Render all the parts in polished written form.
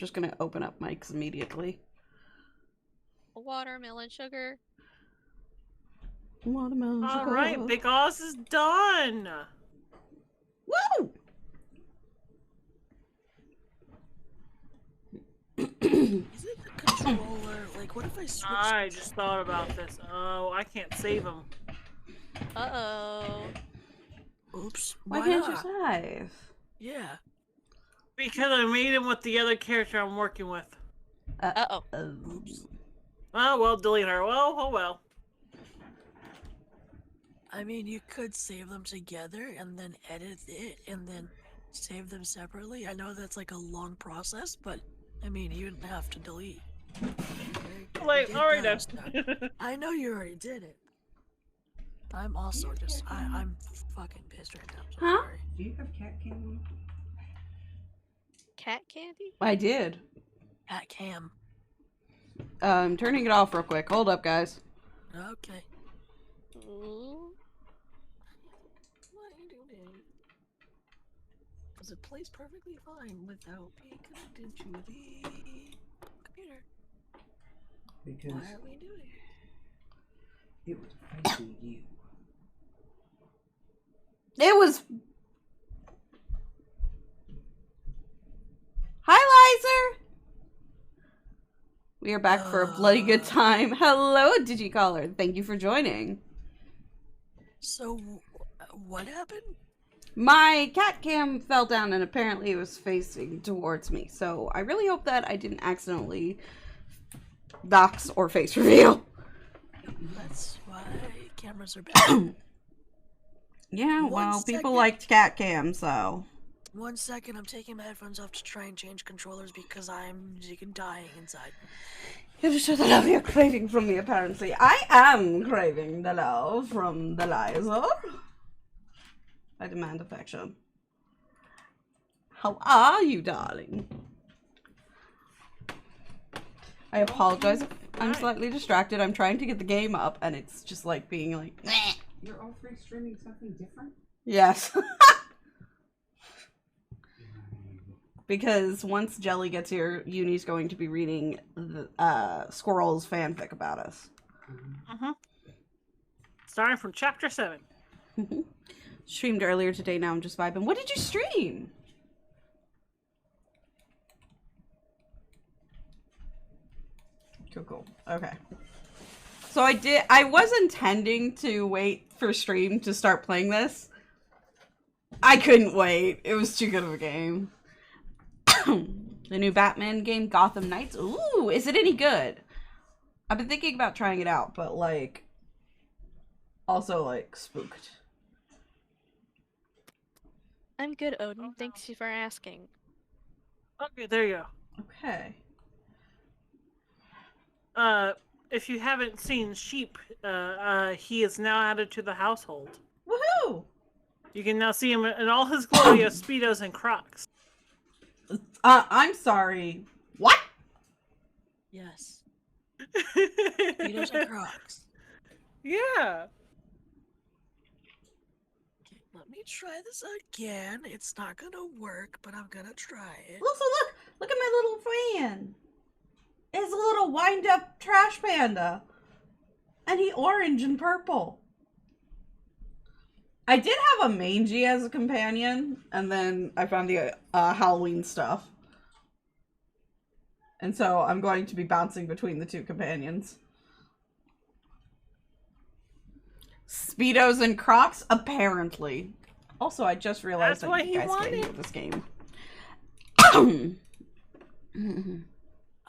just gonna open up mics immediately. Watermelon sugar. Watermelon sugar. Alright, Big Oz is done! Woo! Is it the controller? Like, what if I switch? I just thought about this. Oh, I can't save him. Uh-oh. Oops. Why can't you not? save? Yeah. Because I made him with the other character I'm working with. Uh-oh. Oops. Oh, well, delete her. Well, oh well. I mean, you could save them together and then edit it and then save them separately. I know that's like a long process, but I mean, you didn't have to delete. Like, already done. I know you already did it. I'm also just, I'm fucking pissed right now. So Huh? sorry. Do you have cat cam? Cat candy? I did. Cat cam. I'm turning it off real quick. Hold up, guys. Okay. Ooh. What are you doing? Because it plays perfectly fine without being connected to the computer. Because Why are we doing it? it was fighting you. It was... Hi, Lizer! We are back for a bloody good time. Hello, Digicaller. Thank you for joining. So, what happened? My cat cam fell down and apparently it was facing towards me. So I really hope that I didn't accidentally dox or face reveal. That's why cameras are bad. Yeah, One well, people second. liked cat cam, so... 1 second, I'm taking my headphones off to try and change controllers because I'm dying inside. You have to show the love you're craving from me, apparently. I am craving the love from the Lizer. I demand affection. How are you, darling? I apologize if I'm slightly distracted. I'm trying to get the game up, and it's just like being like... Meh. You're all three streaming something different? Yes. Because once Jelly gets here, Uni's going to be reading the, Squirrel's fanfic about us. Starting from chapter 7. Streamed earlier today, now I'm just vibing. What did you stream? Cool. Okay. So I was intending to wait for stream to start playing this. I couldn't wait. It was too good of a game. The new Batman game, Gotham Knights. Ooh, is it any good? I've been thinking about trying it out, but like, also like spooked. I'm good, Odin. Thanks for asking. Okay, there you Okay. go. If you haven't seen Sheep, he is now added to the household. Woohoo! You can now see him in all his glory of Speedos and Crocs. I'm sorry. What? Yes. Speedos and Crocs. Yeah. Okay, let me try this again. It's not gonna work, but I'm gonna try it. Also, look at my little fan. It's a little wind-up trash panda. And he orange and purple. I did have a mangy as a companion, and then I found the Halloween stuff. And so I'm going to be bouncing between the two companions. Speedos and Crocs? Apparently. Also, I just realized That's that what you he guys can't hear wanted. this game.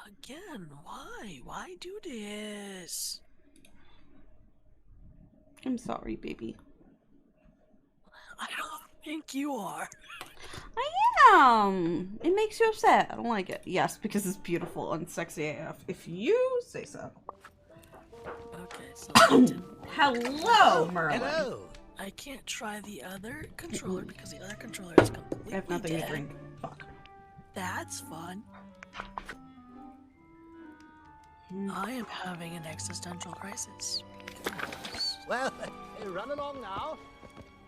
Again, why? Why do this? I'm sorry, baby. I don't think you are. I am. It makes you upset. I don't like it. Yes, because it's beautiful and sexy AF. If you say so. Okay, so I didn't- Hello, Merlin. Hello. I can't try the other controller because the other controller is completely I have nothing dead. to drink. Fuck. That's fun. I am having an existential crisis. because- Well, run along now.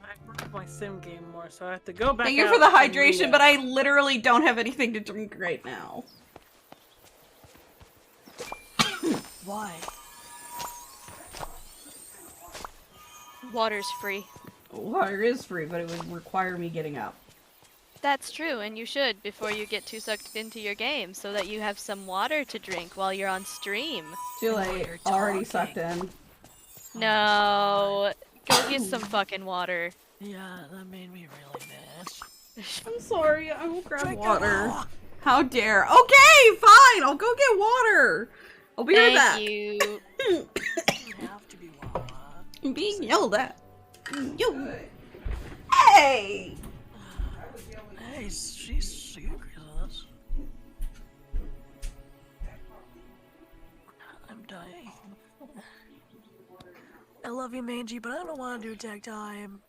I broke my sim game more, so I have to go back. Thank you out for the and read hydration, it. but I literally don't have anything to drink right now. Why? Water's free. Water is free, but it would require me getting up. That's true, and you should before you get too sucked into your game, so that you have some water to drink while you're on stream. Too And while late. you're Already talking. sucked in. No, go get some fucking water. Yeah, that made me really mad. I'm sorry. I will grab Drink it water. all. How dare? Okay, fine. I'll go get water. I'll be right back. Thank you. Doesn't have to be Wawa. I'm being yelled at. You. Hey. Hey, she's agrees with us. I'm dying. I love you, Mangy, but I don't want to do tech time.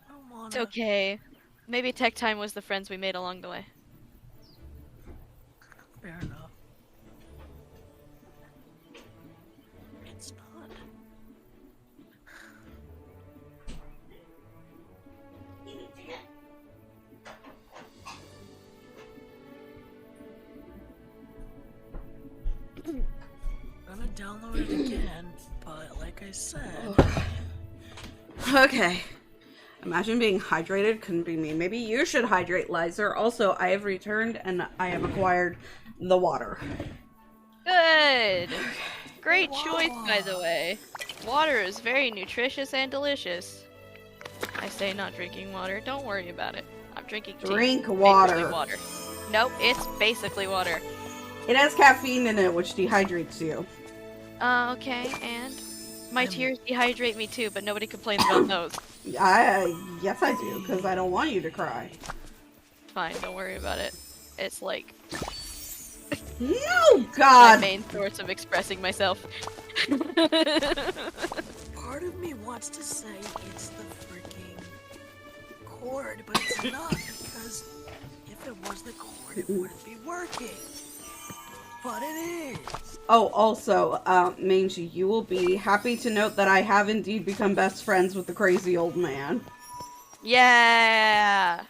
I don't want It's okay. Maybe tech time was the friends we made along the way. Fair enough. It's not. I'm gonna download it again, but like I said, Okay. Imagine being hydrated. Couldn't be me. Maybe you should hydrate, Lizer. Also, I have returned and I have acquired the water. Good! Great choice, by the way. Water is very nutritious and delicious. I say not drinking water. Don't worry about it. I'm drinking tea. Drink Basically water. water. Nope, it's basically water. It has caffeine in it, which dehydrates you. Okay, and my tears dehydrate me too, but nobody complains about those. Yes, I do, because I don't want you to cry. Fine, don't worry about it. It's like No, my God. main source of expressing myself. part of me wants to say it's the freaking cord, but it's not, because if it was the cord, it wouldn't be working. But it is. Oh, also, Mangy, you will be happy to note that I have indeed become best friends with the crazy old man. Yeah!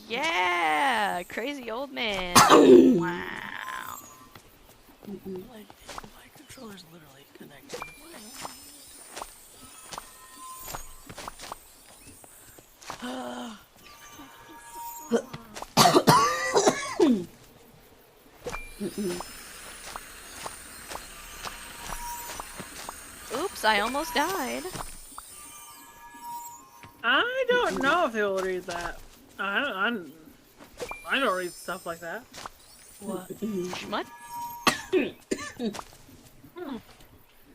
Yeah! Crazy old man. Wow. Like, my controller's literally connected. Oops, I almost died. I don't know if he'll read that. I don't read stuff like that. What? What?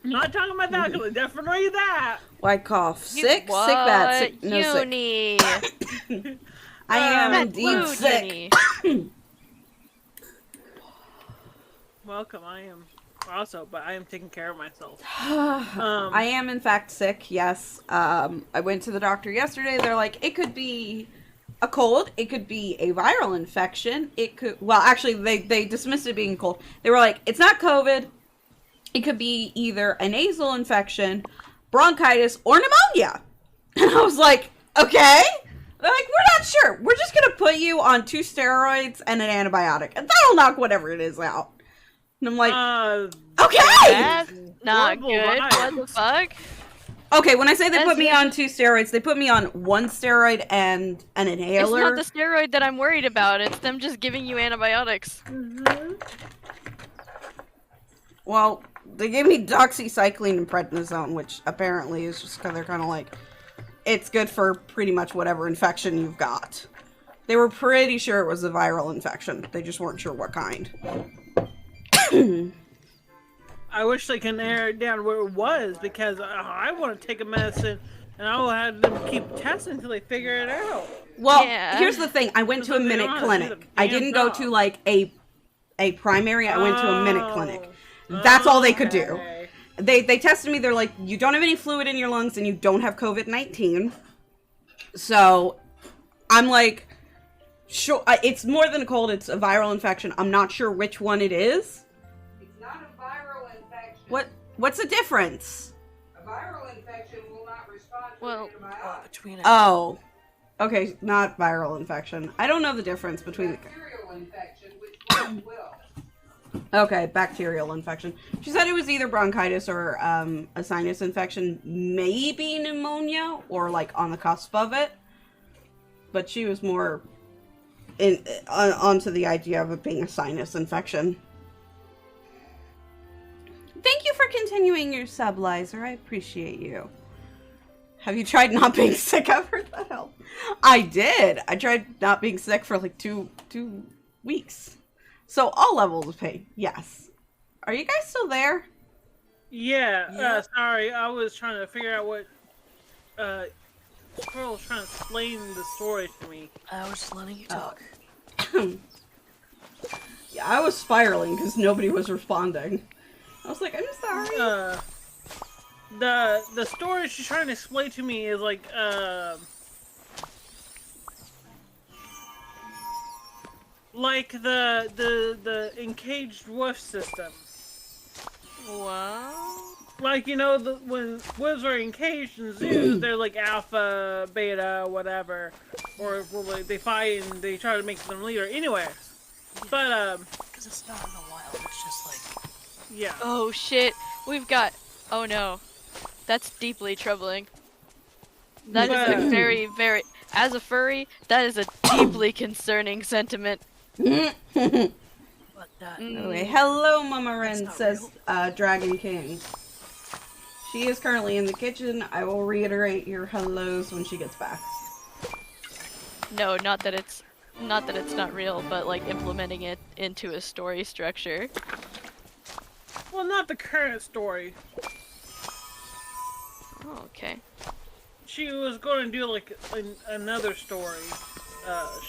Not talking about that, because I definitely read that. Why cough? You- Sick? what? Sick bad? Sick? No sick. Uni. I am That's indeed Food sick. uni. Welcome, I am also, but I am taking care of myself. I am in fact sick, yes. I went to the doctor yesterday. They're like, it could be a cold, it could be a viral infection, it could, well, actually, they dismissed it being a cold. They were like, it's not COVID, it could be either a nasal infection, bronchitis, or pneumonia. And I was like, okay. They're like, we're not sure. We're just gonna put you on 2 steroids and an antibiotic, and that'll knock whatever it is out. And I'm like, okay! That's not Horrible good. vibe. What the fuck? Okay, when I say they That's put me not- on 2 steroids, they put me on 1 steroid and an It's inhaler. not the steroid that I'm worried about. It's them just giving you antibiotics. Well, they gave me doxycycline and prednisone, which apparently is just because they're kind of like, it's good for pretty much whatever infection you've got. They were pretty sure it was a viral infection. They just weren't sure what kind. I wish they can narrow it down where it was, because I want to take a medicine and I will have them keep testing until they figure it out. Well, Yeah. here's the thing. I went to a Because they minute don't wanna do clinic. the I damn didn't go job. to like a primary. I went to a minute clinic. Oh. That's all they could do. Okay. They tested me. They're like, you don't have any fluid in your lungs and you don't have COVID-19. So I'm like, sure, it's more than a cold. It's a viral infection. I'm not sure which one it is. It's not a viral infection. What's the difference? A viral infection will not respond to Well, antibiotics. Between it. Oh, Okay, not viral infection. I don't know the difference between the... Bacterial infection, which one will? Okay, bacterial infection. She said it was either bronchitis or a sinus infection, maybe pneumonia, or like on the cusp of it. But she was more onto the idea of it being a sinus infection. Thank you for continuing your sub, Lizer. I appreciate you. Have you tried not being sick? I've heard that help. I did. I tried not being sick for like two weeks. So all levels of pain, yes. Are you guys still there? Yeah, sorry, I was trying to figure out what Squirrel was trying to explain the story to me. I was just letting you talk. Yeah, I was spiraling because nobody was responding. I was like, I'm sorry. The story she's trying to explain to me is like the encaged wolf system. Wow. Like, you know, when wolves are encaged in zoos, they're like alpha, beta, whatever, or like they fight and they try to make them leader. Anyway, but Because it's not in the wild, it's just like... yeah. Oh shit. We've got. Oh no. That's deeply troubling. That is a very, very. As a furry, that is a deeply concerning sentiment. But Okay, hello, Mama Ren, says Dragon King. She is currently in the kitchen. I will reiterate your hellos when she gets back. No, not that it's not real, but like implementing it into a story structure. Well, not the current story. Oh, okay. She was going to do like another story.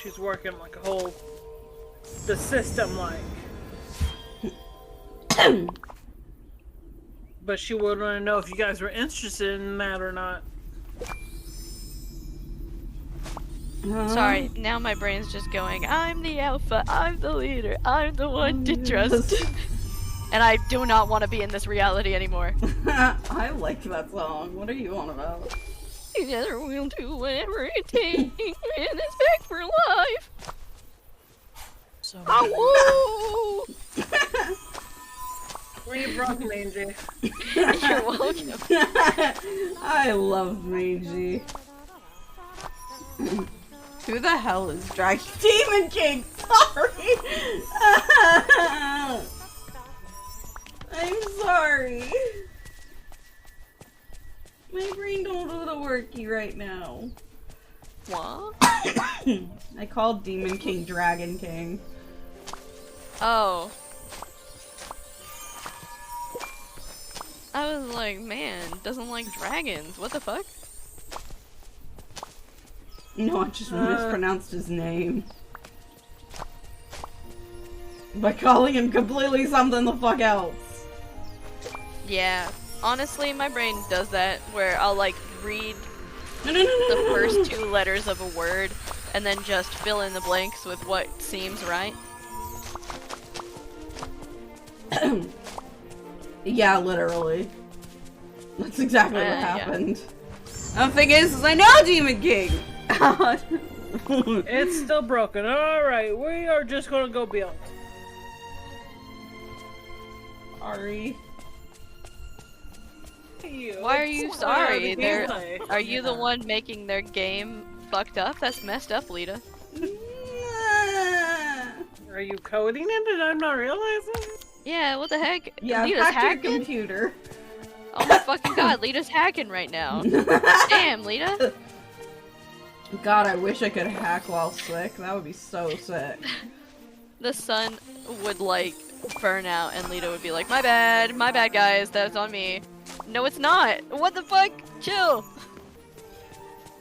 She's working like a whole the system like. But she would want to know if you guys were interested in that or not. Sorry, now my brain's just going, I'm the alpha, I'm the leader, I'm the one to trust. And I do not want to be in this reality anymore. I liked that song. What are you on about? Together we'll do whatever it takes, and it's back for life. So... Oh, woo! Where you brought Mangy? You're welcome. I love Meiji. Who the hell is Dragon Demon King? Sorry! I'm sorry. My brain don't do the worky right now. What? I called Demon King Dragon King. Oh. I was like, man, doesn't like dragons. What the fuck? No, I just mispronounced his name. By calling him completely something the fuck else. Yeah. Honestly, my brain does that, where I'll like read No, the first two letters of a word and then just fill in the blanks with what seems right. Yeah, literally. That's exactly what Yeah. happened. The thing is I know Demon King! It's still broken. Alright, we are just gonna go build. Sorry. Why are you sorry? the They're, gameplay. are you the one making their game fucked up? That's messed up, Lita. Are you coding it and I'm not realizing? Yeah, what the heck? Yeah, Lita's hack your hacking? computer. Oh my fucking god, Lita's hacking right now. Damn, Lita. God, I wish I could hack while sick. That would be so sick. The sun would like burn out and Lita would be like, my bad guys, that's on me. No, it's not. What the fuck? Chill.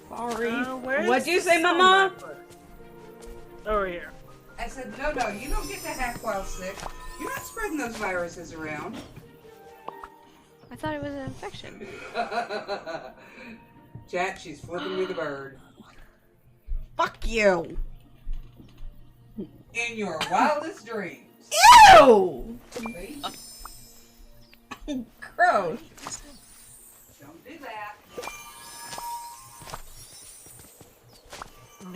Sorry. Where's What'd you the say, sound Mama? mapper? Over here. I said, no, you don't get to hack while sick. You're not spreading those viruses around. I thought it was an infection. Chat, she's flipping me the bird. Fuck you. In your wildest dreams. Ew! See? Gross. Don't do that.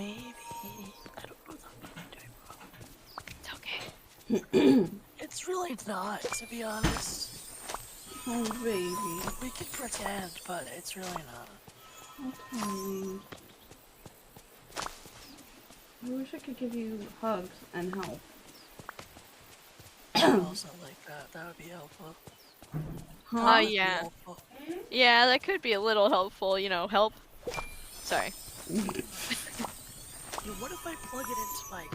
maybe. I don't know what I'm doing wrong. It's okay. It's really not, to be honest. Oh, baby. We can pretend, but it's really not. Okay. I wish I could give you hugs and help. I also like that. That would be helpful. Huh? That would be Yeah. helpful. Yeah, that could be a little helpful, you know, help. Sorry. Dude, what if I plug it into my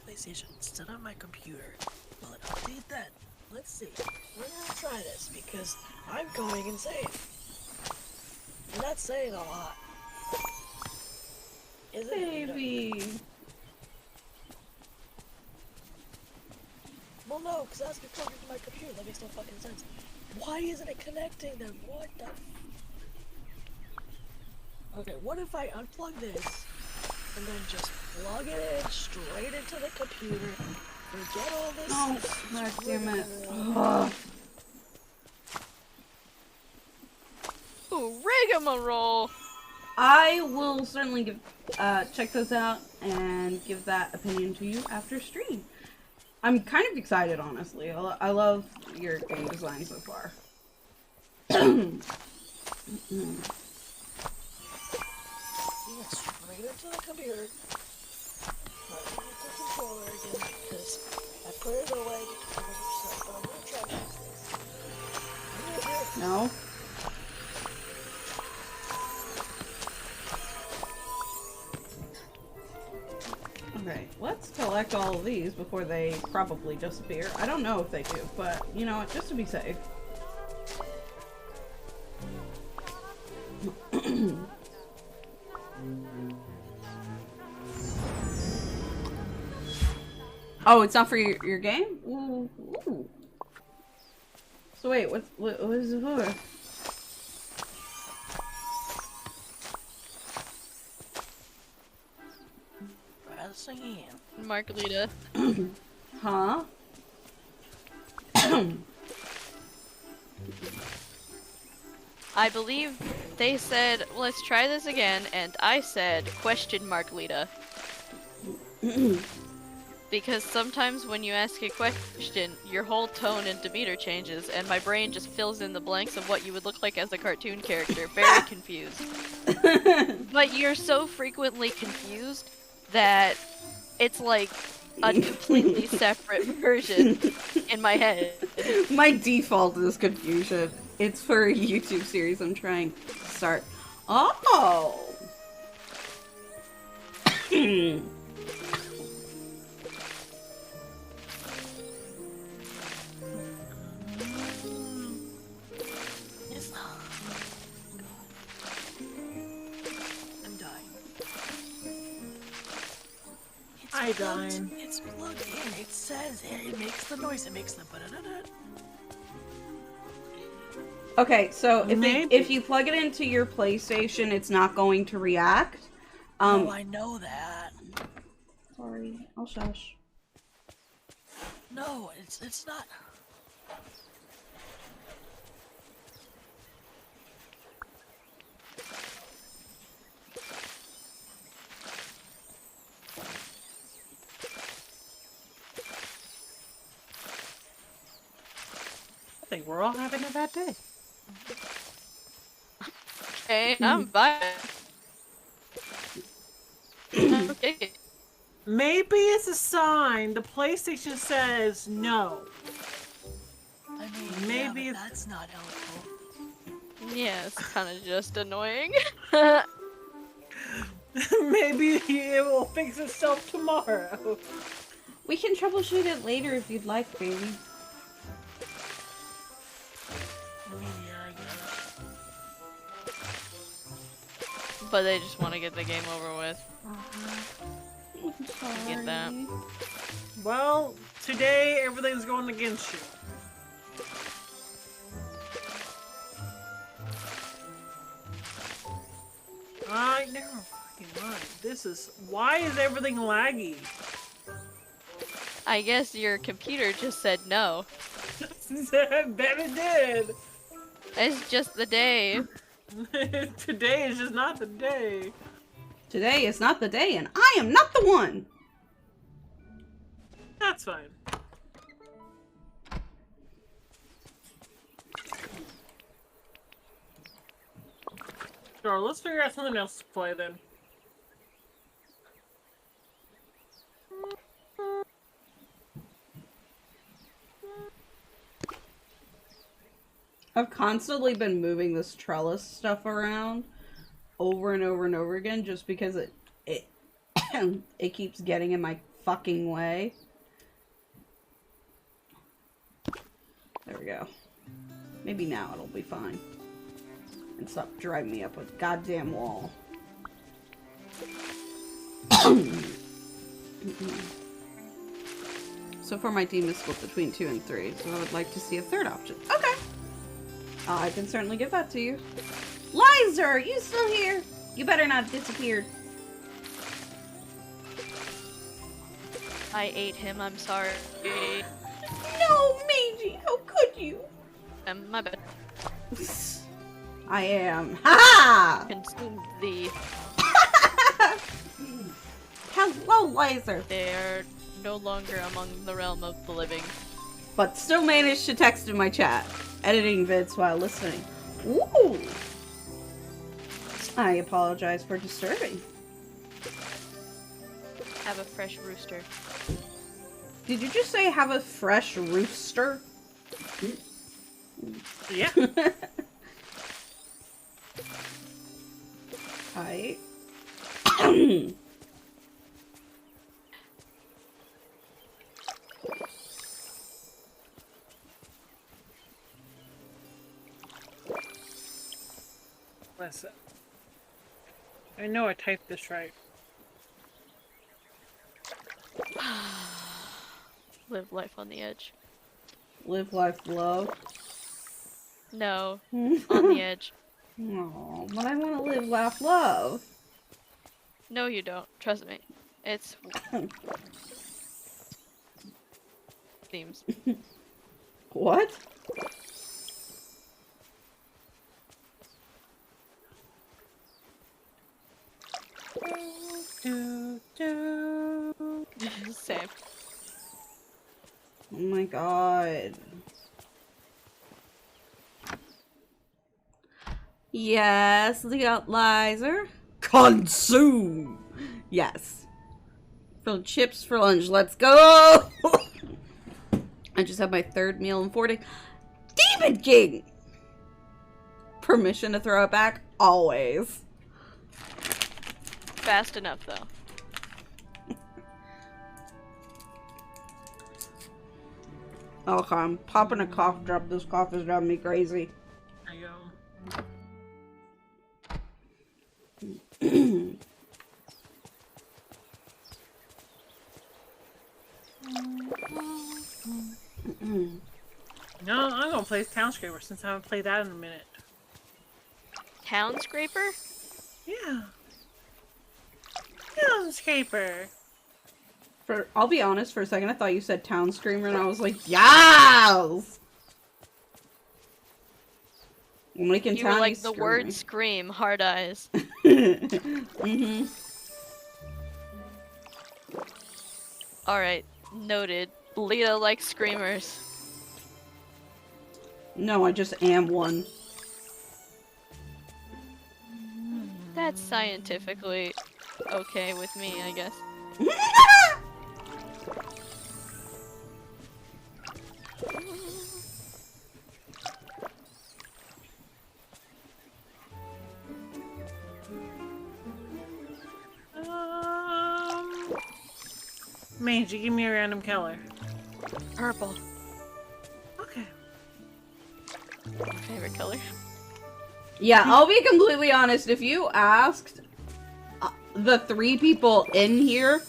PlayStation instead of my computer? Will it update then? Let's see. We're gonna try this because I'm going insane. And that's saying a lot. Isn't it? Baby. Well, no, because that's plugged into my computer. That makes no fucking sense. Why isn't it connecting then? What the? Okay, what if I unplug this and then just plug it in straight into the computer? Forget all this. Oh, god damn it. Ugh. Ooh, rigmarole! I will certainly give check those out and give that opinion to you after stream. I'm kind of excited, honestly. I love your game design so far. Yeah, straight into the computer. Plug it into the controller again because I put it away to 100%, but I'm gonna try to use this. I'm gonna do it. No? Okay, let's collect all of these before they probably disappear. I don't know if they do, but you know what, just to be safe. Oh, it's not for your game? Ooh, ooh. So wait, what is it for? Pressing in. Margarita. Huh? I believe they said, let's try this again, and I said, question mark Lita. Because sometimes when you ask a question, your whole tone and demeanor changes, and my brain just fills in the blanks of what you would look like as a cartoon character. Very confused. But you're so frequently confused that it's like a completely separate version in my head. My default is confusion. It's for a YouTube series I'm trying to start. Oh! It's not. I'm dying. I dying. It's plugged in. It says it makes the noise. It makes the ba-da-da-da. Okay, so Maybe. if you plug it into your PlayStation, it's not going to react. Oh, I know that. Sorry, I'll shush. No, it's not. I think we're all having a bad day. Okay, I'm buying. Okay. Maybe it's a sign the PlayStation says no. I mean, Maybe yeah, it's- but that's not helpful. Yeah, it's kind of just annoying. Maybe it will fix itself tomorrow. We can troubleshoot it later if you'd like, baby. I mean, yeah, I guess. But they just want to get the game over with. I'm Get that. sorry. Well, today everything's going against you. I never fucking mind. This is why is everything laggy? I guess your computer just said no. Bet it did. It's just the day. Today is just not the day. Today is not the day, and I am not the one! That's fine. Sure, let's figure out something else to play then. I've constantly been moving this trellis stuff around over and over and over again just because it it keeps getting in my fucking way. There we go. Maybe now it'll be fine. And stop driving me up a goddamn wall. So far my team is split between 2 and 3, so I would like to see a third option. Okay. I can certainly give that to you. Lizer, you still here? You better not have disappeared. I ate him, I'm sorry. No, Mangy, how could you? My bad. I am. Ha! Consumed thee. Hello, Lizer. They are no longer among the realm of the living. But still managed to text in my chat. Editing vids while listening. Ooh! I apologize for disturbing. Have a fresh rooster. Did you just say have a fresh rooster? Yeah. Hi. Listen. I know I typed this right. Live life on the edge. Live life love. No, on the edge. Oh, but I want to live, laugh, love. No, you don't. Trust me. It's themes. What? Same. Oh my god. Yes, the Lizer. Consume! Yes. Grilled chips for lunch. Let's go! I just had my third meal in 4 days. Demon King! Permission to throw it back? Always. Fast enough, though. Okay, I'm popping a cough drop. This cough is driving me crazy. There you go. No, I'm gonna play Town Scraper since I haven't played that in a minute. Town Scraper? Yeah. Town Scraper. I'll be honest, for a second I thought you said Town Screamer and I was like, yes! I'm making You were Townie like the screaming. word scream, hard eyes. Mm-hmm. Alright, noted. Lita likes screamers. No, I just am one. That's scientifically okay with me, I guess. Mangy, give me a random color. Purple. Okay. My favorite color. Yeah, I'll be completely honest. If you asked the 3 people in here,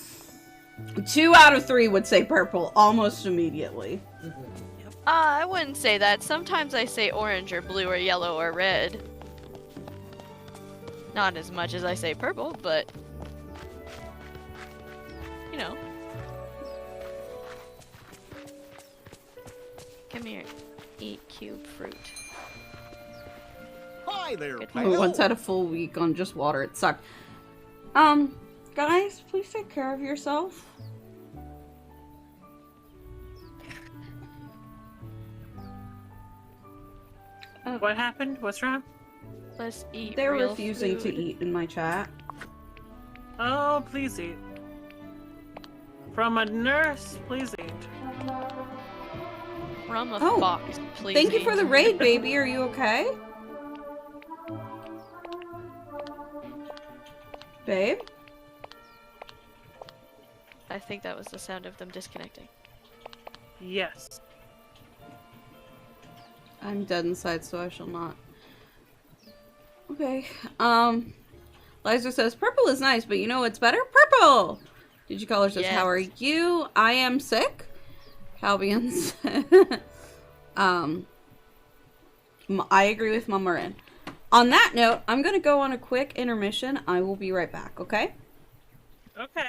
2 out of 3 would say purple almost immediately. I wouldn't say that. Sometimes I say orange or blue or yellow or red. Not as much as I say purple, but... You know. Come here. Eat cube fruit. Hi there, Good pal. I once had a full week on just water. It sucked. Guys, please take care of yourself. What happened? What's wrong? Let's eat. They're real refusing to food. eat in my chat. Oh, please eat. From a nurse, please eat. From a Oh, fox, please. Thank you eat. for the raid, baby. Are you okay? Babe? I think that was the sound of them disconnecting. Yes. I'm dead inside, so I shall not. Okay. Liza says, purple is nice, but you know what's better? Purple! Did you call her? Says, Yes. how are you? I am sick. Calbians. I agree with Mama Marin. On that note, I'm gonna go on a quick intermission. I will be right back, okay? Okay.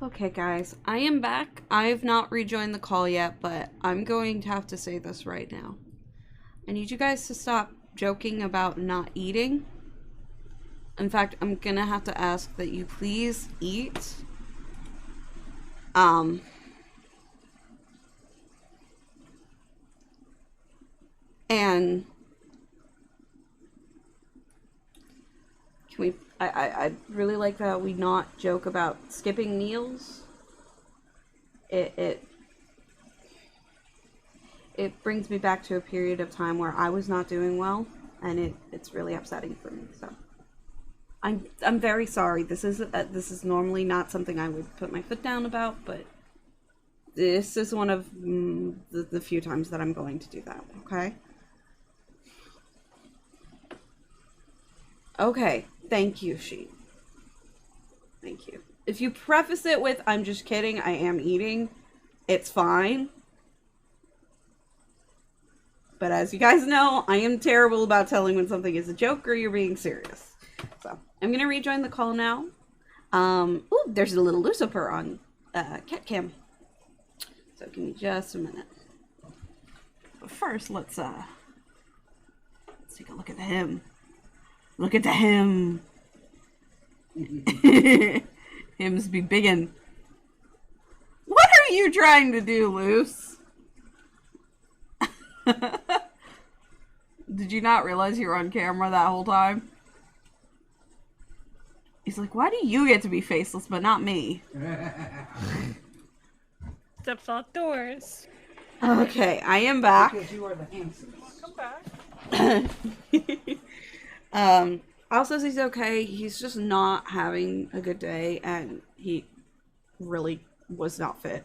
Okay, guys, I am back. I have not rejoined the call yet, but I'm going to have to say this right now. I need you guys to stop joking about not eating. In fact, I'm gonna have to ask that you please eat. And can we, I'd really like that we not joke about skipping meals. It brings me back to a period of time where I was not doing well, and it's really upsetting for me. So I'm very sorry. This is normally not something I would put my foot down about, but this is one of the few times that I'm going to do that. Okay. Okay. Thank you, Sheep. Thank you. If you preface it with "I'm just kidding, I am eating," it's fine. But as you guys know, I am terrible about telling when something is a joke or you're being serious. So I'm gonna rejoin the call now. Ooh, there's a little Lucifer on Cat Cam. So give me just a minute. But first, let's take a look at him. Look at the him. Hims be biggin'. What are you trying to do, Luce? Did you not realize you were on camera that whole time? He's like, why do you get to be faceless but not me? Steps outdoors. Okay, I am back. Because you are the handsomest. Come back. Al says he's okay. He's just not having a good day, and he really was not fit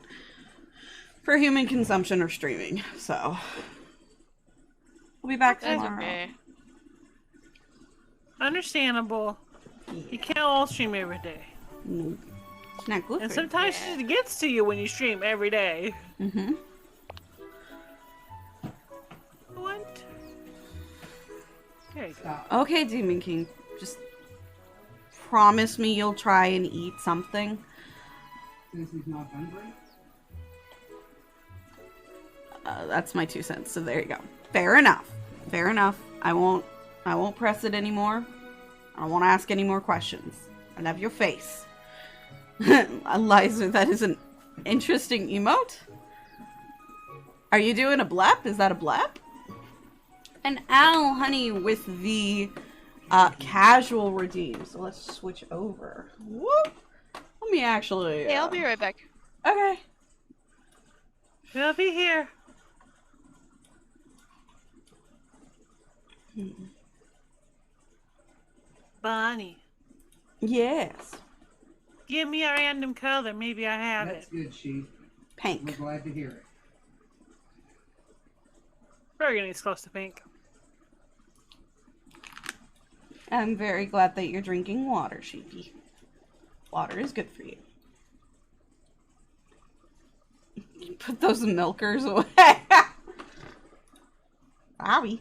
for human consumption or streaming. So we'll be back That's tomorrow. okay. Understandable. You can't all stream every day. No, it's not good. And for you. sometimes it gets to you when you stream every day. Mm-hmm. What? There you go. Stop. Okay, Demon King, just promise me you'll try and eat something. Since he's not hungry. That's my 2 cents. So there you go. Fair enough. Fair enough. I won't press it anymore. I don't want to ask any more questions. I love your face. Eliza, that is an interesting emote. Are you doing a blep? Is that a blep? And Al, honey, with the casual redeem. So let's switch over. Whoop. Let me actually... Hey, I'll be right back. Okay. We'll be here. Bonnie, Yes. give me a random color. Maybe I have That's it. good, Sheep. We're Pink. glad to hear it. Burgundy's close to pink. I'm very glad that you're drinking water, Sheepy. Water is good for you. Put those milkers away. Bobby.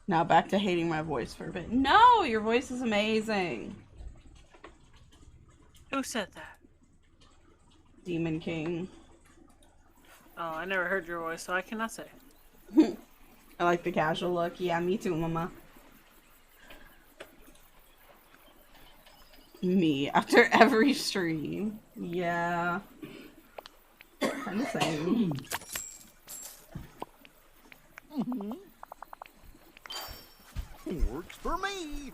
Now back to hating my voice for a bit. No, your voice is amazing. Who said that? Demon King. Oh, I never heard your voice, so I cannot say. I like the casual look. Yeah, me too, mama. Me after every stream. Yeah. I'm the same. Works for me.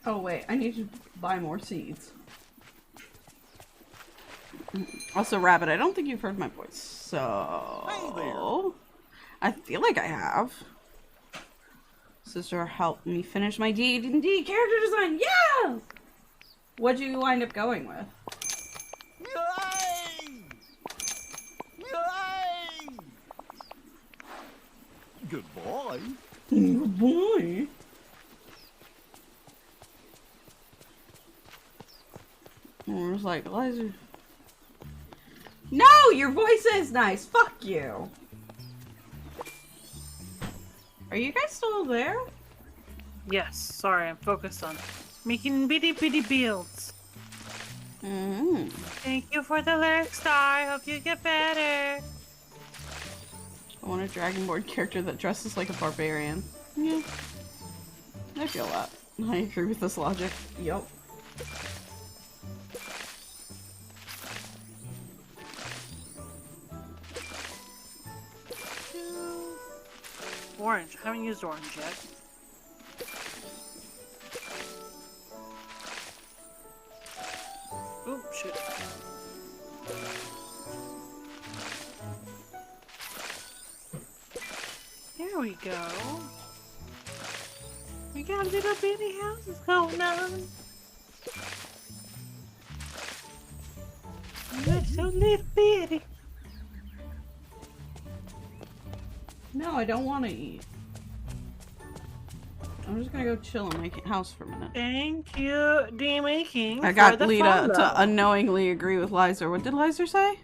Oh wait, I need to buy more seeds. Also, Rabbit, I don't think you've heard my voice, so... Hey there. I feel like I have. Sister, help me finish my D&D character design. Yeah! What'd you wind up going with? Yay! Yay! Goodbye. Boy. was like, Liza. No, your voice is nice. Fuck you. Are you guys still there? Yes, sorry, I'm focused on making bitty builds. Mm-hmm. Thank you for the lyric star. I hope you get better. I want a Dragonborn character that dresses like a barbarian. Yeah. I feel that. I agree with this logic. Yup. Orange. I haven't used orange yet. Oh, shit. There we go. We got little bitty houses going on. You're so little bitty. No, I don't want to eat. I'm just gonna go chill in my house for a minute. Thank you, Demon King. I got for the Lita follow. to unknowingly agree with Liza. What did Liza say?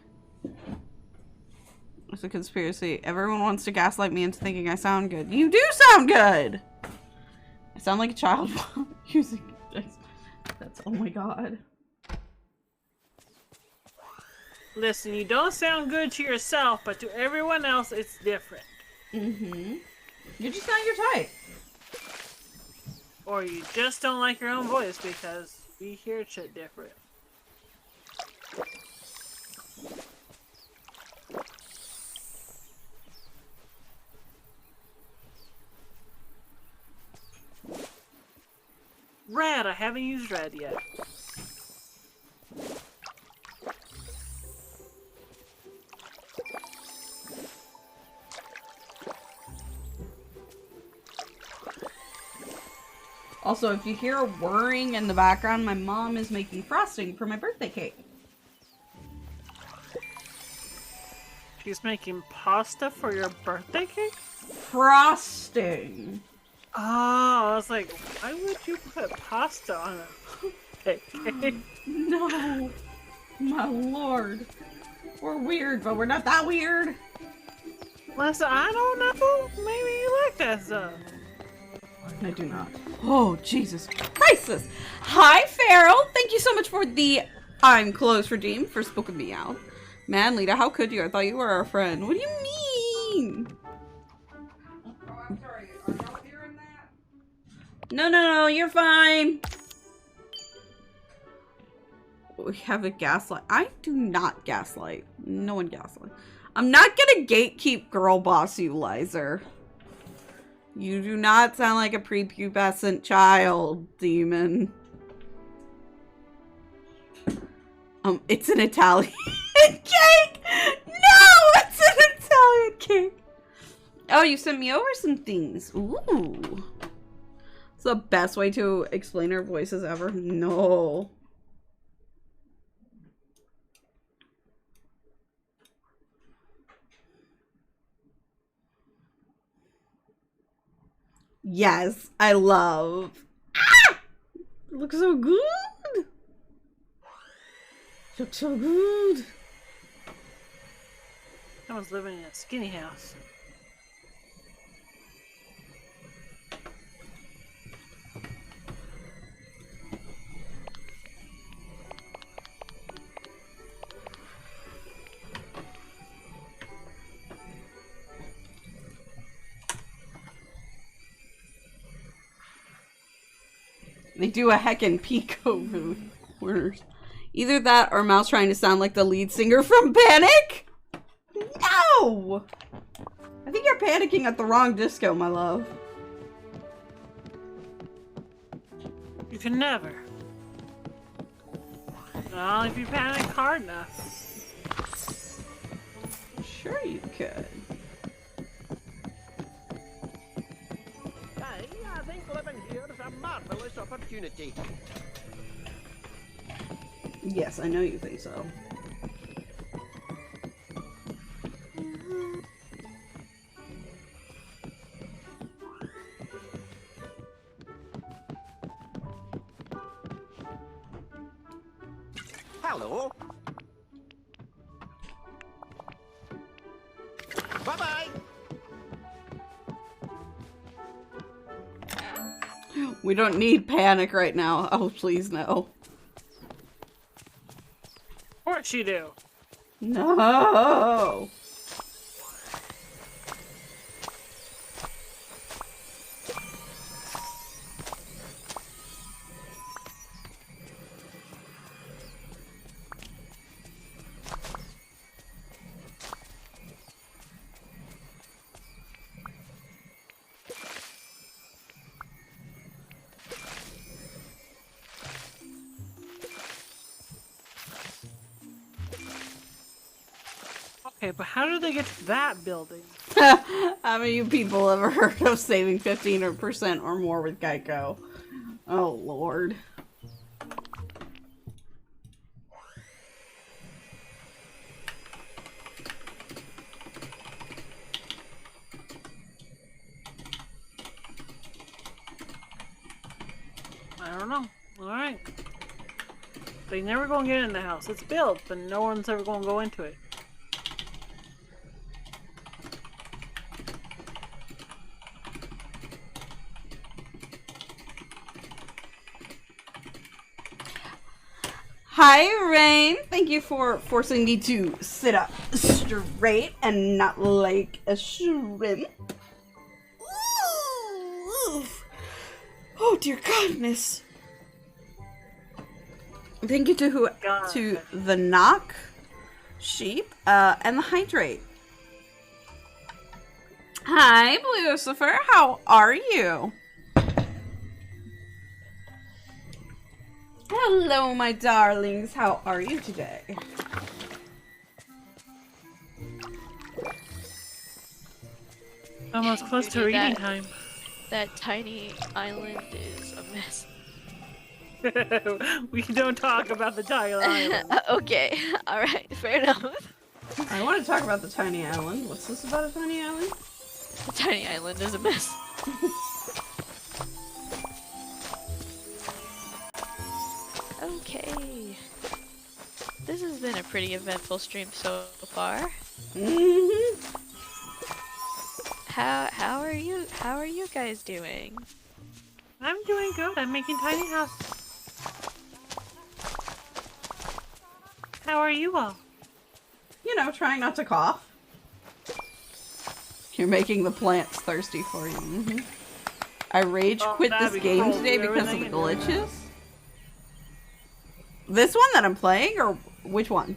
It's a conspiracy. Everyone wants to gaslight me into thinking I sound good. You do sound good! I sound like a child using that's oh my god. Listen, you don't sound good to yourself, but to everyone else, it's different. Mm-hmm. You're just not your type. Or you just don't like your own voice because we hear shit different. Red, I haven't used red yet. Also, if you hear whirring in the background, my mom is making frosting for my birthday cake. She's making pasta for your birthday cake? Frosting. Oh, I was like, why would you put pasta on a cake? No. My lord. We're weird, but we're not that weird. Listen, I don't know. Maybe you like that stuff. I do not. Oh, Jesus Christ. Hi, Farrell. Thank you so much for the I'm closed redeem for spooking me out. Man, Lita, how could you? I thought you were our friend. What do you mean? Oh, I'm sorry. Are y'all hearing that? No, you're fine. We have a gaslight. I do not gaslight. No one gaslight. I'm not gonna gatekeep girl boss you, Lizer. You do not sound like a prepubescent child, demon. It's an Italian cake! No, it's an Italian cake! Oh, you sent me over some things. Ooh. It's the best way to explain our voices ever. No. Yes, I love. Ah! It looks so good. It looks so good. Someone's living in a skinny house. They do a heckin' Pico booth. Either that or Mouse trying to sound like the lead singer from Panic? No! I think you're panicking at the wrong disco, my love. You can never. Well, if you panic hard enough. Sure you could. Hey, I think living here is a marvelous opportunity. Yes, I know you think so. How Hello. Bye-bye. We don't need panic right now. Oh, please no. Of course you do. No. Okay, but how did they get to that building? How many of you people ever heard of saving 15% or more with Geico? Oh, Lord. I don't know. Alright. They never gonna get in the house. It's built, but no one's ever gonna go into it. Hi, Rain. Thank you for forcing me to sit up straight and not like a shrimp. Ooh. Oh, dear goodness. Thank you to the knock sheep and the hydrate. Hi, Blue Lucifer. How are you? Hello, my darlings. How are you today? Almost close to reading time. That tiny island is a mess. We don't talk about the tiny island. Okay, alright, fair enough. I want to talk about the tiny island. What's this about a tiny island? The tiny island is a mess. Okay. This has been a pretty eventful stream so far. Mm-hmm. How are you guys doing? I'm doing good. I'm making tiny houses. How are you all? You know, trying not to cough. You're making the plants thirsty for you. Mm-hmm. I rage quit this game today because of glitches. This one that I'm playing, or which one?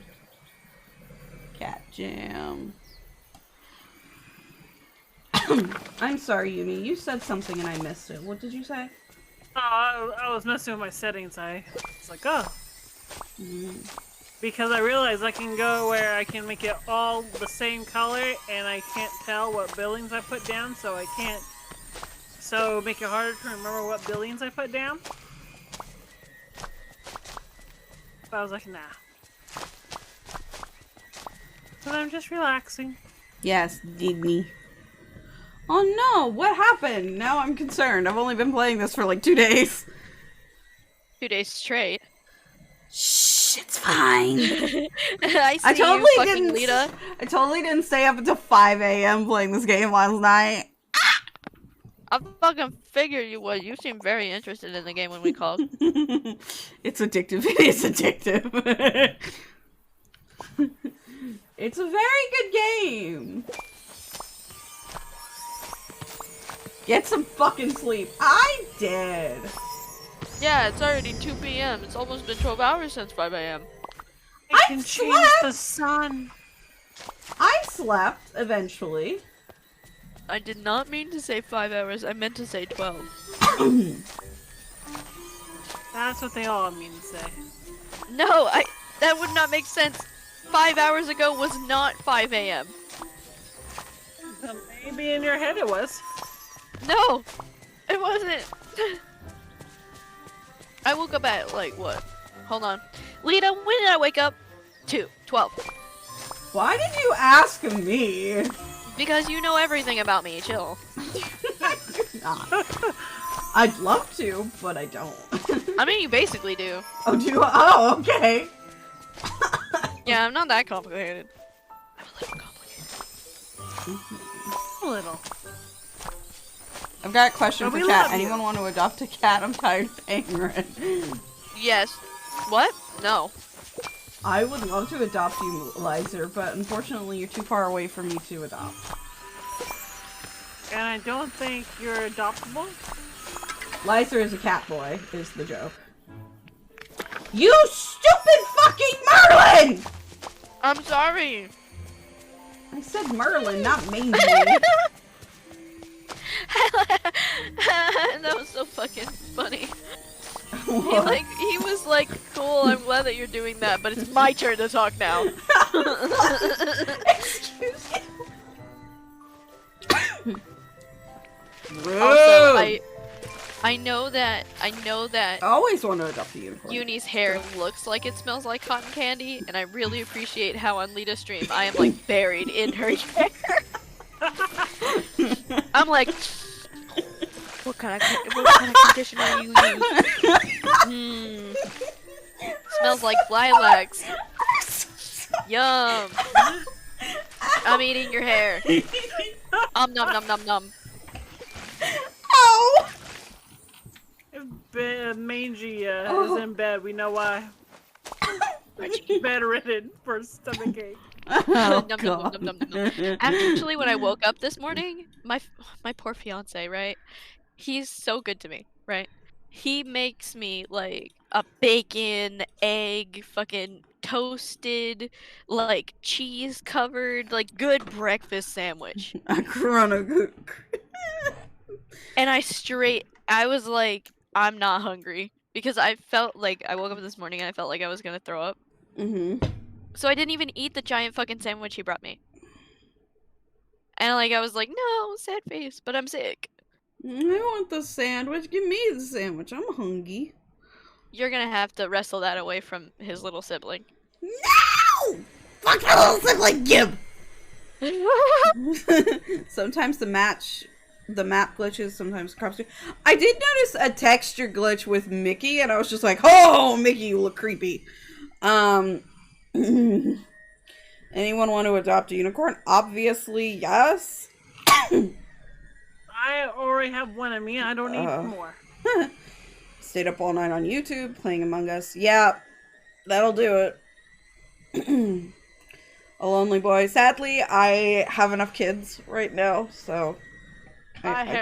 Cat Jam. I'm sorry, Yumi. You said something and I missed it. What did you say? Oh, I was messing with my settings. I was like, oh. Because I realized I can go where I can make it all the same color and I can't tell what buildings I put down, so I can't. So make it harder to remember what buildings I put down. But I was like, nah. But I'm just relaxing. Yes, Disney. Oh no, what happened? Now I'm concerned. I've only been playing this for like 2 days. 2 days straight. Shh, it's fine. I see you, fucking Lita. I totally didn't stay up until 5 a.m. playing this game last night. I fucking figured you would. You seemed very interested in the game when we called. It's addictive. It is addictive. It's a very good game. Get some fucking sleep. I did. Yeah, it's already 2 p.m. It's almost been 12 hours since 5 a.m. I can change the sun. I slept eventually. I did not mean to say 5 hours. I meant to say 12. That's what they all mean to say. No, that would not make sense. 5 hours ago was not 5 a.m. Maybe in your head it was. No, it wasn't. I woke up at, like, what? Hold on. Lita, when did I wake up? 12. Why did you ask me? Because you know everything about me. Chill. I'd love to, but I don't. I mean, you basically do. Oh, do you? Oh, okay. Yeah, I'm not that complicated. I'm a little complicated. A little. I've got a question But for we chat. love you. Anyone want to adopt a cat? I'm tired of paying rent. Yes. What? No. I would love to adopt you, Lizer, but unfortunately you're too far away for me to adopt. And I don't think you're adoptable. Lizer is a cat boy, is the joke. You stupid fucking Merlin! I'm sorry. I said Merlin, not Mangy. That was so fucking funny. He was like, cool, I'm glad that you're doing that, but it's my turn to talk now. Excuse you. Also, I know that I always want to adopt a unicorn. Uni's hair looks like it smells like cotton candy, and I really appreciate how on Lita's stream I am like buried in her hair. I'm like, what kind of conditioner you use? Smells like lilacs. Yum. I'm eating your hair. Nom nom nom nom. Ow! If Mangy is in bed, we know why. Bedridden for stomachache. Oh, Nom, nom, God. nom, nom, nom, nom. Actually, when I woke up this morning, my poor fiance, right? He's so good to me, right? He makes me like a bacon, egg, fucking toasted, like cheese covered, like good breakfast sandwich. A chrono. And I was like, I'm not hungry because I felt like I woke up this morning and I felt like I was gonna throw up. Mm-hmm. So I didn't even eat the giant fucking sandwich he brought me. And like I was like, no, sad face, but I'm sick. I want the sandwich. Give me the sandwich. I'm hungry. You're gonna have to wrestle that away from his little sibling. No! Fuck your little sibling, Gib! Sometimes the map glitches, sometimes crops do. I did notice a texture glitch with Mickey, and I was just like, oh, Mickey, you look creepy. Anyone want to adopt a unicorn? Obviously, yes. I already have one of me. I don't need more. Stayed up all night on YouTube playing Among Us. Yeah, that'll do it. A lonely boy. Sadly, I have enough kids right now, so I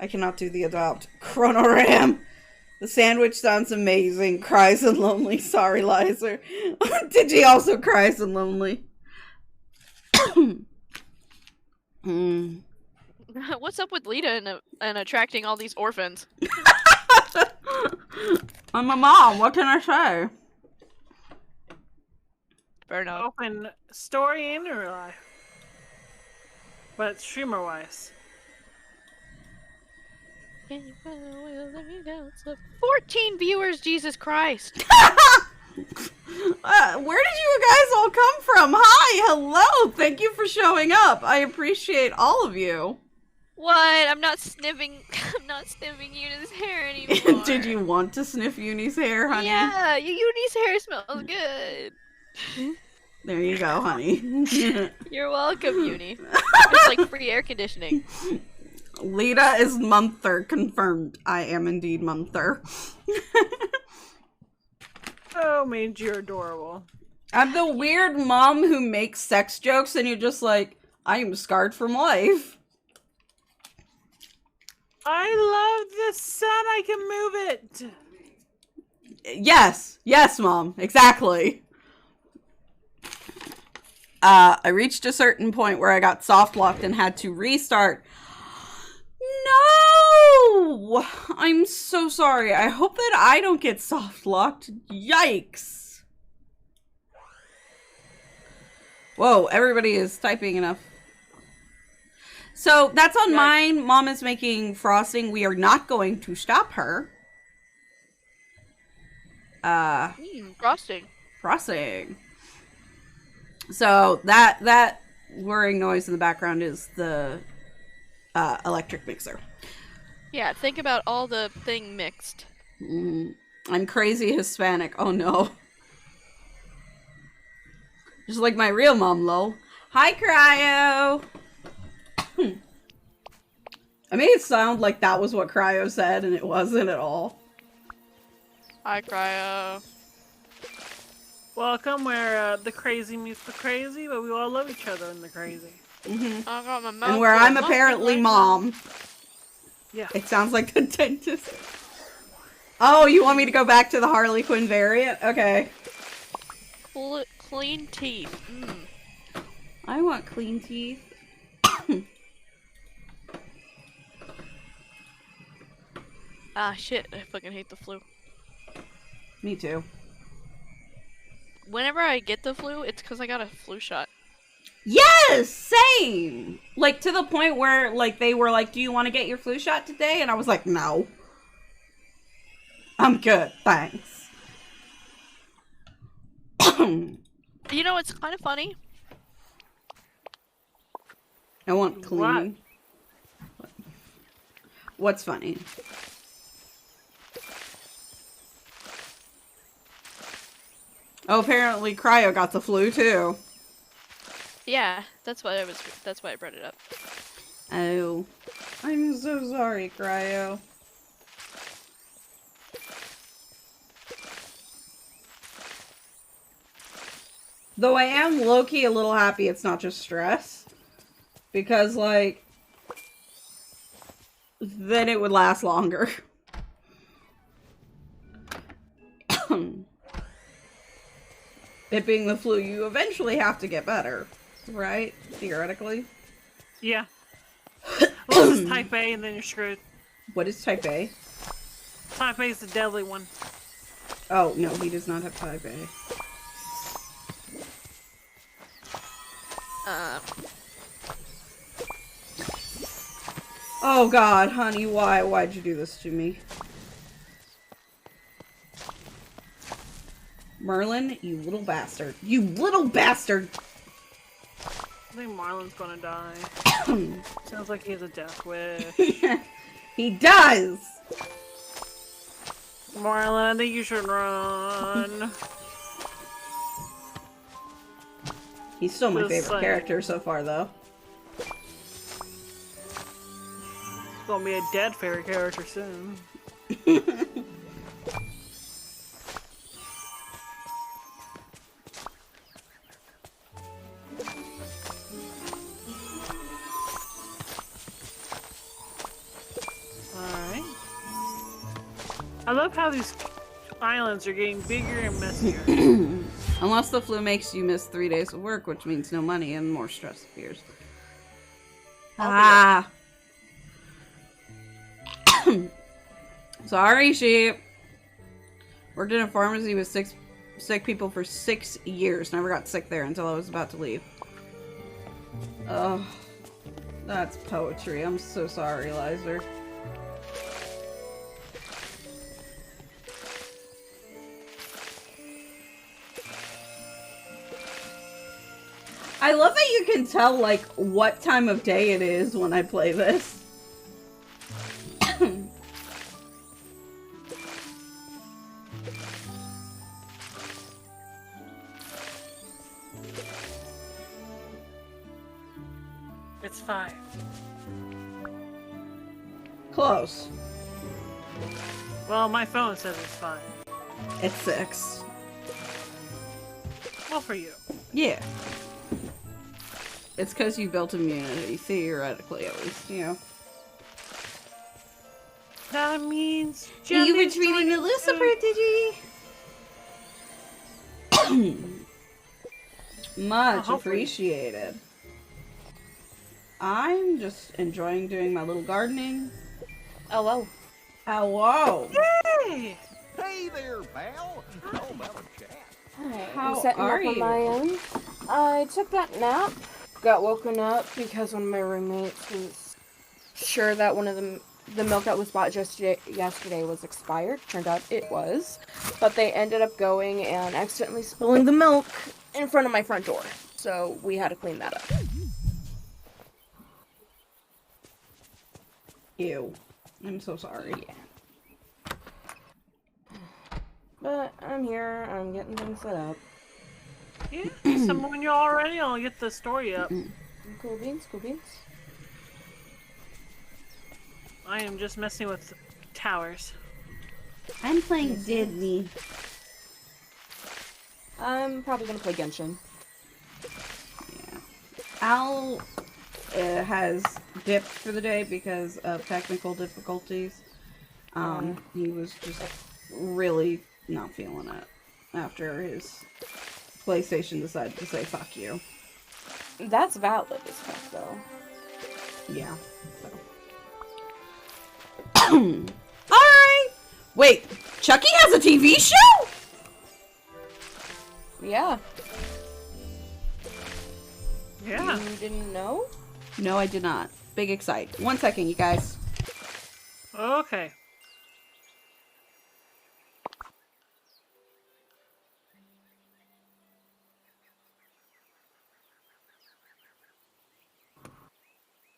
cannot do the adopt. Chronoram. The sandwich sounds amazing. Cries and lonely. Sorry, Lizer. Digi also cries and lonely. What's up with Lita and attracting all these orphans? I'm a mom. What can I say? Fair enough. Open story and real life. But streamer wise. 14 viewers, Jesus Christ! Where did you guys all come from? Hi, hello. Thank you for showing up. I appreciate all of you. What? I'm not sniffing. I'm not sniffing Uni's hair anymore. Did you want to sniff Uni's hair, honey? Yeah, Uni's hair smells good. There you go, honey. You're welcome, Uni. It's like free air conditioning. Lita is Munther, confirmed. I am indeed Munther. Oh, Mange, you're adorable. I'm the weird mom who makes sex jokes and you're just like, I am scarred from life. I love the sun. I can move it. Yes. Yes, Mom. Exactly. I reached a certain point where I got soft locked and had to restart. No! I'm so sorry. I hope that I don't get soft locked. Yikes. Whoa, everybody is typing enough. So that's on mine. Mom is making frosting. We are not going to stop her. Frosting. Frosting. So that whirring noise in the background is the electric mixer. Yeah, think about all the thing mixed. I'm crazy Hispanic. Oh no. Just like my real mom, lol. Hi, Cryo! I made it sound like that was what Cryo said, and it wasn't at all. Hi, Cryo. Welcome, where the crazy meets the crazy, but we all love each other in the crazy. Mm-hmm. I got my mouth And where full of I'm muffin apparently right mom. Yeah. It sounds like the dentist. Oh, you want me to go back to the Harley Quinn variant? Okay. now. Clean teeth. Mm. I want clean teeth. Ah, shit. I fucking hate the flu. Me too. Whenever I get the flu, it's because I got a flu shot. Yes! Same! Like, to the point where, like, they were like, do you want to get your flu shot today? And I was like, no. I'm good, thanks. You know, it's kind of funny. I want clean. What? What's funny? Oh, apparently Cryo got the flu too. Yeah, that's why I brought it up. Oh. I'm so sorry, Cryo. Though I am low-key a little happy it's not just stress. Because, like, then it would last longer. It being the flu, you eventually have to get better, right? Theoretically. Yeah. Well, it's type A and then you're screwed. What is type A? Type A is the deadly one. Oh, no, he does not have type A. Oh god, honey, why'd you do this to me? Merlin, you little bastard. You little bastard! I think Marlon's gonna die. Sounds like he has a death wish. He does! Marlon, I think you should run. He's still my Just favorite saying. character so far, though. Gonna be a dead fairy character soon. Alright. I love how these islands are getting bigger and messier. Unless the flu makes you miss 3 days of work, which means no money and more stress appears. Ah! Sorry, sheep. Worked in a pharmacy with 6 sick people for 6 years. Never got sick there until I was about to leave. Oh, that's poetry. I'm so sorry, Lizer. I love that you can tell, like, what time of day it is when I play this. It's 5. Close. Well, my phone says it's 5. It's 6. Well, for you. Yeah. It's because you built immunity, theoretically at least, you know. That means You were Jenny's treating doing Lucifer, did you? Much hopefully. appreciated. I'm just enjoying doing my little gardening. Hello. Hello. Hey! Hey there, pal. How about a chat? Alright, How I'm setting are up on my you? end. I took that nap, got woken up because one of my roommates was sure that one of the milk that was bought just yesterday was expired. Turned out it was. But they ended up going and accidentally spilling the milk in front of my front door. So we had to clean that up. Ew. I'm so sorry. Yeah. But I'm here, I'm getting things set up. Yeah, so when you're all ready, I'll get the story up. Cool beans, cool beans. I am just messing with towers. I'm playing Disney. I'm probably gonna play Genshin. Yeah. Al has dipped for the day because of technical difficulties. He was just really not feeling it after his PlayStation decided to say fuck you. That's valid as fuck, though. Yeah. So. Alright! Wait, Chucky has a TV show? Yeah. Yeah. You didn't know? No, I did not. Big excite. 1 second, you guys. Okay.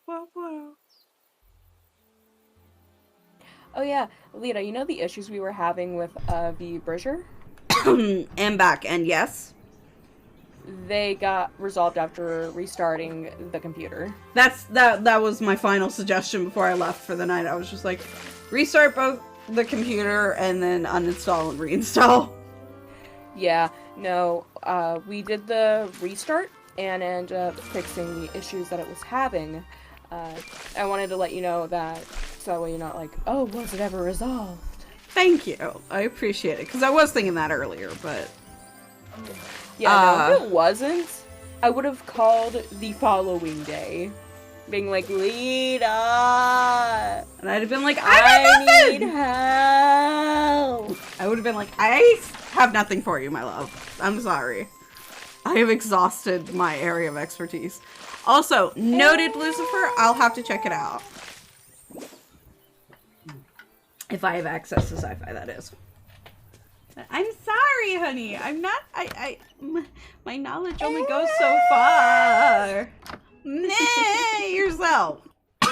Whoa. Oh yeah, Lita, you know the issues we were having with the Bridger? And back, and yes. They got resolved after restarting the computer. That was my final suggestion before I left for the night. I was just like, restart both the computer and then uninstall and reinstall. Yeah, no, we did the restart and ended up fixing the issues that it was having. I wanted to let you know that, so that way you're not like, oh, was it ever resolved? Thank you. I appreciate it, because I was thinking that earlier, but... Yeah, no, if it wasn't, I would have called the following day, being like, Lita! And I'd have been like, I need help! I would have been like, I have nothing for you, my love. I'm sorry. I have exhausted my area of expertise. Also, noted Lucifer, I'll have to check it out. If I have access to sci-fi, that is. I'm sorry, honey. I'm not, my knowledge only goes so far. Nay, yourself.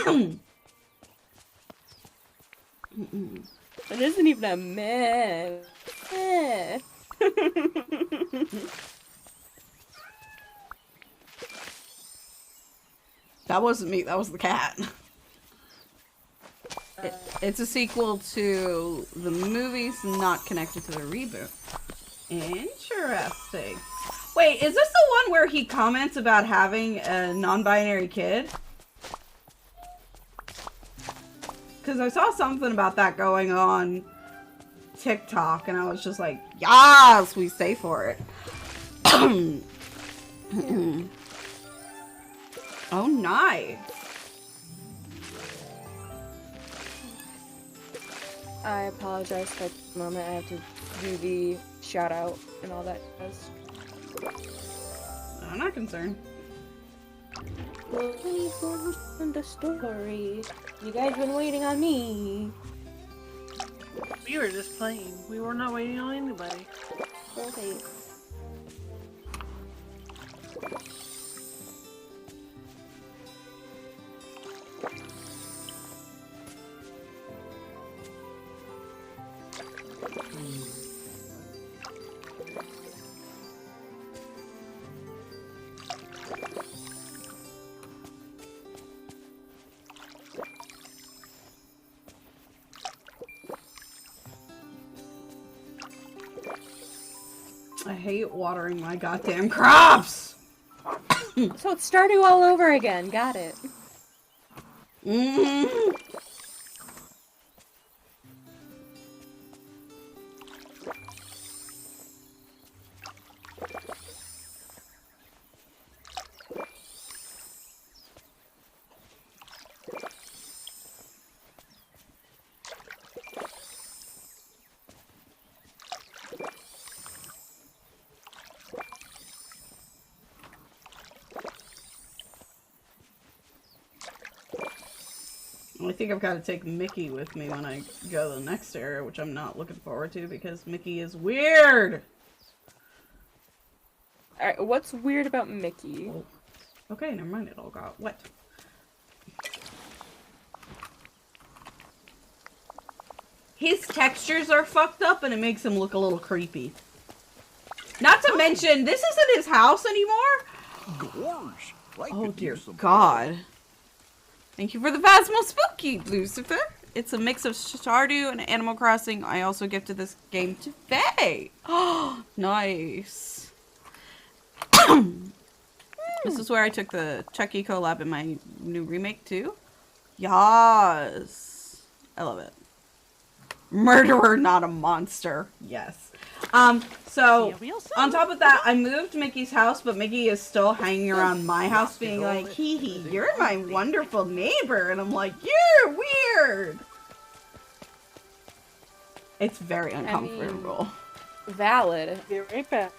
It isn't even a meh. Eh. That wasn't me, that was the cat. It's a sequel to the movies, not connected to the reboot. Interesting. Wait, is this the one where he comments about having a non-binary kid? Because I saw something about that going on TikTok, and I was just like, yes, we stay for it. Oh, nice. I apologize for the moment. I have to do the shout out and all that jazz. I'm not concerned. Well, please listen to the story. You guys been waiting on me. We were just playing. We were not waiting on anybody. Okay. I hate watering my goddamn crops! So it's Stardew all over again. Got it. Mm-hmm. I think I've got to take Mickey with me when I go to the next area, which I'm not looking forward to because Mickey is weird! Alright, what's weird about Mickey? Oh. Okay, never mind, it all got wet. His textures are fucked up and it makes him look a little creepy. Not to to mention, this isn't his house anymore. Gosh, I Oh could dear use some God. Thank you for the Phasmo Spooky, Lucifer. It's a mix of Stardew and Animal Crossing. I also gifted this game to Faye. Oh, nice. This is where I took the Chucky collab in my new remake too. Yas. I love it. Murderer, not a monster. Yes. So on top of that, I moved Mickey's house, but Mickey is still hanging around my house being like, hee hee, you're my wonderful neighbor. And I'm like, you're weird. It's very uncomfortable. Valid. Be right back.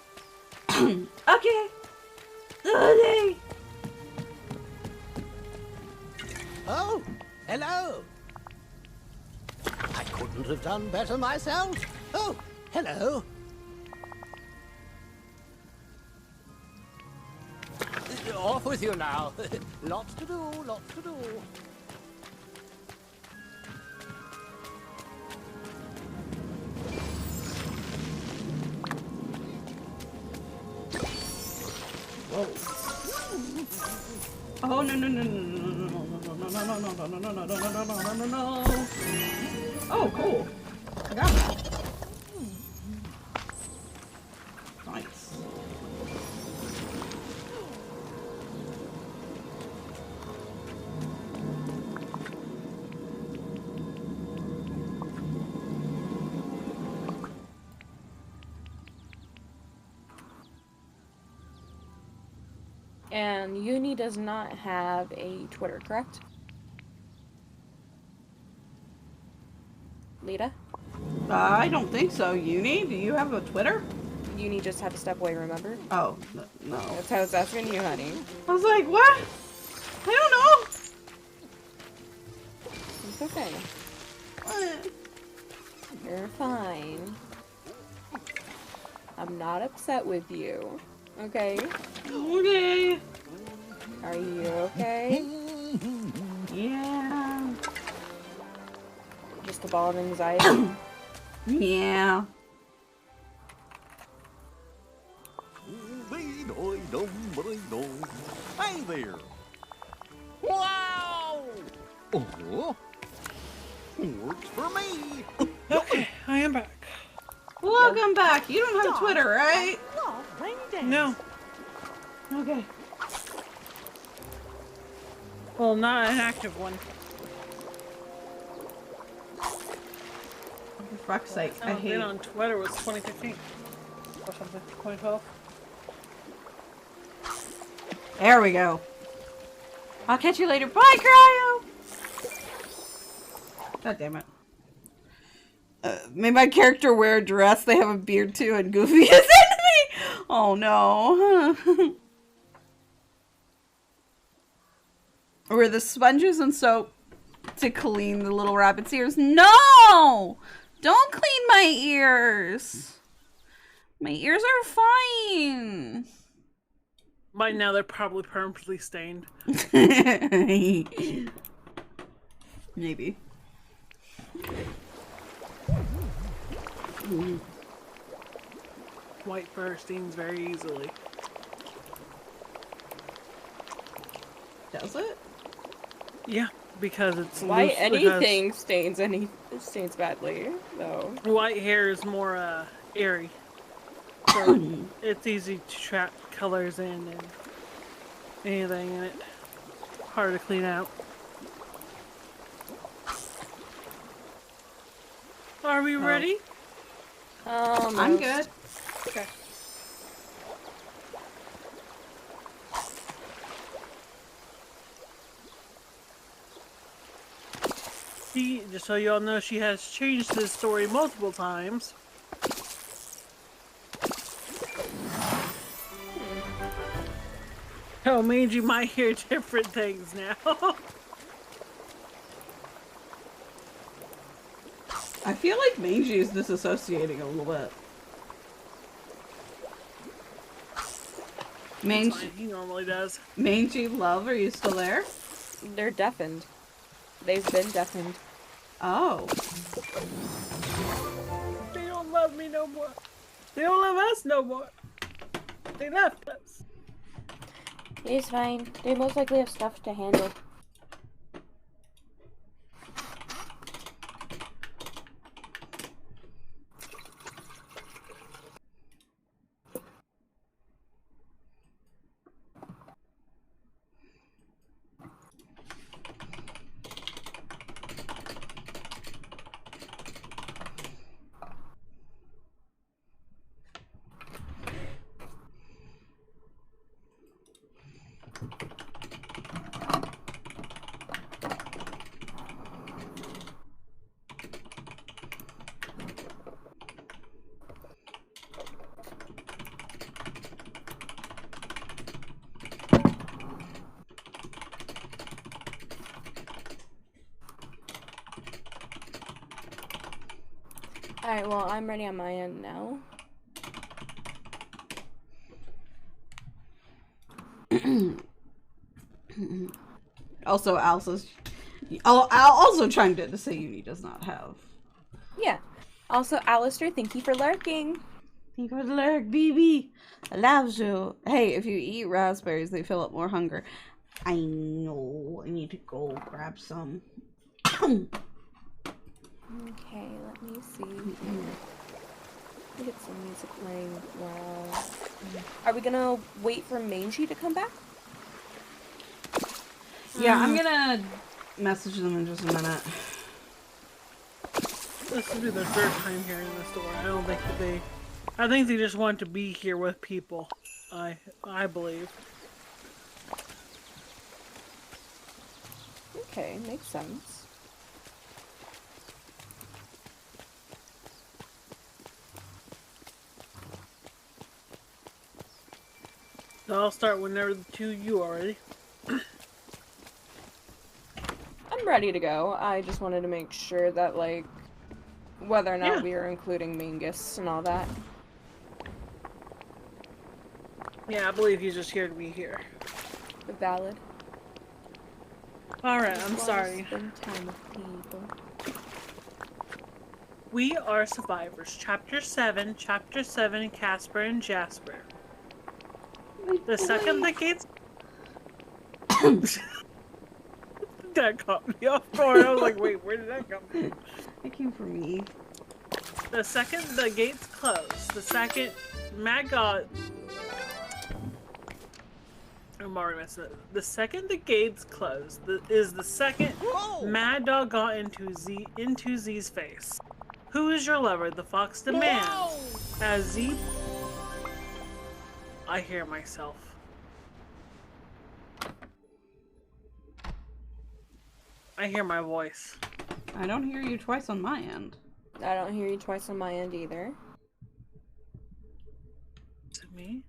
Okay. Okay. Oh, hello. I couldn't have done better myself. Oh, hello. Off with you now. Lots to do, lots to do. Oh no no no no no no no no no no no no no no no no no no no. Oh cool. I got that. Nice. And Uni does not have a Twitter, correct? Lita? I don't think so. Uni, do you have a Twitter? Uni just had to step away, remember? Oh no. That's how I was asking you, honey. I was like, what? I don't know. It's okay. What? You're fine. I'm not upset with you. Okay? Okay. Are you okay? Yeah. Just a ball of anxiety? Yeah. Hey there. Wow. Oh, works for me. Okay, I am back. Welcome back. You don't have Twitter, right? No. Okay. Well, not an active one. For fuck's sake, I I've hate been on Twitter was 2015 or something. 2012. There we go. I'll catch you later. Bye, Cryo! God damn it. Made my character wear a dress. They have a beard too, and Goofy is in me! Oh no. Were the sponges and soap to clean the little rabbit's ears? No! Don't clean my ears. My ears are fine. By now, they're probably permanently stained. Maybe. White fur stains very easily. Does it? Yeah, because it's Why loose, anything stains badly, though. because white hair is more airy. So it's easy to trap colors in and anything in it. Hard to clean out. Are we ready? I'm good. Okay. See, just so you all know, she has changed this story multiple times. Oh, Mangy might hear different things now. I feel like Mangy is disassociating a little bit. It's fine, he normally does. Mangy Love, are you still there? They're deafened. They've been deafened. Oh. They don't love me no more. They don't love us no more. They left us. It's fine. They most likely have stuff to handle. Alright, well, I'm ready on my end now. Also, Alice's. Al also chimed in to say Uni does not have. Yeah. Also, Alistair, thank you for lurking. Thank you for the lurk, BB. I love you. Hey, if you eat raspberries, they fill up more hunger. I know. I need to go grab some. Okay, let me see here. Let me get some music playing. Wow. Are we gonna wait for Mangy to come back? Yeah, I'm gonna message them in just a minute. This will be their third time here in the store. I don't think that they... I think they just want to be here with people. I believe. Okay, makes sense. So I'll start whenever the two of you are ready. I'm ready to go. I just wanted to make sure that, like, whether or not Yeah. we are including Mingus and all that. Yeah, I believe he's just here to be here. Valid. Alright, Just I'm wanna sorry. Spend time with people. We are survivors. Chapter 7, Casper and Jasper. The second the gates... That caught me off guard. I was like, wait, where did that come from? It came from me. The second the gates close, the second Mad God... I'm already messing up. The second the gates close is the second Mad Dog got into Z's face. Who is your lover? The fox demands. As Z... I hear myself. I hear my voice. I don't hear you twice on my end. I don't hear you twice on my end either. Is it me?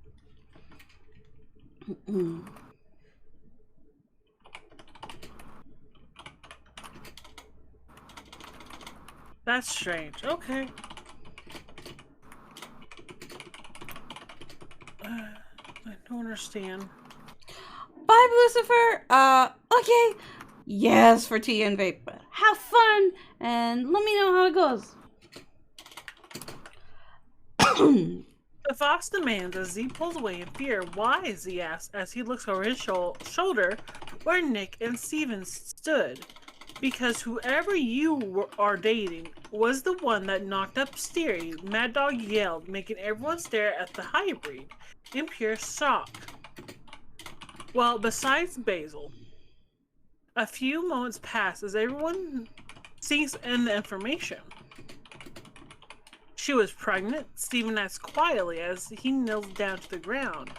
That's strange. Okay. I don't understand. Bye, Lucifer. Okay. Yes, for tea and vape. But have fun, and let me know how it goes. The fox demands as Z pulls away in fear. Why? Z asks as he looks over his shoulder where Nick and Steven stood. Because whoever you are dating was the one that knocked up Steery, Mad Dog yelled, making everyone stare at the hybrid in pure shock. Well, besides Basil. A few moments pass as everyone sinks in the information. She was pregnant, Steven asked quietly as he kneels down to the ground.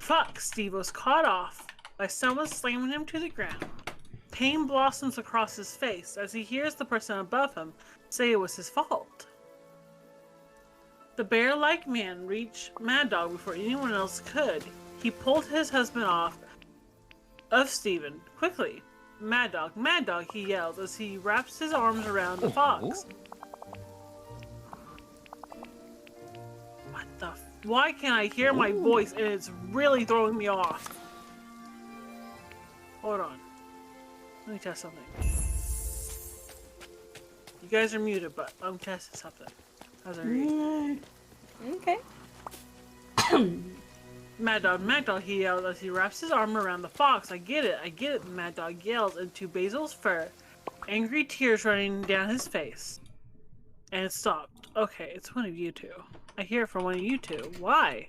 Fuck, Steve was caught off by someone slamming him to the ground. Pain blossoms across his face as he hears the person above him say it was his fault. The bear-like man reached Mad Dog before anyone else could. He pulled his husband off of Steven. Quickly, Mad Dog, he yells as he wraps his arms around the fox. What the f- Why can't I hear my voice and it's really throwing me off? Hold on. Let me test something. You guys are muted, but I'm testing something. As I read. Okay. Mad Dog, he yells as he wraps his arm around the fox. I get it, Mad Dog yells into Basil's fur, angry tears running down his face. And it stopped. Okay, it's one of you two. I hear it from one of you two. Why?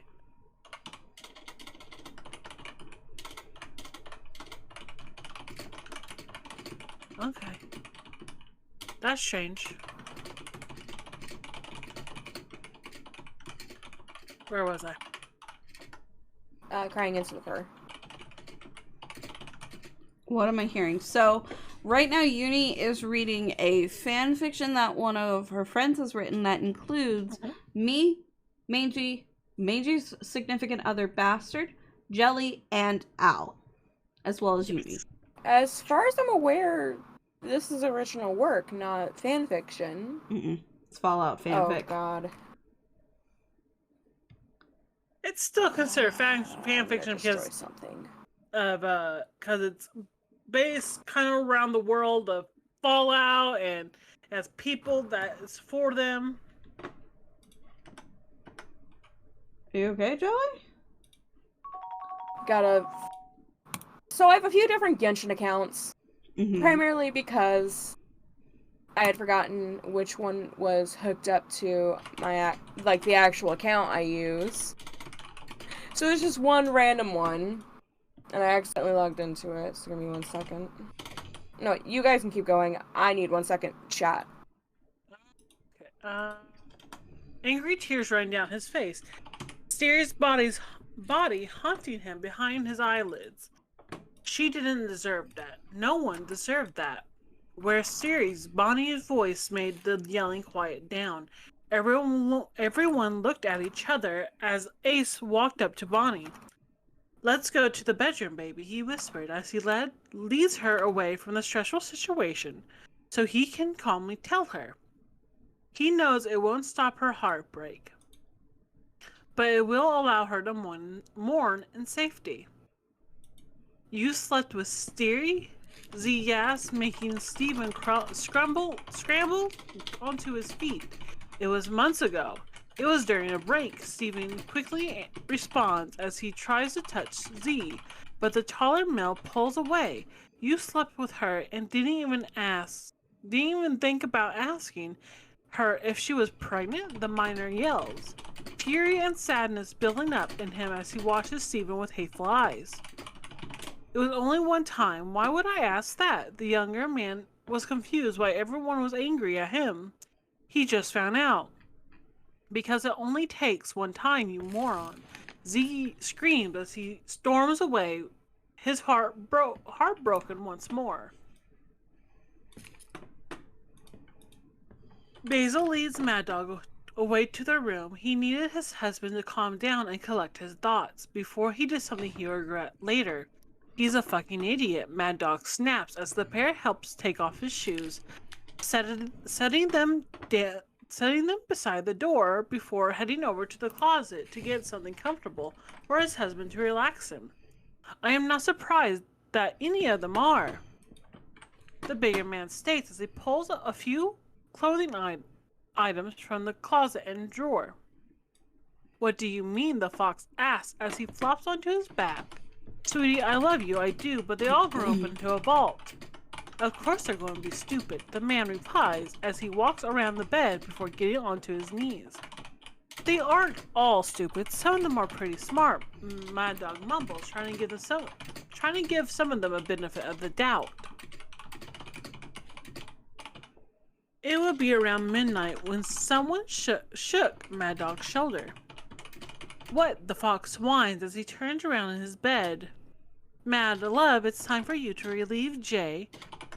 Okay. That's strange. Where was I? Crying into the fur. What am I hearing? So, right now, Uni is reading a fan fiction that one of her friends has written that includes me, Mangy's significant other Bastard, Jelly, and Al, as well as Uni. As far as I'm aware, this is original work, not fan fiction. It's Fallout fanfic. Oh god. It's still considered fan fiction because something. Because it's based kind of around the world of Fallout and has people that is for them. Are you okay, Jelly? So I have a few different Genshin accounts. Primarily because I had forgotten which one was hooked up to my, the actual account I use. So there's just one random one, and I accidentally logged into it, so give me 1 second. No, you guys can keep going. I need 1 second chat. Okay, angry tears running down his face. Siri's body haunting him behind his eyelids. She didn't deserve that. No one deserved that. Where Siri's Bonnie's voice made the yelling quiet down. Everyone looked at each other as Ace walked up to Bonnie. Let's go to the bedroom, baby, he whispered as he leads her away from the stressful situation so he can calmly tell her. He knows it won't stop her heartbreak, but it will allow her to mourn in safety. You slept with Siri? Z asked, making Stephen scramble onto his feet. It was months ago. It was during a break. Stephen quickly responds as he tries to touch Z, but the taller male pulls away. You slept with her and didn't even think about asking her if she was pregnant, the minor yells. Fury and sadness building up in him as he watches Stephen with hateful eyes. It was only one time. Why would I ask that? The younger man was confused why everyone was angry at him. He just found out. Because it only takes one time, you moron. Z screamed as he storms away, his heartbroken once more. Basil leads Mad Dog away to their room. He needed his husband to calm down and collect his thoughts before he did something he would regret later. He's a fucking idiot, Mad Dog snaps as the pair helps take off his shoes, setting them beside the door before heading over to the closet to get something comfortable for his husband to relax him. I am not surprised that any of them are, the bigger man states as he pulls a few clothing items from the closet and drawer. What do you mean? The fox asks as he flops onto his back. Sweetie, I love you, I do, but they all grow up into a vault. Of course they're going to be stupid, the man replies as he walks around the bed before getting onto his knees. They aren't all stupid, some of them are pretty smart, Mad Dog mumbles, trying to give some of them a benefit of the doubt. It would be around midnight when someone shook Mad Dog's shoulder. What? The fox whines as he turns around in his bed. Mad love, it's time for you to relieve Jay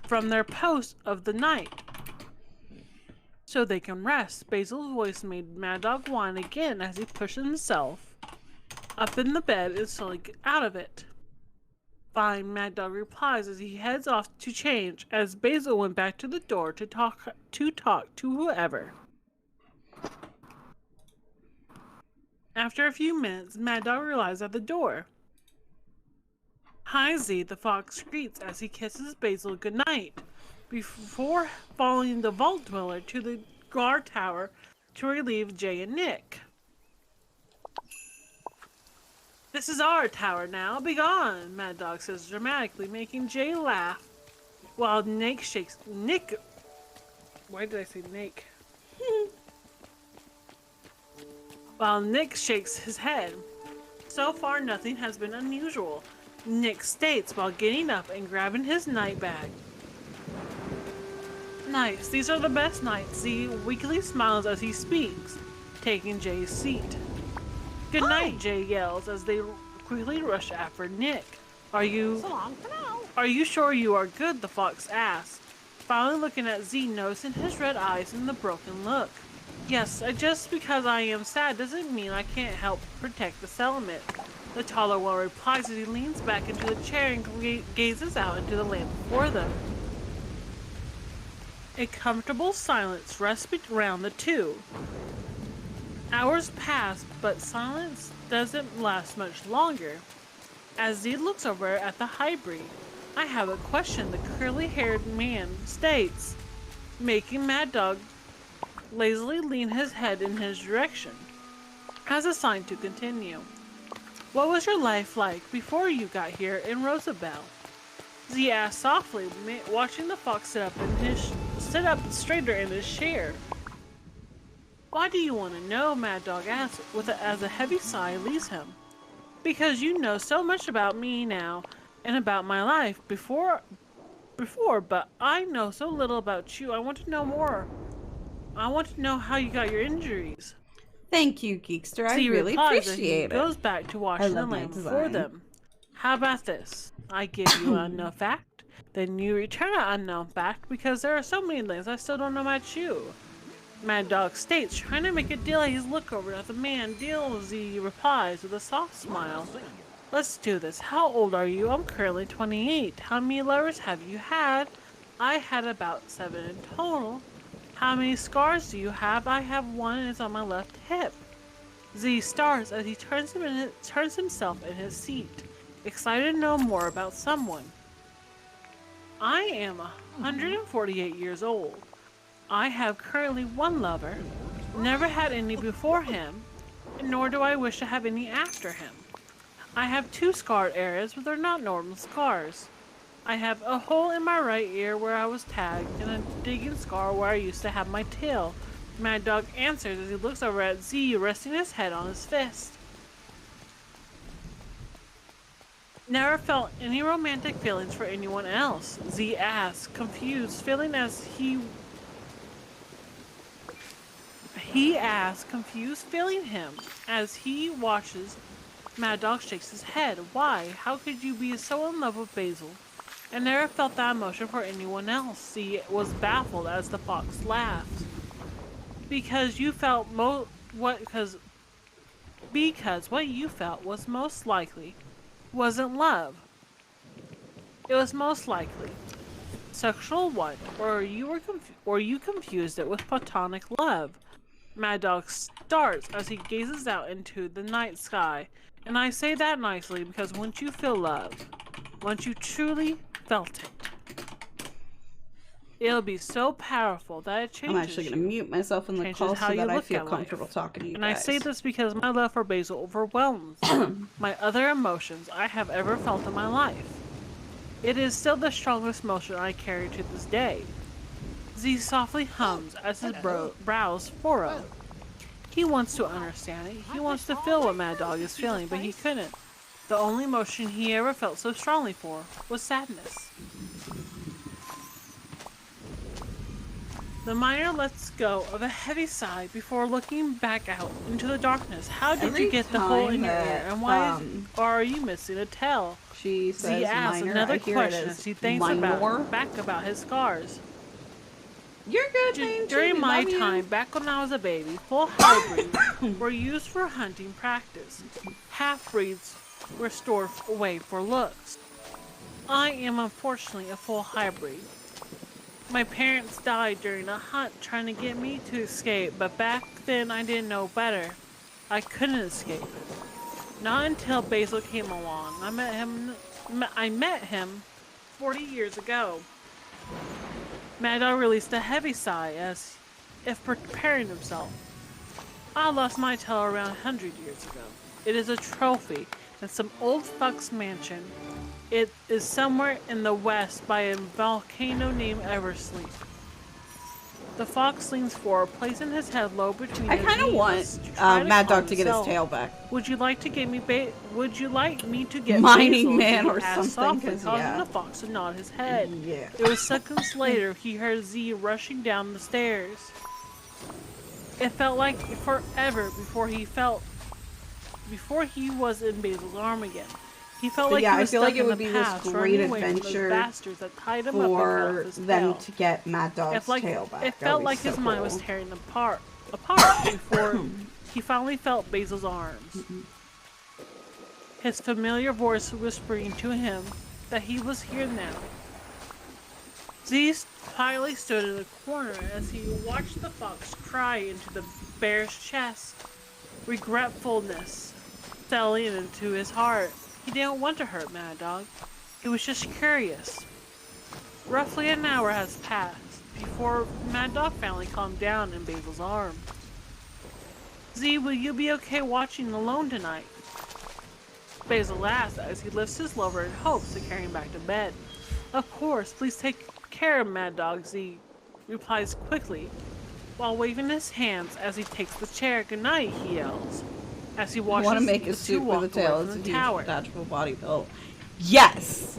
from their post of the night so they can rest. Basil's voice made Mad Dog whine again as he pushed himself up in the bed and slowly get out of it. Fine, Mad Dog replies as he heads off to change as Basil went back to the door to talk to whoever. After a few minutes, Mad Dog realizes at the door. Hi Z, the fox greets as he kisses Basil goodnight before following the vault dweller to the guard tower to relieve Jay and Nick. This is our tower now. Be gone, Mad Dog says dramatically, making Jay laugh. While Nick shakes... Nick... Why did I say Nick? While Nick shakes his head. So far, nothing has been unusual, Nick states while getting up and grabbing his night bag. Nice, these are the best nights. Z weakly smiles as he speaks, taking Jay's seat. Good night, Jay yells as they quickly rush after Nick. Are you sure you are good? The fox asks, finally looking at Z, noticing his red eyes and the broken look. Yes, just because I am sad doesn't mean I can't help protect the settlement. The taller one replies as he leans back into the chair and gazes out into the land before them. A comfortable silence rests around the two. Hours pass, but silence doesn't last much longer. As Z looks over at the hybrid, I have a question, the curly-haired man states, making Mad Dog lazily lean his head in his direction, as a sign to continue. What was your life like before you got here in Rosabelle? Z asked softly, watching the fox sit up straighter in his chair. Why do you want to know? Mad Dog asks, as a heavy sigh leaves him. Because you know so much about me now, and about my life before, but I know so little about you. I want to know more. I want to know how you got your injuries. Thank you, Geekster. I Z really replies appreciate and he goes back to watching the land before them. How about this? I give you an unknown fact, then you return an unknown fact, because there are so many things I still don't know about you. Mad Dog states, trying to make a deal as he looks over at the man. Deal, Z replies with a soft smile. Let's do this. How old are you? I'm currently 28. How many lovers have you had? I had about 7 in total. How many scars do you have? I have one and it's on my left hip. Z stars as he turns himself in his seat, excited to know more about someone. I am 148 years old. I have currently one lover, never had any before him, nor do I wish to have any after him. I have 2 scarred areas, but they're not normal scars. I have a hole in my right ear where I was tagged, and a digging scar where I used to have my tail. Mad Dog answers as he looks over at Z, resting his head on his fist. Never felt any romantic feelings for anyone else? Z asks, confused, feeling as him. As he watches, Mad Dog shakes his head. Why? How could you be so in love with Basil and never felt that emotion for anyone else? Z was baffled as the fox laughed. Because you felt what you felt was most likely wasn't love. It was most likely sexual one, or you confused it with platonic love. Mad Dog starts as he gazes out into the night sky, and I say that nicely because once you feel love, once you truly felt it, it'll be so powerful that it changes. I'm actually going to mute myself in the call so that I feel comfortable talking to you guys. I say this because my love for Basil overwhelms my other emotions I have ever felt in my life. It is still the strongest emotion I carry to this day. Z softly hums as his brows furrow. He wants to understand it. He wants to feel what Mad Dog is feeling, but he couldn't. The only emotion he ever felt so strongly for was sadness. The miner lets go of a heavy sigh before looking back out into the darkness. How did you get the hole in your ear, and why are you missing a tail? She says, Z asks minor, another I hear question it as as he thinks back about his scars. You're good, man. During my time, back when I was a baby, full hybrids were used for hunting practice. Half-breeds were stored away for looks. I am unfortunately a full hybrid. My parents died during a hunt trying to get me to escape, but back then I didn't know better. I couldn't escape. Not until Basil came along. I met him 40 years ago. Mad Dog released a heavy sigh as if preparing himself. I lost my tail around 100 years ago. It is a trophy, and some old fuck's mansion. It is somewhere in the west by a volcano named Eversleep. The fox leans forward, placing his head low between I his kind of knees want to try Mad calm Dog to get his himself. tail back. Would you like to get me Would you like me to get Mining Basil? Man Z or asked something, softly, 'cause, causing yeah. the fox to nod his head. Yeah. It was seconds later he heard Z rushing down the stairs. It felt like forever before he was in Basil's arm again. He felt But like yeah, he was I feel stuck like it in would the be this past, great running away from those adventure bastards that tied him up and cut for off his them tail. to get Mad Dog's tail back. It That felt would be like so his mind was cool. tearing them apart before he finally felt Basil's arms. His familiar voice whispering to him that he was here now. Z quietly stood in the corner as he watched the fox cry into the bear's chest. Regretfulness settling into his heart. He didn't want to hurt Mad Dog. He was just curious. Roughly an hour has passed before Mad Dog finally calmed down in Basil's arms. Z, will you be okay watching alone tonight? Basil asked as he lifts his lover in hopes to carry him back to bed. Of course, please take care of Mad Dog, Z replies quickly, while waving his hands as he takes the chair. Good night, he yells, as he I watches want to make the a two suit walk with a tail. away It's a from the huge tower. detachable body build. Yes!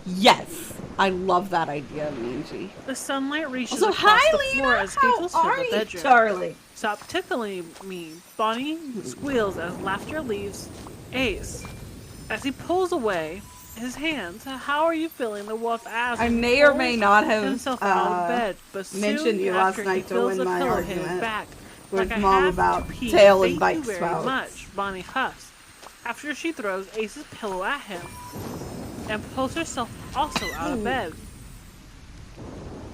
Yes! I love that idea, Minji. The sunlight reaches Also, across hi, the Lena! floor as How giggles are fill the you, bedroom. darling? Stop tickling me. Bonnie squeals as laughter leaves Ace. As he pulls away his hands, how are you feeling? The wolf asks. I as he may or pulls may not have himself out of bed, but soon mentioned you last after, night he to feels win a my pillow hit his argument back. with Like I Mom have about to pee. tail and Thank bike you very spouts. much, Bonnie huffs. After she throws Ace's pillow at him and pulls herself also out of bed.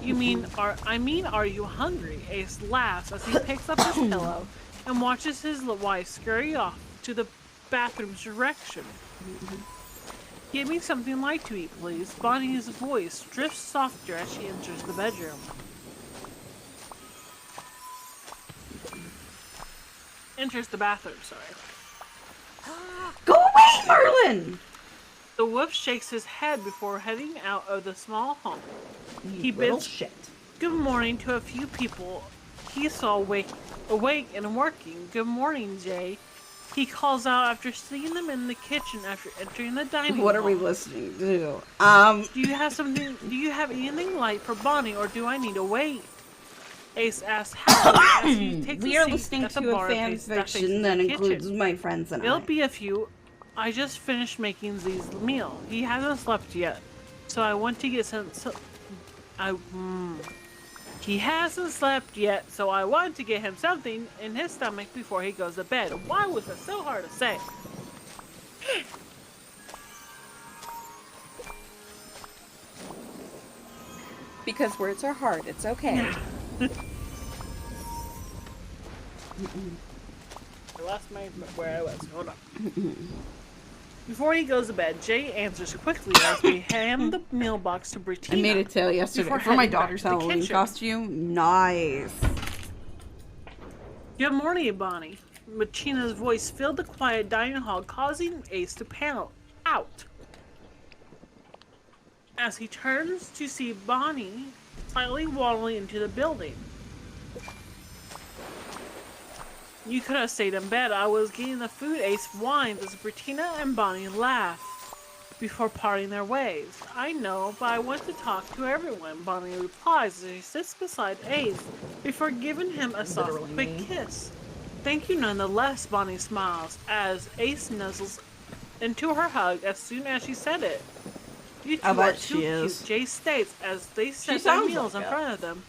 Are you hungry? Ace laughs as he picks up his pillow and watches his wife scurry off to the bathroom's direction. Give me something light to eat, please. Bonnie's voice drifts softer as she enters the bedroom. Enters the bathroom, sorry. Go away, Merlin! The wolf shakes his head before heading out of the small home. He Little bids shit. good morning to a few people he saw awake and working. Good morning, Jay. He calls out after seeing them in the kitchen after entering the dining hall. What are we listening to? Do you have anything light for Bonnie, or do I need to wait? Ace asks happily as he takes We a are seat listening at the to a bar fan faces fiction the that kitchen. includes my friends and It'll I. be a few. I just finished making Z's meal. He hasn't slept yet, so I want to get some. He hasn't slept yet, so I want to get him something in his stomach before he goes to bed. Why was that so hard to say? Because words are hard. It's okay. I lost where I was. Hold on. Before he goes to bed, Jay answers quickly as we hand the meal box to Bettina. I made a tail yesterday before for my heading back daughter's to the Halloween kitchen. costume. Nice. Good morning, Bonnie. Bettina's voice filled the quiet dining hall, causing Ace to panel out. As he turns to see Bonnie slightly waddling into the building. You could have stayed in bed. I was getting the food, Ace whines as Bettina and Bonnie laugh before parting their ways. I know, but I want to talk to everyone, Bonnie replies as she sits beside Ace before giving him a soft, Literally quick me. kiss. Thank you nonetheless, Bonnie smiles as Ace nuzzles into her hug as soon as she said it. You two I are bet too she is. cute, Jay states as they set their sounds meals like in it. front of them.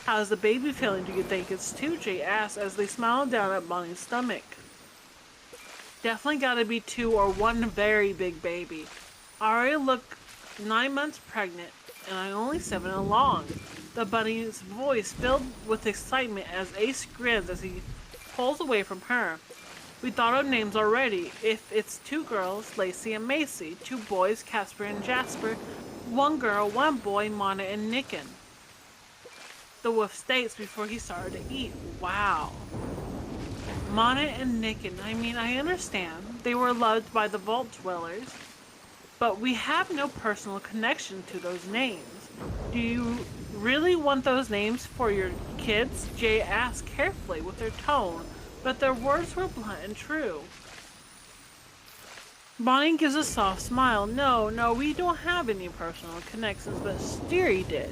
How's the baby feeling? Do you think it's two? Jay asks as they smile down at Bonnie's stomach. Definitely gotta be two or one very big baby. I already look 9 months pregnant and I'm only 7 along. The bunny's voice filled with excitement as Ace grins as he pulls away from her. We thought of names already. If it's 2 girls, Lacey and Macy. 2 boys, Casper and Jasper. 1 girl, 1 boy, Mana and Nicken. The wolf states before he started to eat. Wow. Mana and Nicken, I mean, I understand. they were loved by the Vault Dwellers, but we have no personal connection to those names. Do you really want those names for your kids? Jay asked carefully with her tone, but their words were blunt and true. Bonnie gives a soft smile. No, we don't have any personal connections, but Steery did.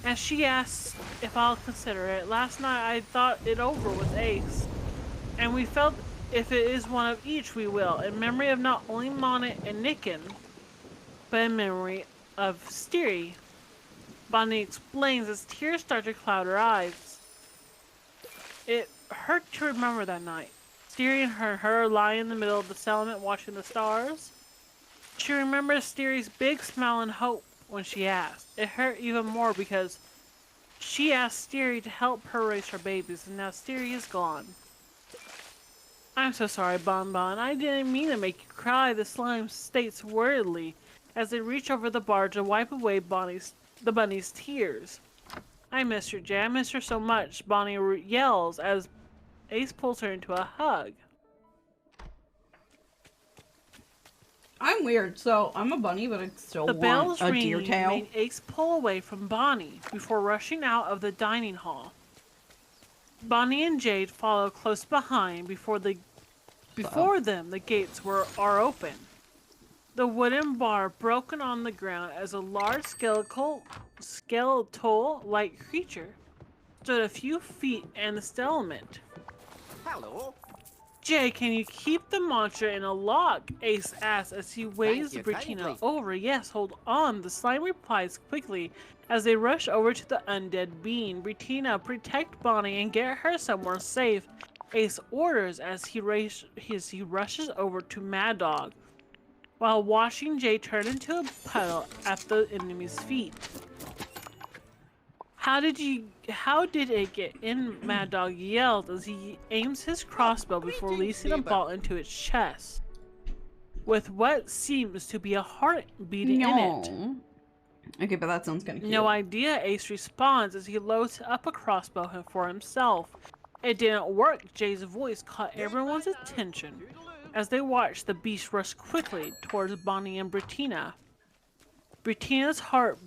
As she asks if I'll consider it, last night I thought it over with Ace, and we felt if it is one of each we will, in memory of not only Monet and Nicken, but in memory of Steery. Bonnie explains as tears start to cloud her eyes. It hurt to remember that night. Steery and her lying in the middle of the settlement watching the stars. She remembers Steery's big smile and hope when she asked. It hurt even more because she asked Steery to help her raise her babies, and now Steery is gone. I'm so sorry, Bon Bon. I didn't mean to make you cry, the slime states worriedly as they reach over the bar to wipe away the bunny's tears. I miss her, Jay. I miss her so much, Bonnie yells as Ace pulls her into a hug. I'm weird, so I'm a bunny, but I still The want bells a deer ringing tail. made Ace pull away from Bonnie before rushing out of the dining hall. Bonnie and Jade follow close behind. Before them the gates are open. The wooden bar broken on the ground as a large skeletal-like creature stood a few feet in the settlement. Hello. Jay, can you keep the monster in a lock? Ace asks as he waves you Bettina kindly. over. Yes, hold on. The slime replies quickly as they rush over to the undead being. Bettina, protect Bonnie and get her somewhere safe. Ace orders as he rushes over to Mad Dog, while watching Jay turn into a puddle at the enemy's feet. How did it get in? Mad Dog yelled as he aims his crossbow before releasing a bolt into its chest, with what seems to be a heartbeat in it. Okay, but that sounds kind of cute. No idea, Ace responds as he loads up a crossbow for himself. It didn't work. Jay's voice caught everyone's attention as they watched the beast rush quickly towards Bonnie and Bettina. Bettina's heart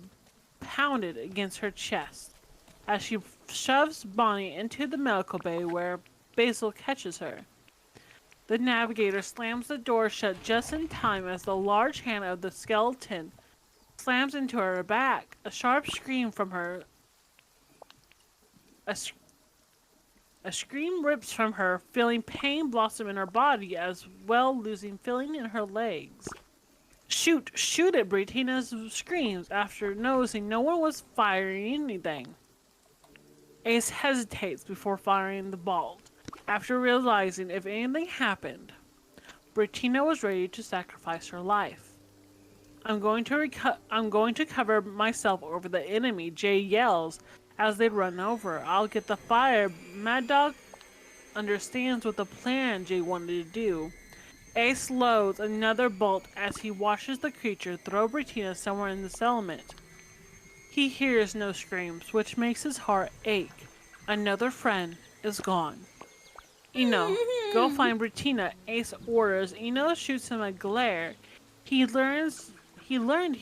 pounded against her chest as she shoves Bonnie into the medical bay where Basil catches her. The navigator slams the door shut just in time as the large hand of the skeleton slams into her back. A sharp scream from her. A scream rips from her, feeling pain blossom in her body as well, losing feeling in her legs. Shoot it, Bettina screams after noticing no one was firing anything. Ace hesitates before firing the bolt. After realizing if anything happened, Bettina was ready to sacrifice her life. I'm going to cover myself over the enemy, Jay yells as they run over. I'll get the fire. Mad Dog understands what the plan Jay wanted to do. Ace loads another bolt as he watches the creature throw Bettina somewhere in the settlement. He hears no screams, which makes his heart ache. Another friend is gone. Eno, go find Bettina, Ace orders. Eno shoots him a glare. He learned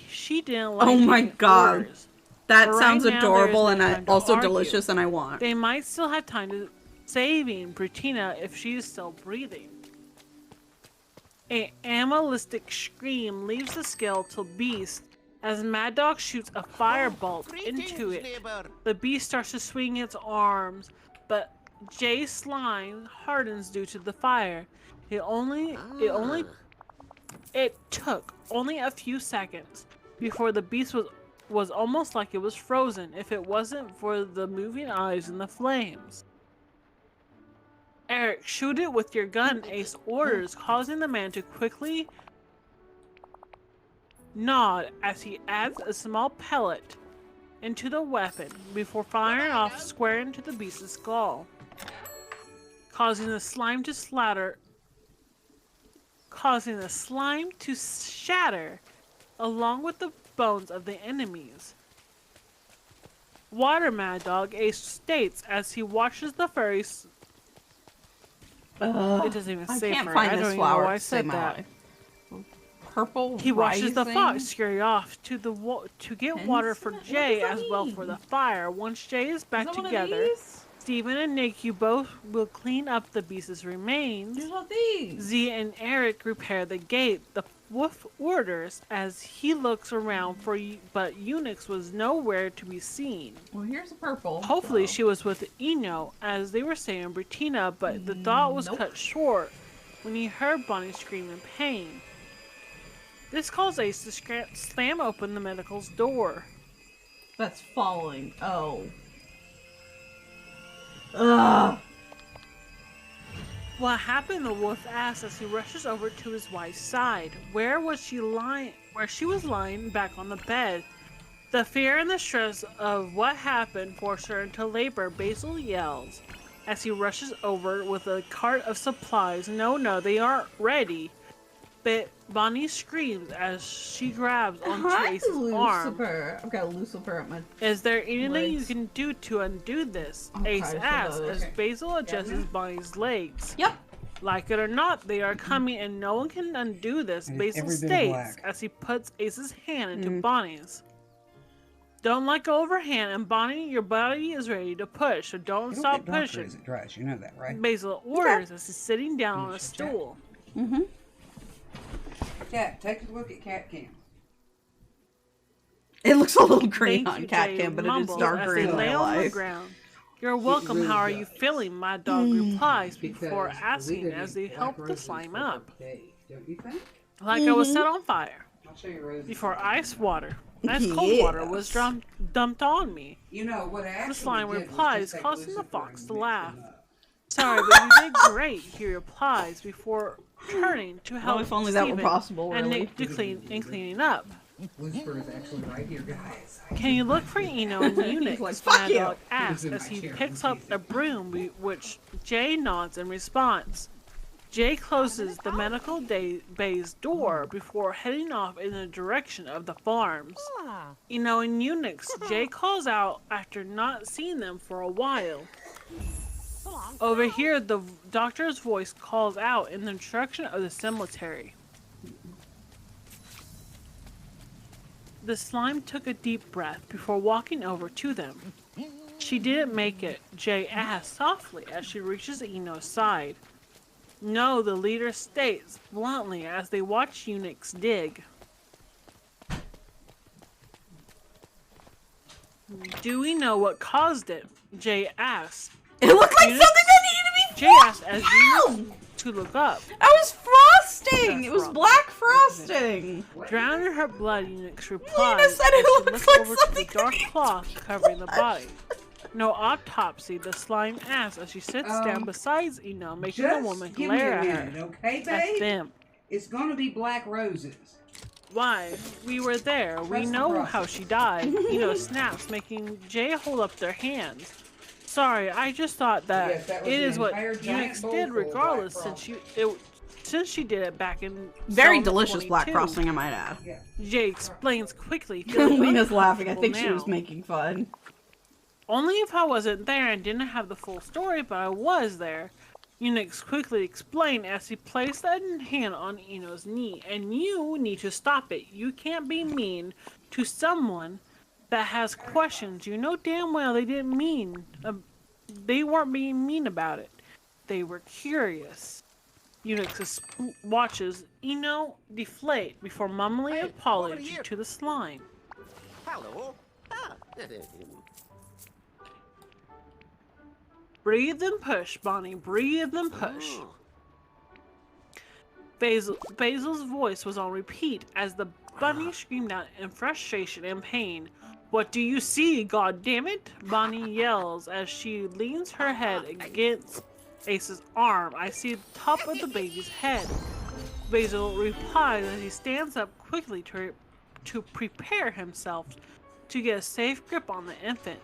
she didn't like Oh my giving god. orders. That But sounds right now, adorable there is no and time to also argue. delicious, and I want. They might still have time to saving Bettina if she's still breathing. An animalistic scream leaves the skeletal beast as Mad Dog shoots a firebolt into it. The beast starts to swing its arms, but Jay's slime hardens due to the fire. It took only a few seconds before the beast was almost like it was frozen if it wasn't for the moving eyes and the flames. Eric, shoot it with your gun, Ace orders, causing the man to quickly nod as he adds a small pellet into the weapon before firing off square into the beast's skull, causing the slime to shatter along with the bones of the enemies. Water, Mad Dog, Ace states as he watches the furry It doesn't even I say can't for it. find I this don't even know flower why I to save said my that. life. Purple He watches the fox rising? scurry off to to get water for What Jay does that as well for mean? the fire. Once Jay is Is back that one of together, these? Steven and Nick, you both will clean up the beast's remains. These are these. Z and Eric repair the gate. The wolf orders as he looks around for but Unix was nowhere to be seen. Well, here's a purple. Hopefully so- she was with Eno as they were saying Bettina, but the thought was Nope. cut short when he heard Bonnie scream in pain. This caused Ace to slam open the medical's door. That's falling. Oh. Ugh. What happened? The wolf asks as he rushes over to his wife's side. Where she was lying back on the bed. The fear and the stress of what happened force her into labor. Basil yells as he rushes over with a cart of supplies. No, they aren't ready. But Bonnie screams as she grabs onto Hi, Ace's arm. Lucifer. I've got Lucifer at my... Is there anything you Legs. can do to undo this? Okay, Ace so asks those. as Basil adjusts Bonnie's legs. Yep. Like it or not, they are coming and no one can undo this, And Basil every bit of states black. as he puts Ace's hand into Bonnie's. Don't let go of her hand, and Bonnie, your body is ready to push, so don't It'll stop get darker pushing. as it dries. You know that, right? Basil orders as he's sitting down on a stool. Mm-hmm. Cat, take a look at Cat Cam. It looks a little green Thank on you, cat Jay cam, but it is mumbles darker as they in lay real on the life. ground. You're welcome. really How are you does. feeling? My dog replies before Because asking Alita as they needs help black the roses slime for up. her day, don't you think? Like I was set on fire I'll show you roses. before ice cold water was Yes. dumped on me. You know what I actually slime did was replies, just take causing the Lucifer fox and to mix laugh. them up. Sorry, but you did great, he replies before turning to help if only that were Steven possible, and really. Nick to cleaning up. Lucifer is actually right here, guys. Can you look for Eno and Unix? like, "Fuck Mad you." Dog asks He was in as my he chair. picks up a broom, which Jay nods in response. Jay closes the medical bay's door before heading off in the direction of the farms. Eno and Unix, Jay calls out after not seeing them for a while. Over here, the doctor's voice calls out in the direction of the cemetery. The slime took a deep breath before walking over to them. She didn't make it, Jay asks softly as she reaches Eno's side. No, the leader states bluntly as they watch Unix dig. Do we know what caused it? Jay asks. It looked like Unix- something that needed to be Jay asks as Unix to look up. That was frosting! That's It was wrong. black frosting! Drowning her blood, Unix replies Lena said it as she looks looks like over to the something dark that needs cloth to be covering the flushed. body. No autopsy, the slime asks as she sits down beside Eno, making the Just woman give me glare a at minute, her. okay, At babe? them. It's gonna be black roses. Why? We were there. We Trust the know process. how she died. Eno snaps, making Jay hold up their hands. Sorry, I just thought that Yes, that was it the is what entire giant Unix bowl did full of regardless black since she did it back in Very Psalm delicious black 22. frosting, I might add. Yeah. Jay explains quickly. feeling Lena's laughing. I think she now. was making fun. Only if I wasn't there and didn't have the full story, but I was there. Unix quickly explained as he placed that hand on Eno's knee. And you need to stop it. You can't be mean to someone that has questions. You know damn well they they weren't being mean about it. They were curious. Unix watches Eno deflate before mumbling Hey, an apology over here. to the slime. Hello. Breathe and push, Bonnie. Breathe and push. Basil's voice was on repeat as the bunny screamed out in frustration and pain. What do you see, God damn it? Bonnie yells as she leans her head against Ace's arm. I see the top of the baby's head. Basil replies as he stands up quickly to prepare himself to get a safe grip on the infant.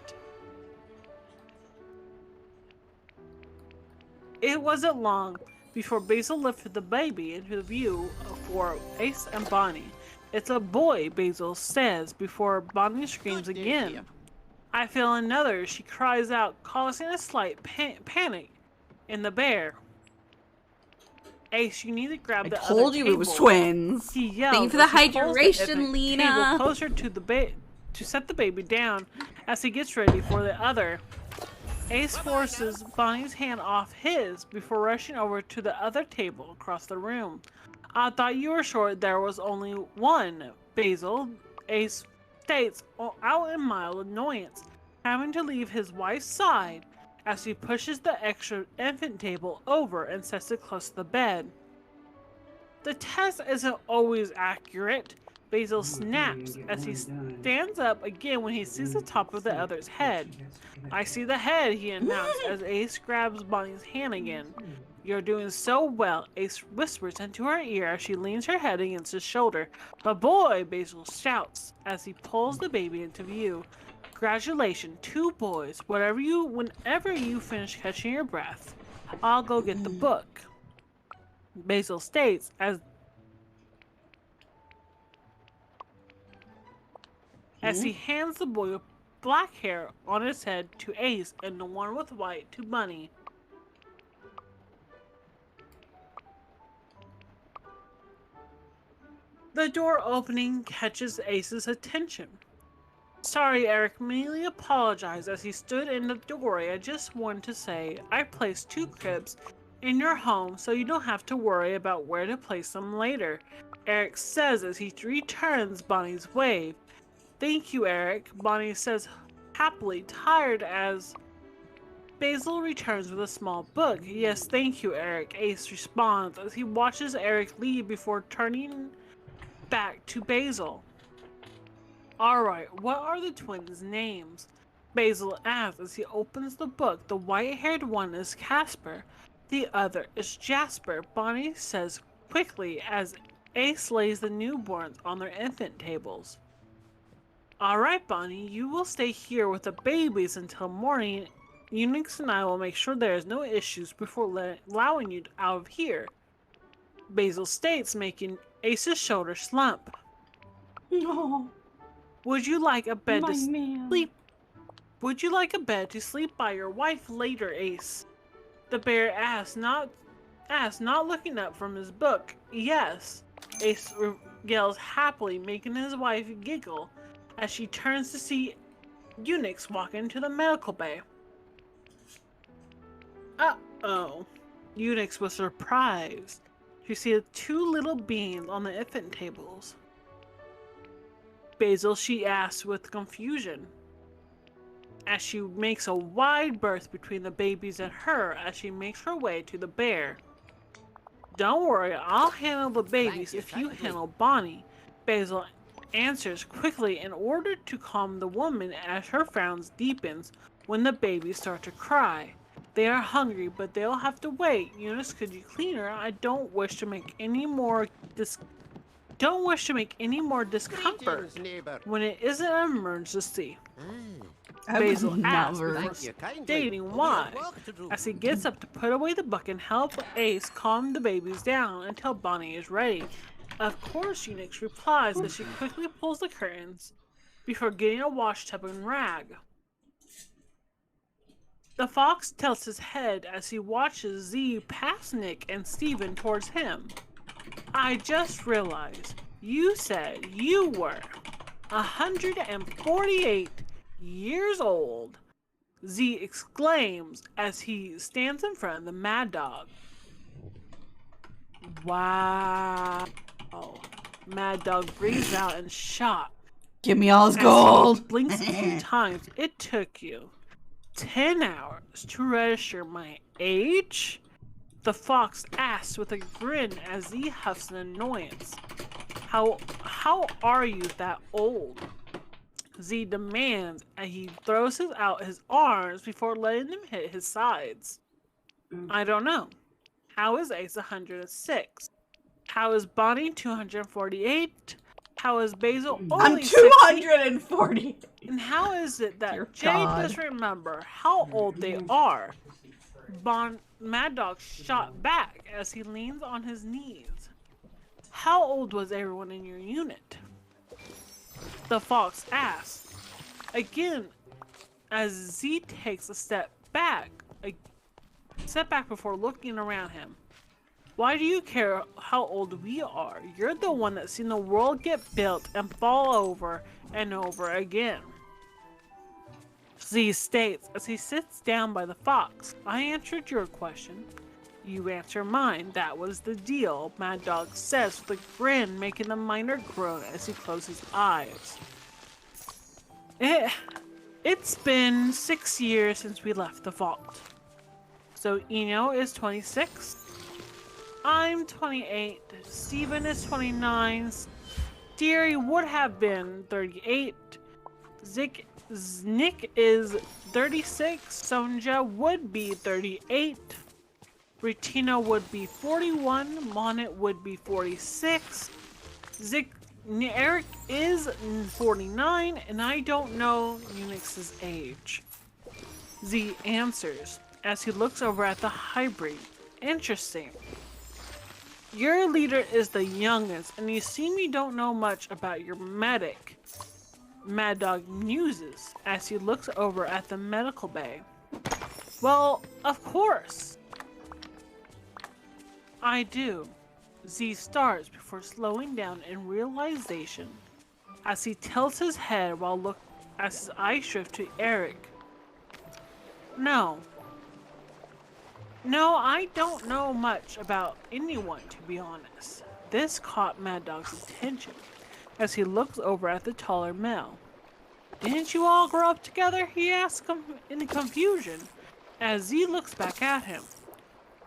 It wasn't long before Basil lifted the baby into view for Ace and Bonnie. It's a boy, Basil says before Bonnie screams Good again. idea. I feel another, she cries out, causing a slight panic in the bear. Ace, you need to grab I the told other you table. it was twins. He yells. Thank you for the as he pulls hydration, table Lena. closer to the to set the baby down as he gets ready for the other. Ace forces Bonnie's hand off his before rushing over to the other table across the room. I thought you were sure there was only one, Basil. Ace states out in mild annoyance, having to leave his wife's side as he pushes the extra infant table over and sets it close to the bed. The test isn't always accurate. Basil snaps as he stands up again when he sees the top of the other's head. I see the head, he announced as Ace grabs Bonnie's hand again. You're doing so well, Ace whispers into her ear as she leans her head against his shoulder. But boy, Basil shouts as he pulls the baby into view. Congratulations, 2 boys. Whenever you finish catching your breath, I'll go get the book. Basil states as he hands the boy with black hair on his head to Ace and the one with white to Bunny. The door opening catches Ace's attention. Sorry, Eric merely apologized as he stood in the doorway. I just wanted to say I placed 2 cribs in your home so you don't have to worry about where to place them later, Eric says as he returns Bonnie's wave. Thank you, Eric, Bonnie says happily, tired as Basil returns with a small book. Yes, thank you, Eric, Ace responds as he watches Eric leave before turning back to Basil. Alright, what are the twins' names? Basil asks as he opens the book. The white-haired one is Casper. The other is Jasper, Bonnie says quickly as Ace lays the newborns on their infant tables. Alright, Bonnie, you will stay here with the babies until morning. Unix and I will make sure there is no issues before allowing you out of here, Basil states, making Ace's shoulder slump. No. Would you like a bed to man. sleep? Would you like a bed to sleep by your wife later, Ace? The bear asked, not looking up from his book. Yes, Ace yells happily, making his wife giggle as she turns to see Unix walk into the medical bay. Uh-oh. Unix was surprised to see the 2 little beings on the infant tables. Basil, she asks with confusion, as she makes a wide berth between the babies and her as she makes her way to the bear. Don't worry, I'll handle the babies if you handle Bonnie, Basil answers quickly in order to calm the woman as her frowns deepens when the babies start to cry. They are hungry, but they'll have to wait. Eunice, could you clean her? I don't wish to make any more discomfort when it isn't an emergency. Basil asks before stating why, as he gets up to put away the book and help Ace calm the babies down until Bonnie is ready. Of course, Unix replies as she quickly pulls the curtains before getting a wash tub and rag. The fox tilts his head as he watches Z pass Nick and Steven towards him. I just realized you said you were 148 years old, Z exclaims as he stands in front of the mad dog. Wow. Mad Dog breathes out in shock. Give me all his As gold. he blinks a few times. It took you 10 hours to register my age? The fox asks with a grin as he huffs in annoyance. How are you that old? Z demands, and he throws out his arms before letting them hit his sides. I don't know. How is Ace 106? How is Bonnie 248? How is Basil only I'm 60? 240. And how is it that Dear Jay God. doesn't remember how old they are? Mad Dog shot back as he leans on his knees. How old was everyone in your unit? The fox asks. Again, as Z takes a step back before looking around him. Why do you care how old we are? You're the one that's seen the world get built and fall over and over again. Z states as he sits down by the fox. I answered your question. You answer mine. That was the deal, Mad Dog says with a grin, making the miner groan as he closes his eyes. It's been 6 years since we left the vault. So Eno is 26. I'm 28. Steven is 29. Deary would have been 38. Nick is 36. Sonja would be 38. Retino would be 41. Monet would be 46. Eric is 49, and I don't know Unix's age. Z answers as he looks over at the hybrid. Interesting. Your leader is the youngest, and you seem you don't know much about your medic. Mad Dog muses as he looks over at the medical bay. Well, of course. I do. Z starts before slowing down in realization as he tilts his head while as his eyes shift to Eric. No, I don't know much about anyone, to be honest. This caught Mad Dog's attention as he looks over at the taller male. Didn't you all grow up together? He asks in confusion as Z looks back at him.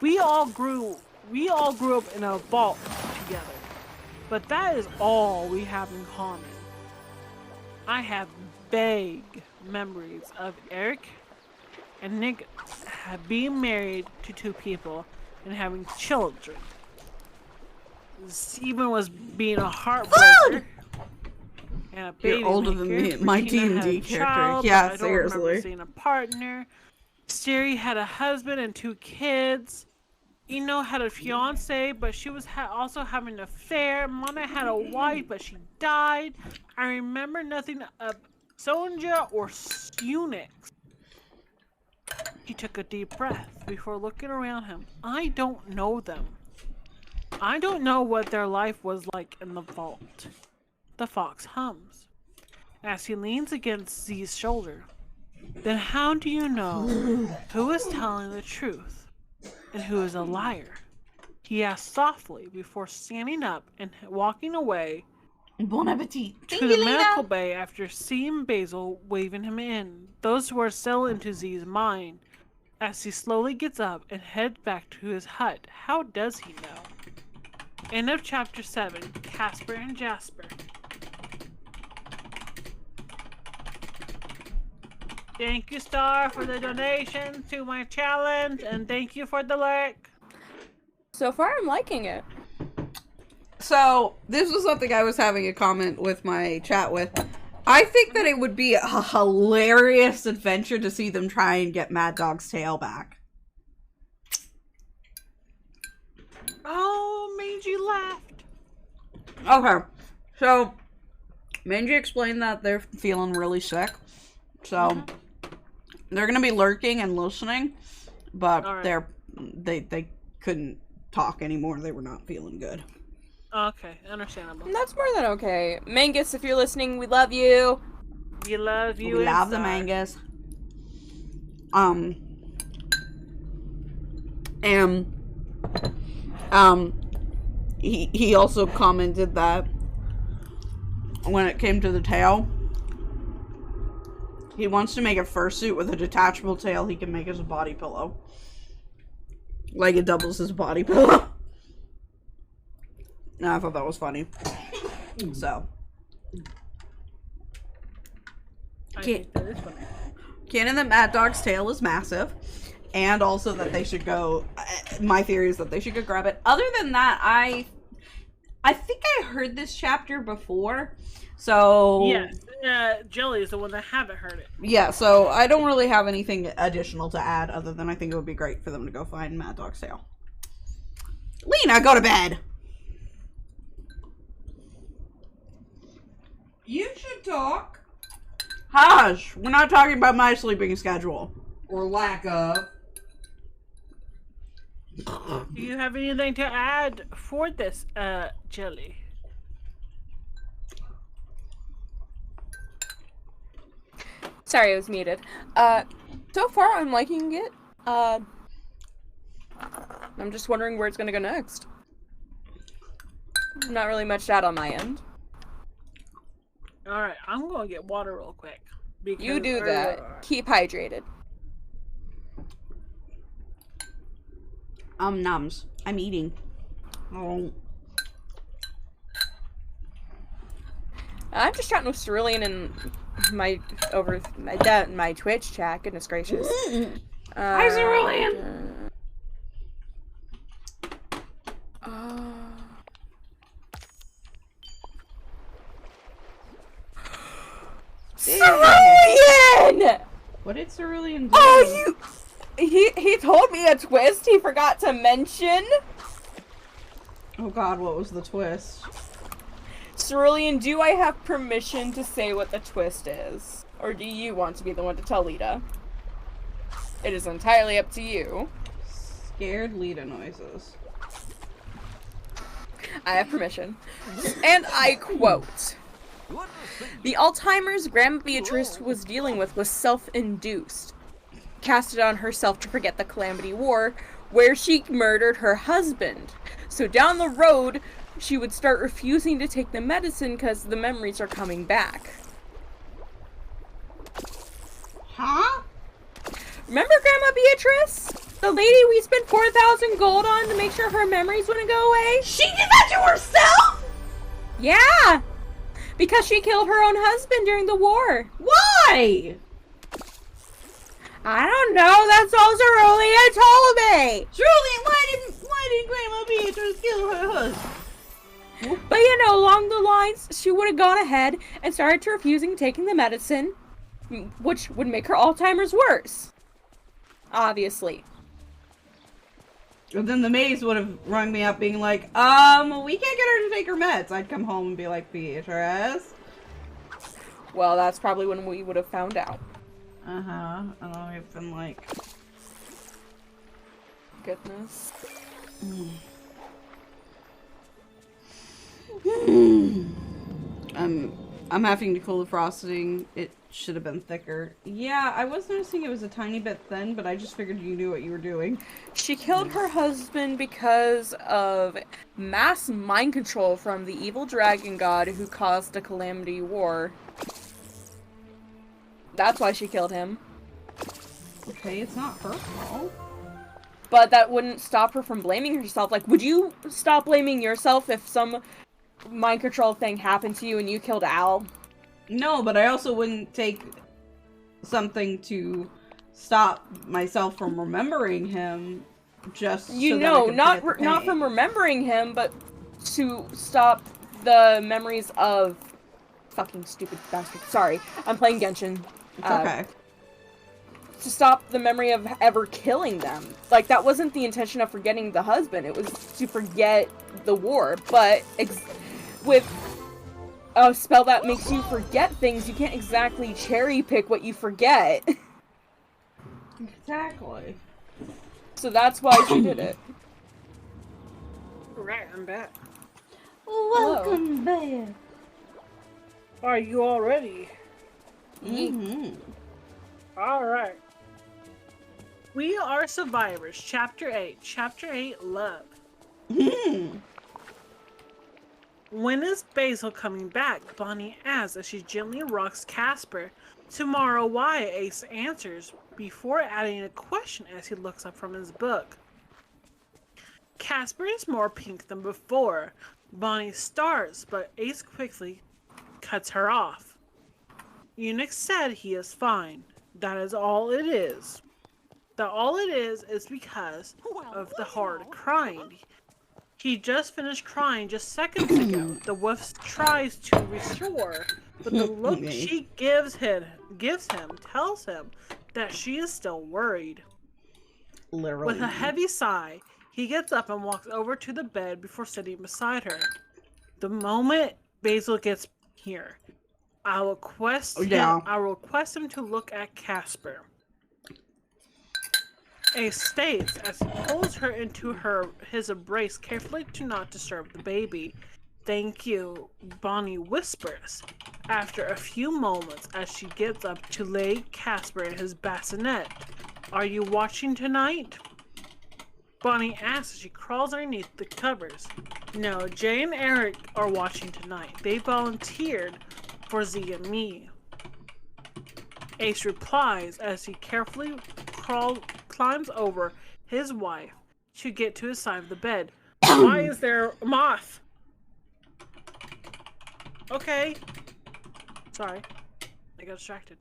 We all grew up in a vault together, but that is all we have in common. I have vague memories of Eric and Nick being married to 2 people and having children. Steven was being a heartbreaker. And a baby You're older than me. My D&D character. Yeah, I don't seriously. remember seeing a partner. Steri had a husband and 2 kids. Eno had a fiance, but she was also having an affair. Mona had a wife, but she died. I remember nothing of Sonja or Unix. He took a deep breath before looking around him. I don't know them. I don't know what their life was like in the vault. The fox hums as he leans against Z's shoulder. Then how do you know who is telling the truth and who is a liar? He asked softly before standing up and walking away Bon appetit. to the medical bay after seeing Basil waving him in. Those words settle into Z's mind as he slowly gets up and heads back to his hut. How does he know? End of chapter 7. Casper and Jasper. Thank you, Star, for the donation to my challenge, and thank you for the lurk. So far, I'm liking it. So, this was something I was having a comment with my chat with. I think that it would be a hilarious adventure to see them try and get Mad Dog's tail back. Oh, Mangy laughed. Okay, so Mangy explained that they're feeling really sick. So, they're gonna be lurking and listening, but Alright. they couldn't talk anymore. They were not feeling good. Okay, understandable. That's more than okay. Mangus, if you're listening, we love you. We love you. We love the Star. mangas. He also commented that when it came to the tail, he wants to make a fursuit with a detachable tail he can make as a body pillow. Like it doubles his body pillow. And I thought that was funny. So. I think that is funny. Canon that Mad Dog's tail is massive. And also that they should go... My theory is that they should go grab it. Other than that, I think I heard this chapter before. So... Yes, Jelly is the one that haven't heard it. Yeah, so I don't really have anything additional to add other than I think it would be great for them to go find Mad Dog's tail. Lena, go to bed! You should talk. Hush! We're not talking about my sleeping schedule. Or lack of. Do you have anything to add for this, jelly? Sorry, I was muted. So far I'm liking it. I'm just wondering where it's gonna go next. Not really much to add on my end. Alright, I'm gonna get water real quick. You do that. Keep hydrated. Nums. I'm eating. Oh. I'm just chatting with Cerulean and my Twitch chat. Goodness gracious. Hi, Cerulean. Cerulean! What did Cerulean do? Oh, he told me a twist he forgot to mention. Oh god, what was the twist? Cerulean, do I have permission to say what the twist is? Or do you want to be the one to tell Lita? It is entirely up to you. Scared Lita noises. I have permission. And I quote, "The Alzheimer's Grandma Beatrice was dealing with was self-induced. Cast it on herself to forget the Calamity War, where she murdered her husband. So down the road, she would start refusing to take the medicine because the memories are coming back." Huh? Remember Grandma Beatrice? The lady we spent 4,000 gold on to make sure her memories wouldn't go away? She did that to herself? Yeah! Because she killed her own husband during the war. Why? I don't know, that's all Cerulean told me! Cerulean, why did Grandma Beatrice kill her husband? But you know, along the lines, she would have gone ahead and started to refusing taking the medicine, which would make her Alzheimer's worse. Obviously. And then the maze would have rung me up being like, we can't get her to take her meds. I'd come home and be like, Beatrice. Well, that's probably when we would have found out. Uh-huh. And I've been like... Goodness. I'm having to cool the frosting. It should have been thicker. Yeah, I was noticing it was a tiny bit thin, but I just figured you knew what you were doing. She killed her husband because of mass mind control from the evil dragon god who caused the Calamity War. That's why she killed him. Okay, it's not her fault. But that wouldn't stop her from blaming herself. Like, would you stop blaming yourself if some mind control thing happened to you and you killed Al? No, but I also wouldn't take something to stop myself from remembering him just You so know, that I could not from remembering him, but to stop the memories of fucking stupid bastard. Sorry, I'm playing Genshin. It's okay. To stop the memory of ever killing them. Like, that wasn't the intention of forgetting the husband. It was to forget the war. But with a spell that makes you forget things, you can't exactly cherry pick what you forget. Exactly. So that's why she did it. Right, I'm back. Welcome back. Are you all ready? Mm-hmm. Alright. We Are Survivors, Chapter 8. Chapter 8, Love. When is Basil coming back? Bonnie asks as she gently rocks Casper. Tomorrow, why? Ace answers before adding a question as he looks up from his book. Casper is more pink than before. Bonnie starts, but Ace quickly cuts her off. Eunuch said he is fine. That is all it is. That all it is because of the hard crying. He just finished crying just seconds ago. The wolf tries to restore, but the look she gives him tells him that she is still worried. Literally. With a heavy sigh, he gets up and walks over to the bed before sitting beside her. The moment Basil gets here, I will request him to look at Casper. Ace states as he pulls her into his embrace carefully to not disturb the baby. Thank you, Bonnie whispers, after a few moments as she gets up to lay Casper in his bassinet. Are you watching tonight? Bonnie asks as she crawls underneath the covers. No, Jay and Eric are watching tonight. They volunteered for Z and me. Ace replies as he carefully climbs over his wife to get to his side of the bed. Why is there a moth? Okay. Sorry. I got distracted.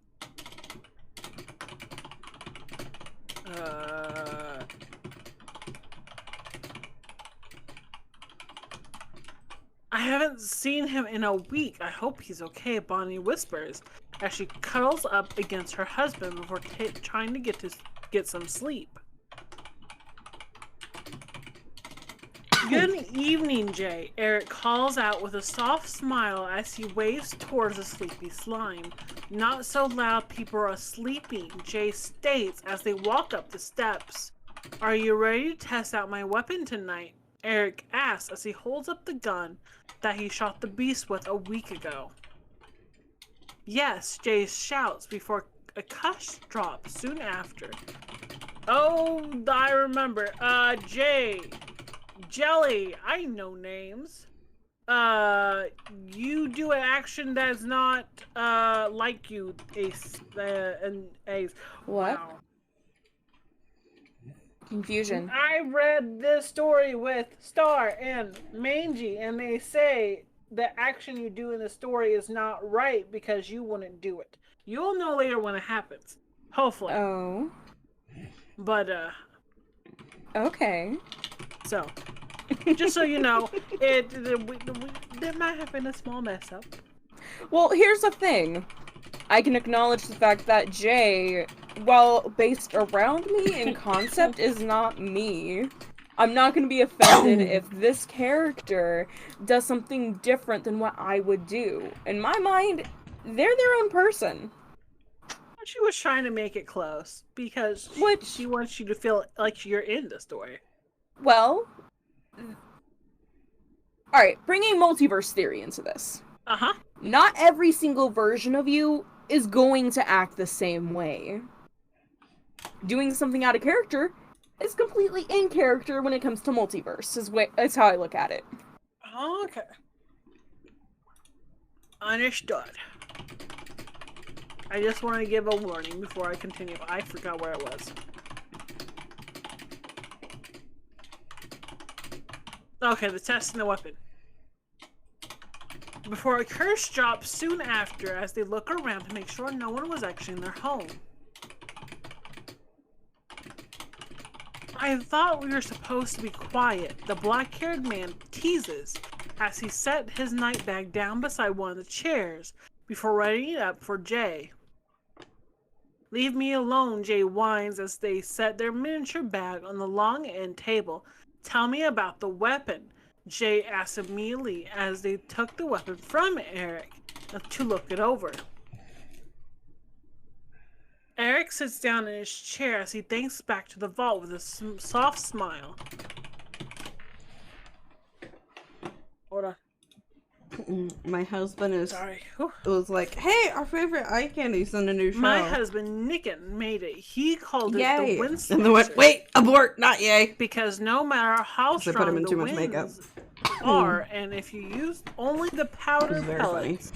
I haven't seen him in a week. I hope he's okay, Bonnie whispers as she cuddles up against her husband before trying to get some sleep. Good evening, Jay. Eric calls out with a soft smile as he waves towards the sleepy slime. Not so loud, people are sleeping, Jay states as they walk up the steps. Are you ready to test out my weapon tonight? Eric asks as he holds up the gun that he shot the beast with a week ago. Yes, Jay shouts before a cuss drops soon after. Oh, I remember. Jay. Jelly. I know names. You do an action that's not, like you, Ace, and Ace. What? Wow. Confusion. I read this story with Star and Mangy, and they say the action you do in the story is not right because you wouldn't do it. You'll know later when it happens. Hopefully. Oh. But, Okay. so, just so you know, there might have been a small mess up. Well, here's the thing. I can acknowledge the fact that Jay, while based around me in concept, is not me. I'm not going to be offended if this character does something different than what I would do. In my mind, they're their own person. She was trying to make it close because she wants you to feel like you're in the story. Well, alright, bringing multiverse theory into this. Uh-huh. Not every single version of you is going to act the same way. Doing something out of character is completely in character when it comes to multiverse, is how I look at it. Okay. Understood. I just want to give a warning before I continue. I forgot where it was. Okay, the test and the weapon. Before a curse drops soon after as they look around to make sure no one was actually in their home. I thought we were supposed to be quiet, the black-haired man teases as he set his night bag down beside one of the chairs before readying up for Jay. Leave me alone, Jay whines as they set their miniature bag on the long end table. Tell me about the weapon, Jay asked immediately as they took the weapon from Eric to look it over. Eric sits down in his chair as he thinks back to the vault with a soft smile. Hold on. My husband Sorry. was like, hey, our favorite eye candy's in a new show. My husband, Nicken, made it. He called it Yay. the wind And then went, slasher. wait, abort, not yay. Because no matter how They strong put him in the too much winds makeup. are, and if you use only the powder very pellets,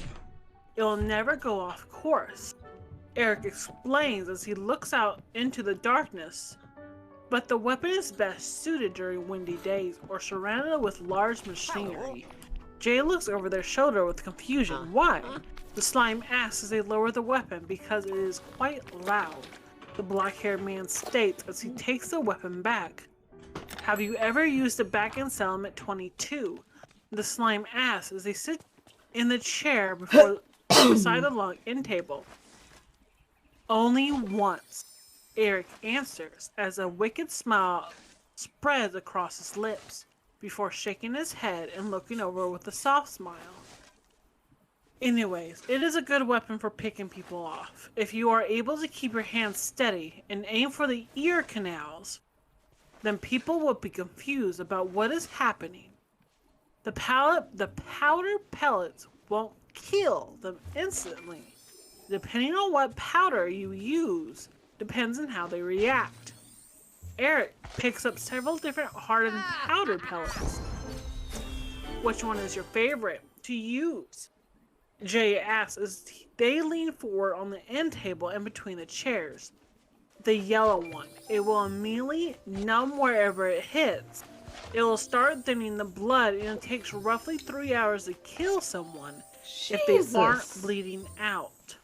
it'll never go off course. Eric explains as he looks out into the darkness. But the weapon is best suited during windy days or surrounded with large machinery. Jay looks over their shoulder with confusion. Why? The slime asks as they lower the weapon because it is quite loud. The black-haired man states as he takes the weapon back. Have you ever used a back-end element 22? The slime asks as they sit in the chair beside the long end table. Only once, Eric answers as a wicked smile spreads across his lips before shaking his head and looking over with a soft smile. Anyways, it is a good weapon for picking people off. If you are able to keep your hands steady and aim for the ear canals, then people will be confused about what is happening. The powder pellets won't kill them instantly. Depending on what powder you use, depends on how they react. Eric picks up several different hardened powder pellets. Which one is your favorite to use? Jay asks as they lean forward on the end table in between the chairs. The yellow one. It will immediately numb wherever it hits. It will start thinning the blood, and it takes roughly 3 hours to kill someone if they aren't bleeding out.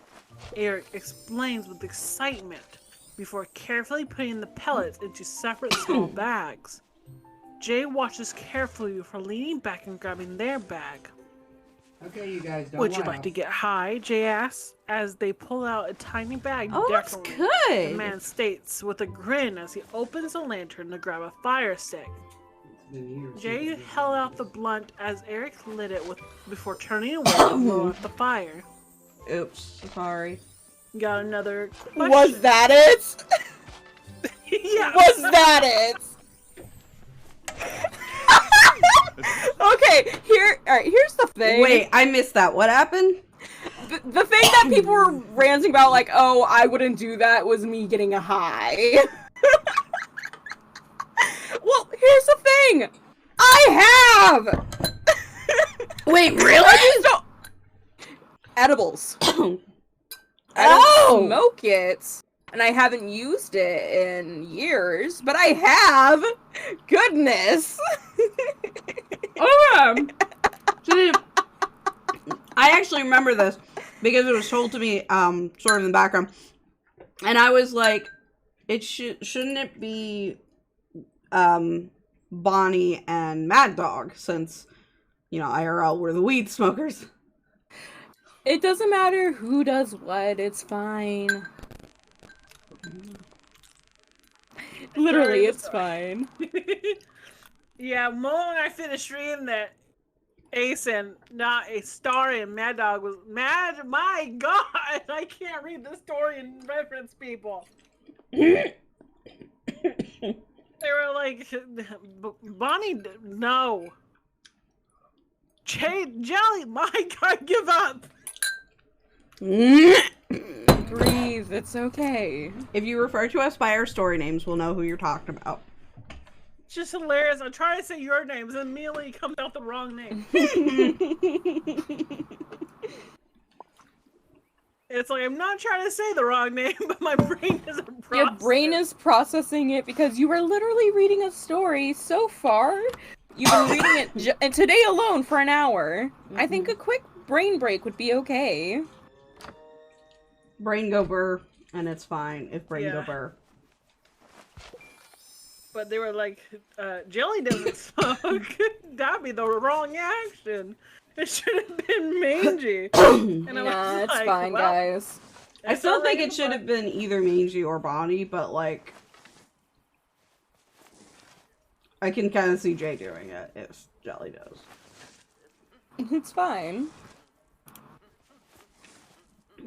Eric explains with excitement before carefully putting the pellets into separate small bags. Jay watches carefully before leaning back and grabbing their bag. Okay, you guys, don't Would you laugh. like to get high? Jay asks as they pull out a tiny bag. Oh, that's The good. man states with a grin as he opens the lantern to grab a fire stick. It's been years Jay since held out the blunt as Eric lit it before turning away to blow out the fire. Oops, sorry. Got another question. Was that it? Yeah. Was that it? Okay, here's the thing. Wait, I missed that. What happened? The thing that people were ranting about, like, oh, I wouldn't do that, was me getting a high. Well, here's the thing. I have. Wait, really? I just don't. Edibles. I don't smoke it, and I haven't used it in years, but I have. Goodness. Oh, yeah. I actually remember this because it was told to me, sort of in the background, and I was like, shouldn't it be, Bonnie and Mad Dog, since, you know, IRL were the weed smokers. It doesn't matter who does what, it's fine. Literally, it's fine. Yeah, moment I finished reading that Ace and not a story and Mad Dog was mad. My God, I can't read the story and reference people. They were like, Bonnie, no. Jelly, my God, give up. Breathe, it's okay. If you refer to us by our story names, we'll know who you're talking about. It's just hilarious. I try to say your names and immediately comes out the wrong name. It's like, I'm not trying to say the wrong name, but my brain isn't processing. Your brain is processing it because you are literally reading a story so far. You've been reading it and today alone for an hour. I think a quick brain break would be okay. Brain go burr, and it's fine if brain go burr. But they were like, Jelly doesn't smoke. That'd be the wrong action. It should have been Mangy. And I Nah, was it's like, fine, well, guys. I still think it it's should have been either Mangy or Bonnie, but like, I can kind of see Jay doing it if Jelly does. It's fine.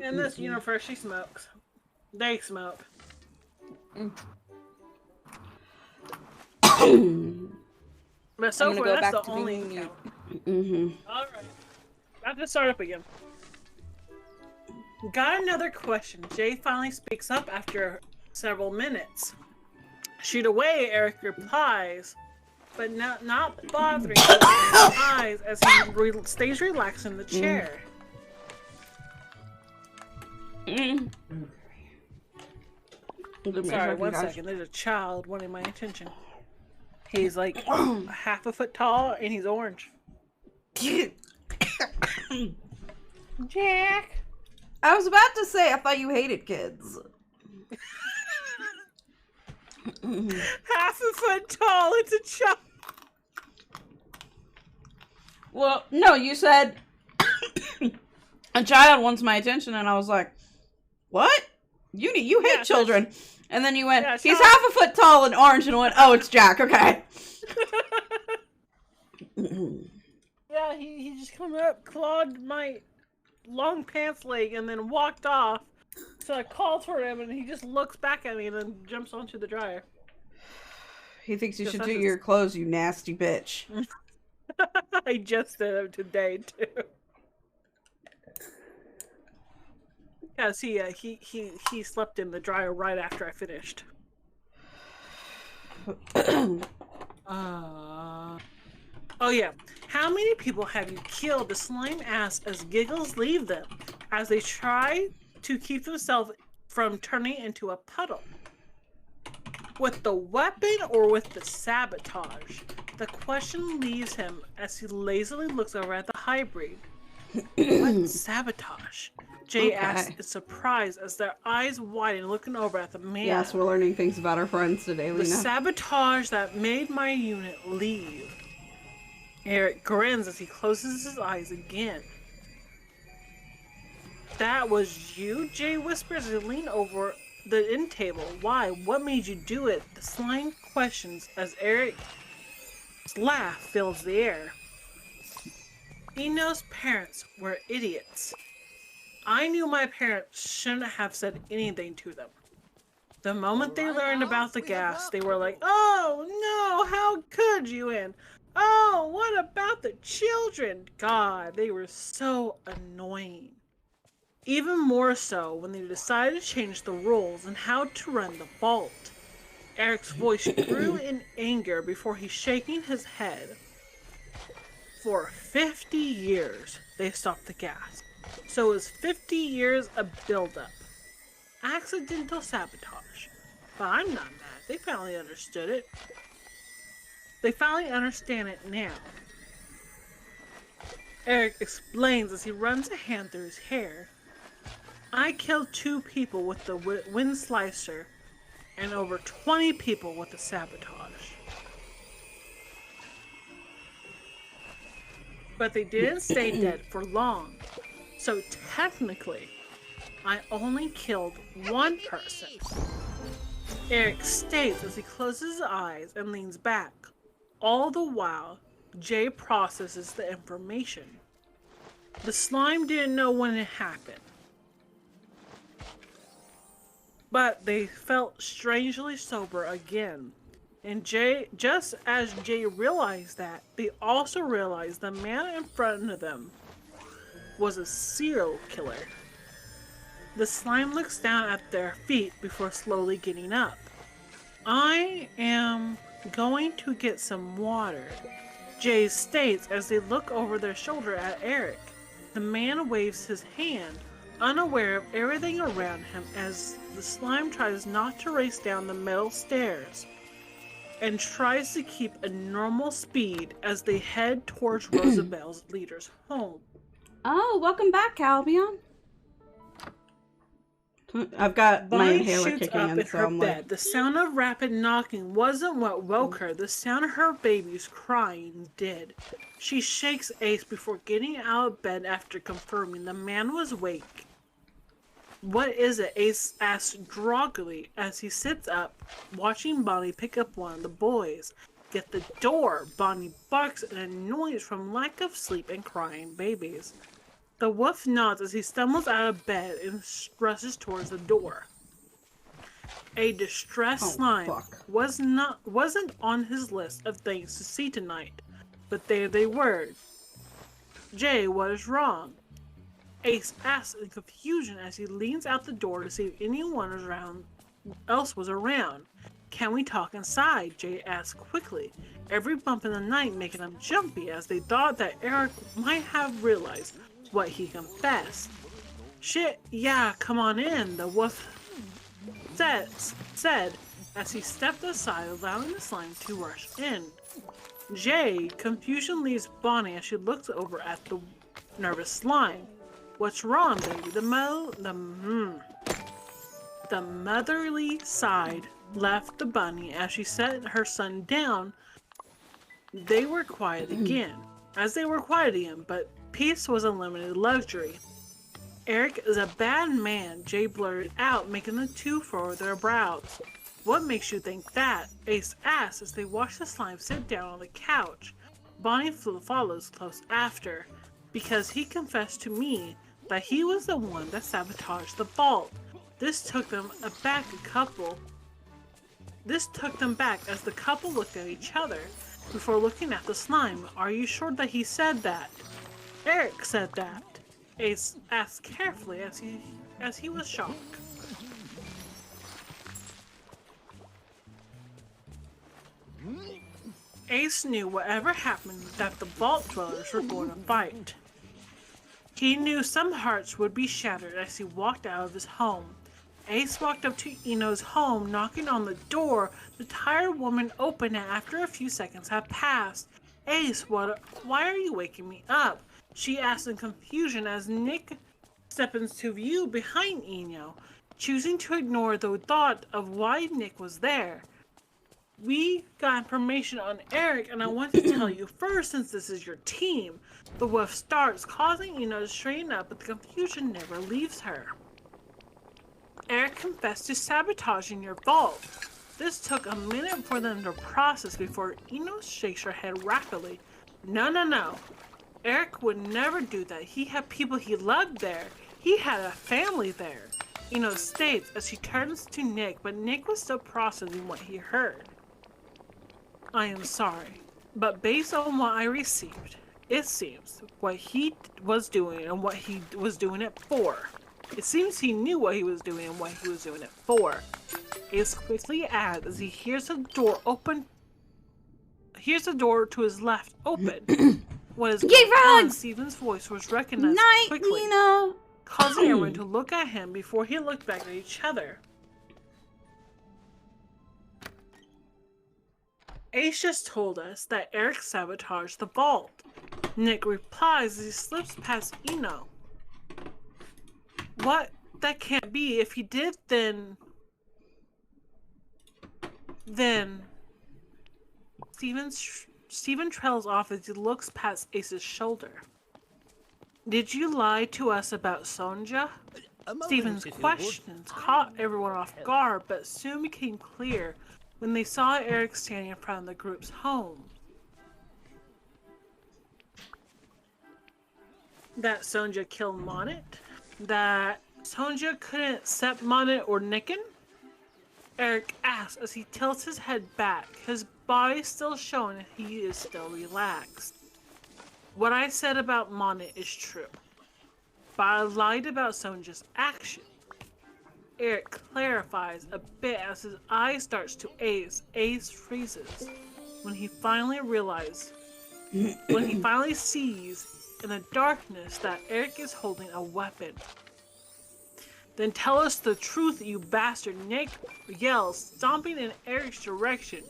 In this universe, she smokes. They smoke. But so I'm gonna far, go that's back the to only being mute. encounter. Alright. I have to start up again. Got another question. Jay finally speaks up after several minutes. Shoot away, Eric replies, but not bothering his eyes as he stays relaxed in the chair. Sorry, 1 second. There's a child wanting my attention. He's like half a foot tall and he's orange. Jack. I was about to say, I thought you hated kids. Half a foot tall. It's a child. Well, no, you said a child wants my attention, and I was like, what? You hate children. And then you went, he's half a foot tall and orange, and went, oh, it's Jack, okay. Yeah, he just come up, clawed my long pants leg and then walked off. So I called for him and he just looks back at me and then jumps onto the dryer. He thinks you Just should that's do his- your clothes, you nasty bitch. I just did it today too. Yes, he slept in the dryer right after I finished. Oh yeah. How many people have you killed? The slime asks as giggles leave them as they try to keep themselves from turning into a puddle. With the weapon or with the sabotage? The question leaves him as he lazily looks over at the hybrid. What sabotage? Jay asks in surprise as their eyes widen looking over at the man. Yes, we're learning things about our friends today, The Lena. sabotage that made my unit leave. Eric grins as he closes his eyes again. That was you? Jay whispers as he leans over the end table. Why? What made you do it? The slime questions as Eric's laugh fills the air. Eno's parents were idiots. I knew my parents shouldn't have said anything to them. The moment they learned about the gas, they were like, oh no, how could you? And oh, what about the children? God, they were so annoying. Even more so when they decided to change the rules and how to run the vault. Eric's voice grew in anger before he's shaking his head. For 50 years, they stopped the gas. So it was 50 years of buildup. Accidental sabotage. But I'm not mad. They finally understood it. They finally understand it now. Eric explains as he runs a hand through his hair. I killed 2 people with the wind slicer and over 20 people with the sabotage. But they didn't stay dead for long. So technically, I only killed 1 person. Eric states as he closes his eyes and leans back. All the while, Jay processes the information. The slime didn't know when it happened. But they felt strangely sober again. And Jay, just as Jay realized that, they also realized the man in front of them was a serial killer. The slime looks down at their feet before slowly getting up. I am going to get some water, Jay states as they look over their shoulder at Eric. The man waves his hand, unaware of everything around him as the slime tries not to race down the metal stairs and tries to keep a normal speed as they head towards Rosabelle's leader's home. Oh, welcome back, Albion. I've got my Bonnie inhaler shoots kicking up in, in so her I'm bed. like... The sound of rapid knocking wasn't what woke her. The sound of her baby's crying did. She shakes Ace before getting out of bed after confirming the man was awake. What is it? Ace asks groggily as he sits up, watching Bonnie pick up one of the boys. Get the door. Bonnie barks in annoyance from lack of sleep and crying babies. The wolf nods as he stumbles out of bed and rushes towards the door. A distressed slime wasn't on his list of things to see tonight, but there they were. Jay, what is wrong? Ace asks in confusion as he leans out the door to see if anyone else was around. Can we talk inside? Jay asks quickly, every bump in the night making them jumpy as they thought that Eric might have realized what he confessed. Shit, yeah, come on in, the wolf said as he stepped aside, allowing the slime to rush in. Jay, confusion leaves Bonnie as she looks over at the nervous slime. What's wrong, baby? The motherly side left the bunny as she set her son down. They were quiet again. But peace was a limited luxury. Eric is a bad man, Jay blurted out, making the two furrow their brows. What makes you think that? Ace asks as they watch the slime sit down on the couch. Bonnie follows close after. Because he confessed to me that he was the one that sabotaged the vault. This took them back as the couple looked at each other before looking at the slime. Are you sure that he said that? Eric said that. Ace asked carefully as he was shocked. Ace knew whatever happened that the vault dwellers were going to fight. He knew some hearts would be shattered as he walked out of his home. Ace walked up to Eno's home, knocking on the door. The tired woman opened it after a few seconds had passed. Ace, why are you waking me up? She asked in confusion as Nick stepped into view behind Eno, choosing to ignore the thought of why Nick was there. We got information on Eric, and I want to tell you first since this is your team. The wolf starts, causing Eno to straighten up, but the confusion never leaves her. Eric confessed to sabotaging your vault. This took a minute for them to process before Eno shakes her head rapidly. No. Eric would never do that. He had people he loved there. He had a family there. Eno states as she turns to Nick, but Nick was still processing what he heard. I am sorry, but based on what I received, it seems what he was doing and what he was doing it for. It seems he knew what he was doing and what he was doing it for. Ace quickly adds as he hears the door open. Here's the door to his left open. What is going on? Steven's voice was recognized quickly, causing everyone to look at him before he looked back at each other. Ace just told us that Eric sabotaged the vault. Nick replies as he slips past Eno. What? That can't be. If he did, then Steven trails off as he looks past Ace's shoulder. Did you lie to us about Sonja? Steven's questions caught everyone off guard, but soon became clear when they saw Eric standing in front of the group's home. That Sonja killed Monet? That Sonja couldn't accept Monet or Nicken? Eric asks as he tilts his head back, his body still showing he is still relaxed. What I said about Monet is true, but I lied about Sonja's action. Eric clarifies a bit as his eye starts to Ace. Ace freezes when he finally sees in the darkness that Eric is holding a weapon. Then tell us the truth, you bastard, Nick yells, stomping in Eric's direction.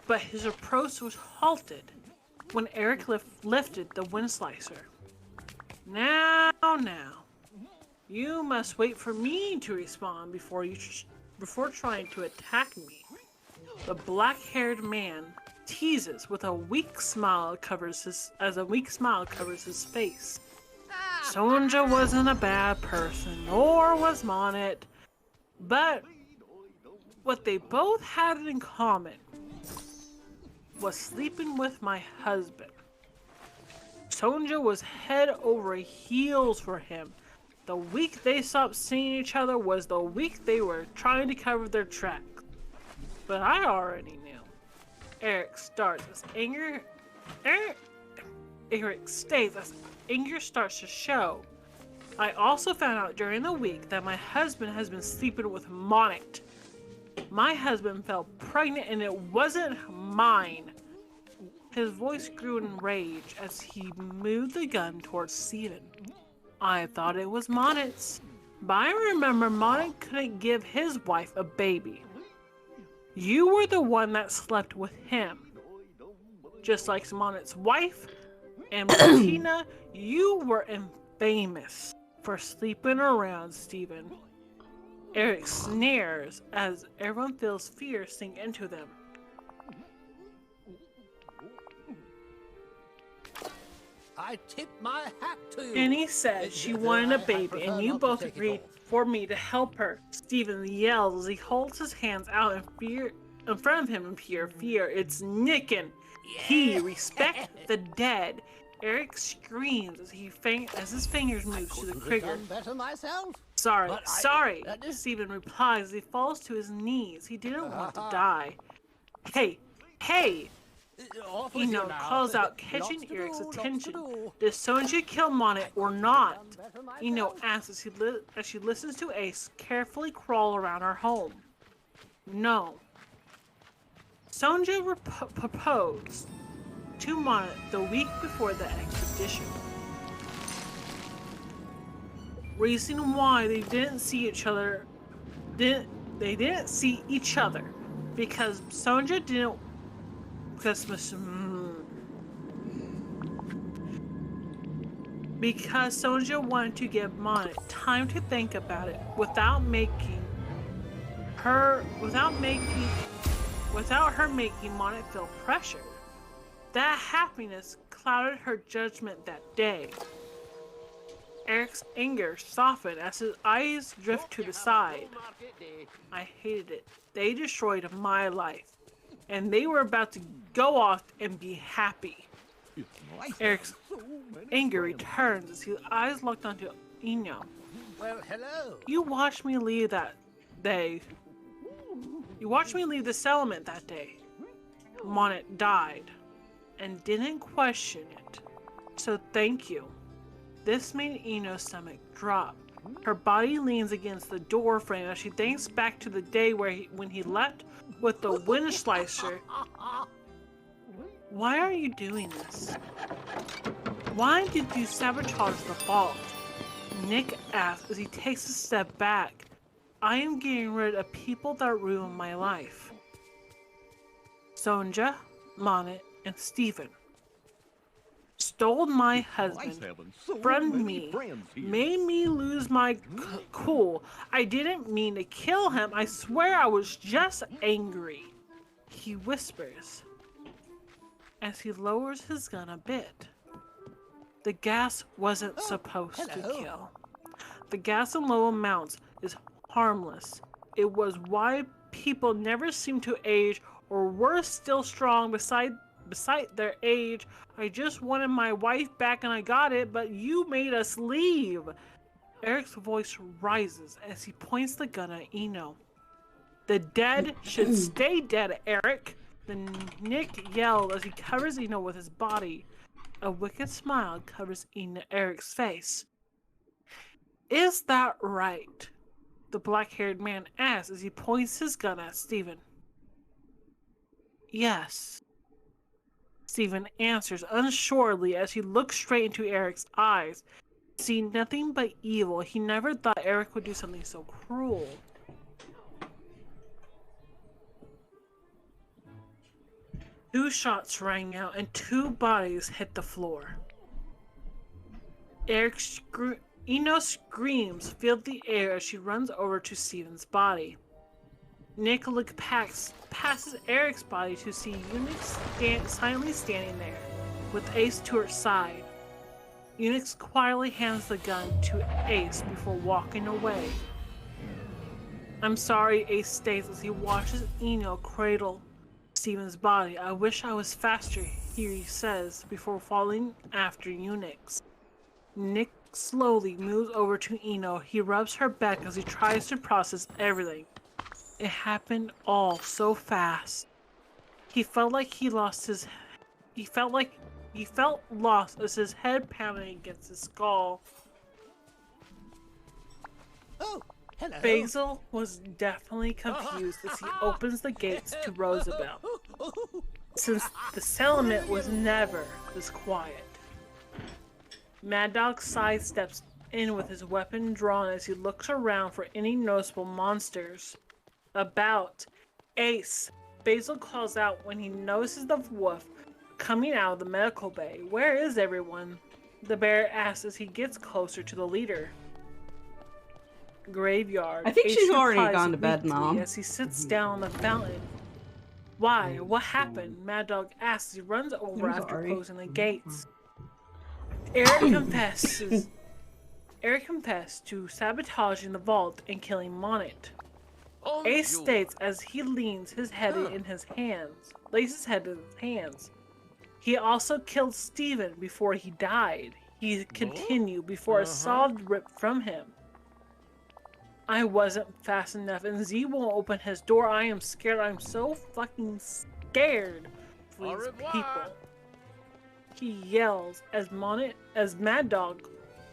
But his approach was halted when Eric lifted the wind slicer. Now. You must wait for me to respond before trying to attack me. The black-haired man teases with a weak smile covers his face. Sonja wasn't a bad person, nor was Monet, but what they both had in common was sleeping with my husband. Sonja was head over heels for him. The week they stopped seeing each other was the week they were trying to cover their tracks. But I already knew. Eric states as anger starts to show. I also found out during the week that my husband has been sleeping with Monet. My husband fell pregnant and it wasn't mine. His voice grew in rage as he moved the gun towards Steven. I thought it was Monet's, but I remember Monet couldn't give his wife a baby. You were the one that slept with him. Just like Monet's wife and Martina, you were infamous for sleeping around Steven. Eric sneers as everyone feels fear sink into them. I tip my hat to you. And he said she wanted a baby, and you both agreed for me to help her. Steven yells as he holds his hands out in front of him in pure fear. It's Nicken. He respect the dead. Eric screams as his fingers move to the trigger. Better myself. Sorry, But sorry, Stephen replies as he falls to his knees. He didn't want to die. Hey, hey! Off with you Eno now. calls out, Lots catching to Eric's do, lots to attention. do. Does Sonja kill Monet or not? Better myself. Eno asks as she listens to Ace carefully crawl around her home. No. Sonja proposed to Monet the week before the expedition. Reason why they didn't see each other because Sonja didn't because Sonja wanted to give Monet time to think about it without her making Monet feel pressured. That happiness clouded her judgment that day. Eric's anger softened as his eyes drift to the side. I hated it. They destroyed my life, and they were about to go off and be happy. Eric's anger returns as his eyes locked onto Eno. Well, hello. You watched me leave that day. You watched me leave the settlement that day. Monet died, and didn't question it. So thank you. This made Eno's stomach drop. Her body leans against the door frame as she thinks back to the day when he left with the wind slicer. Why are you doing this? Why did you sabotage the vault? Nick asks as he takes a step back. I am getting rid of people that ruined my life. Sonja, Monet, and Stephen stole my husband, friend me, made me lose my cool. I didn't mean to kill him. I swear I was just angry. He whispers as he lowers his gun a bit. The gas wasn't supposed to kill. The gas in low amounts is harmless. It was why people never seem to age or were still strong beside their age. I just wanted my wife back and I got it, but you made us leave. Eric's voice rises as he points the gun at Eno. The dead should stay dead, Eric. Then Nick yelled as he covers Eno with his body. A wicked smile covers Eric's face. Is that right? The black-haired man asks as he points his gun at Stephen. Yes. Stephen answers unsuredly as he looks straight into Eric's eyes. Seeing nothing but evil, he never thought Eric would do something so cruel. Two shots rang out and two bodies hit the floor. Eno screams filled the air as she runs over to Stephen's body. Nick looks passes Eric's body to see Eunice silently standing there, with Ace to her side. Eunice quietly hands the gun to Ace before walking away. I'm sorry, Ace states as he watches Eno cradle Stephen's body. I wish I was faster, he says, before falling after Eunice. Nick slowly moves over to Eno. He rubs her back as he tries to process everything. It happened all so fast. He felt like he lost his... He felt lost as his head pounded against his skull. Oh, hello. Basil was definitely confused as he opens the gates to Roosevelt, since the settlement was never this quiet. Mad Dog sidesteps in with his weapon drawn as he looks around for any noticeable monsters. About Ace, Basil calls out when he notices the wolf coming out of the medical bay. Where is everyone? The bear asks as he gets closer to the leader. Graveyard. I think Ace she's already replies gone to bed, weakly Mom. as he sits down on the fountain. Why? What happened? Mad Dog asks as he runs over I'm after sorry. closing the gates. Eric confessed to sabotaging the vault and killing Monet. Ace states as he lays his head in his hands. He also killed Stephen before he died. He continued before a saw ripped from him. I wasn't fast enough, and Z won't open his door. I am scared. I'm so fucking scared for these people. He yells as Mad Dog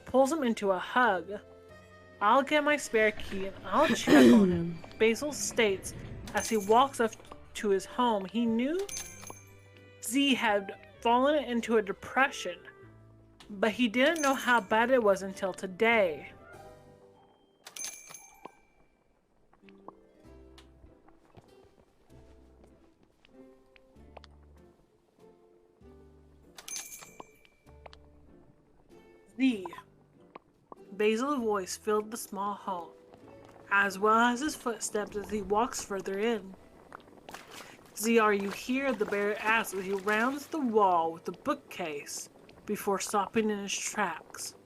pulls him into a hug. I'll get my spare key and I'll check on him. Basil states as he walks up to his home, he knew Z had fallen into a depression, but he didn't know how bad it was until today. Z. Basil's voice filled the small home, as well as his footsteps as he walks further in. Z, are you here? The bear asks as he rounds the wall with the bookcase before stopping in his tracks.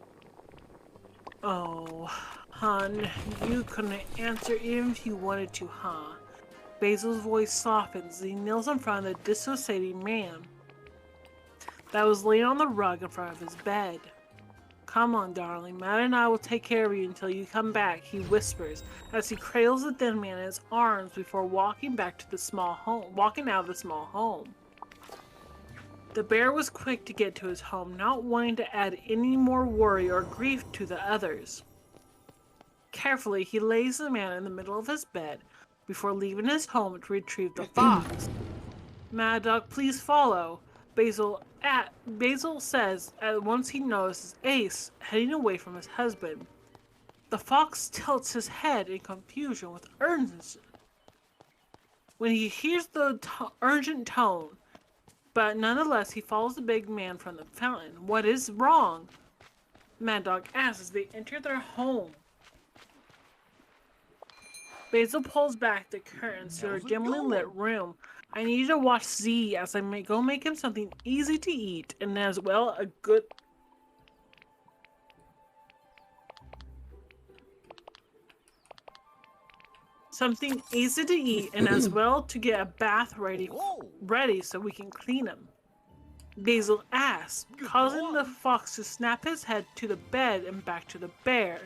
Oh, hon, you couldn't answer even if you wanted to, huh? Basil's voice softens as he kneels in front of the dissociating man that was laying on the rug in front of his bed. Come on, darling. Matt and I will take care of you until you come back, he whispers as he cradles the dead man in his arms before walking out of the small home. The bear was quick to get to his home, not wanting to add any more worry or grief to the others. Carefully, he lays the man in the middle of his bed before leaving his home to retrieve the fox. Mad Dog, please follow. Basil says once he notices Ace heading away from his husband. The fox tilts his head in confusion with urgency when he hears the urgent tone, but nonetheless he follows the big man from the fountain. What is wrong? Mad Dog asks as they enter their home. Basil pulls back the curtains to their dimly lit room. I need to watch Z as I go make him something easy to eat and as well to get a bath ready so we can clean him. Basil asks, causing the fox to snap his head to the bed and back to the bear.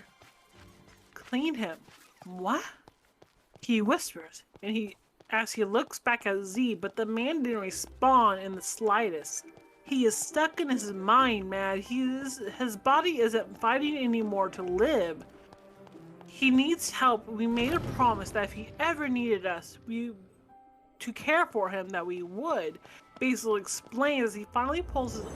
Clean him? What? He whispers, as he looks back at Z, but the man didn't respond in the slightest. He is stuck in his mind, man. His body isn't fighting anymore to live. He needs help. We made a promise that if he ever needed us, to care for him, that we would. Basil explains as he finally pulls his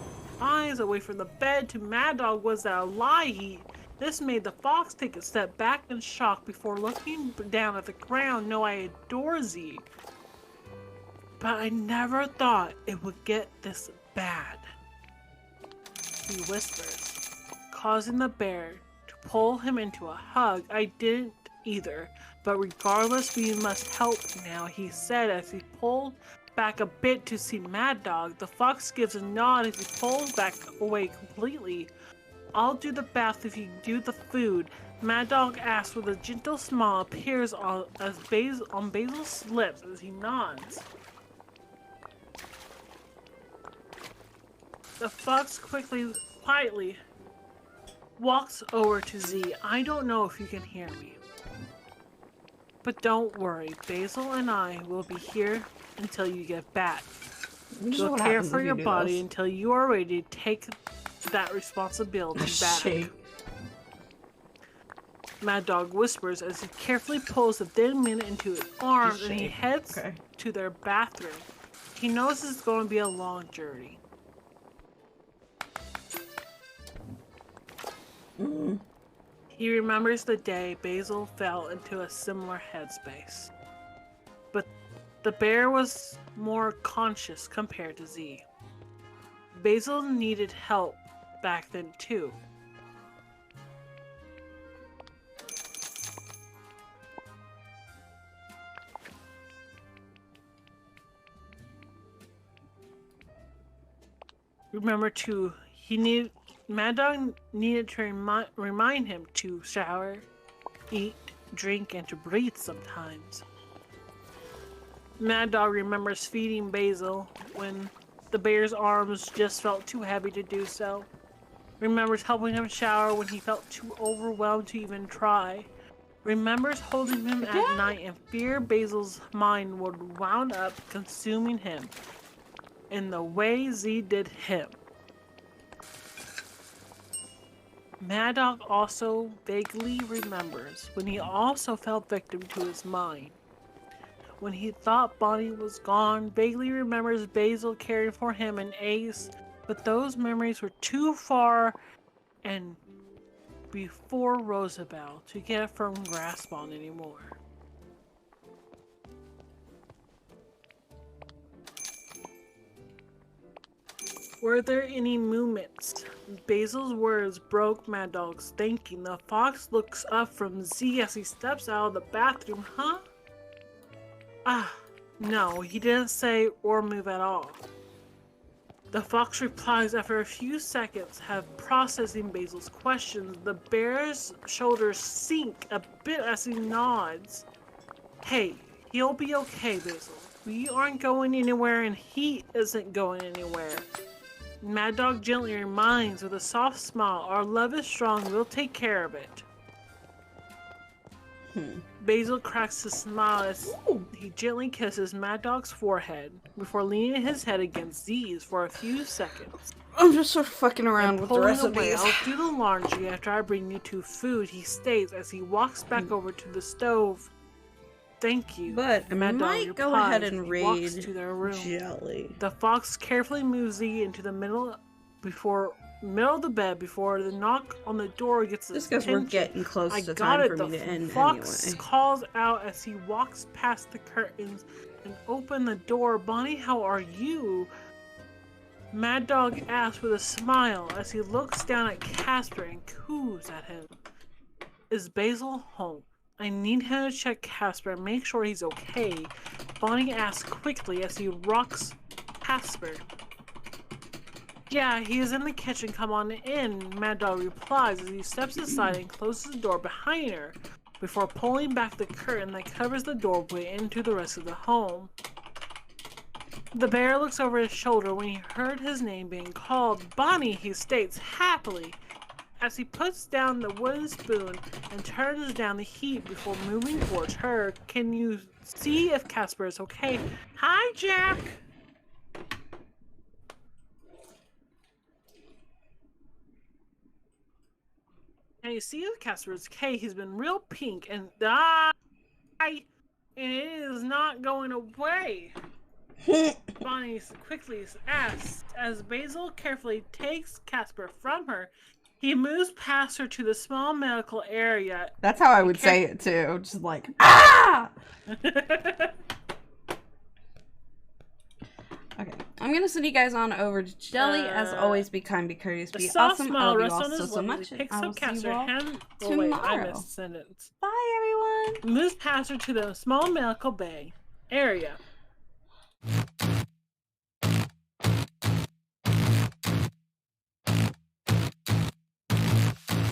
eyes away from the bed to Mad Dog. Was that a lie? This made the fox take a step back in shock before looking down at the ground. No, I adore Z, but I never thought it would get this bad, he whispers, causing the bear to pull him into a hug. I didn't either, but regardless, we must help now, he said as he pulled back a bit to see Mad Dog. The fox gives a nod as he pulls back away completely. I'll do the bath if you do the food. Mad Dog asks with a gentle smile appears on Basil's lips as he nods. The fox quietly walks over to Z. I don't know if you can hear me, but don't worry. Basil and I will be here until you get back. We'll care for your body until you are ready to take that responsibility back. Mad Dog whispers as he carefully pulls the dead man into his arms and he heads to their bathroom. He knows it's going to be a long journey. He remembers the day Basil fell into a similar headspace, but the bear was more conscious compared to Z. Basil needed help back then too. Mad Dog needed to remind him to shower, eat, drink, and to breathe sometimes. Mad Dog remembers feeding Basil when the bear's arms just felt too heavy to do so. Remembers helping him shower when he felt too overwhelmed to even try. Remembers holding him at night and fear Basil's mind would wound up consuming him in the way Z did him. Mad Dog also vaguely remembers when he also fell victim to his mind. When he thought Bonnie was gone, vaguely remembers Basil caring for him and Ace, but those memories were too far and before Rosabelle to get a firm grasp on anymore. Were there any movements? Basil's words broke Mad Dog's thinking. The fox looks up from Z as he steps out of the bathroom. Huh? No, he didn't say or move at all. The fox replies after a few seconds have processing Basil's questions. The bear's shoulders sink a bit as he nods. Hey, he'll be okay, Basil. We aren't going anywhere and he isn't going anywhere. Mad Dog gently reminds with a soft smile, our love is strong, we'll take care of it. Basil cracks a smile as he gently kisses Mad Dog's forehead before leaning his head against Z's for a few seconds. I'm just sort of fucking around with the recipes. I'll do the laundry after I bring you two food, he states as he walks back over to the stove. Thank you. But I Mad Dog might go ahead replies and as he walks read to their room. Jelly. The fox carefully moves Z into the middle of the bed before the knock on the door gets his Just because we're attention. getting close I to got time it. for The me to end fox anyway. calls out as he walks past the curtains and open the door. Bonnie, how are you? Mad Dog asks with a smile as he looks down at Casper and coos at him. Is Basil home? I need him to check Casper and make sure he's okay. Bonnie asks quickly as he rocks Casper. Yeah, he is in the kitchen, come on in, Mad Dog replies as he steps aside and closes the door behind her before pulling back the curtain that covers the doorway into the rest of the home. The bear looks over his shoulder when he heard his name being called. Bonnie, he states happily, as he puts down the wooden spoon and turns down the heat before moving towards her. Can you see if Casper is okay? Hi, Jack! And you see if Casper is okay. He's been real pink and it is not going away. Bonnie quickly asks as Basil carefully takes Casper from her. He moves past her to the small medical area. That's how I would say it too. Just like, ah! Okay, I'm gonna send you guys on over to Jelly. As always, be kind, be courteous, be awesome. I love you all so much. And I will see you all tomorrow. I missed a sentence. Bye, everyone. Moves past her to the small medical bay area.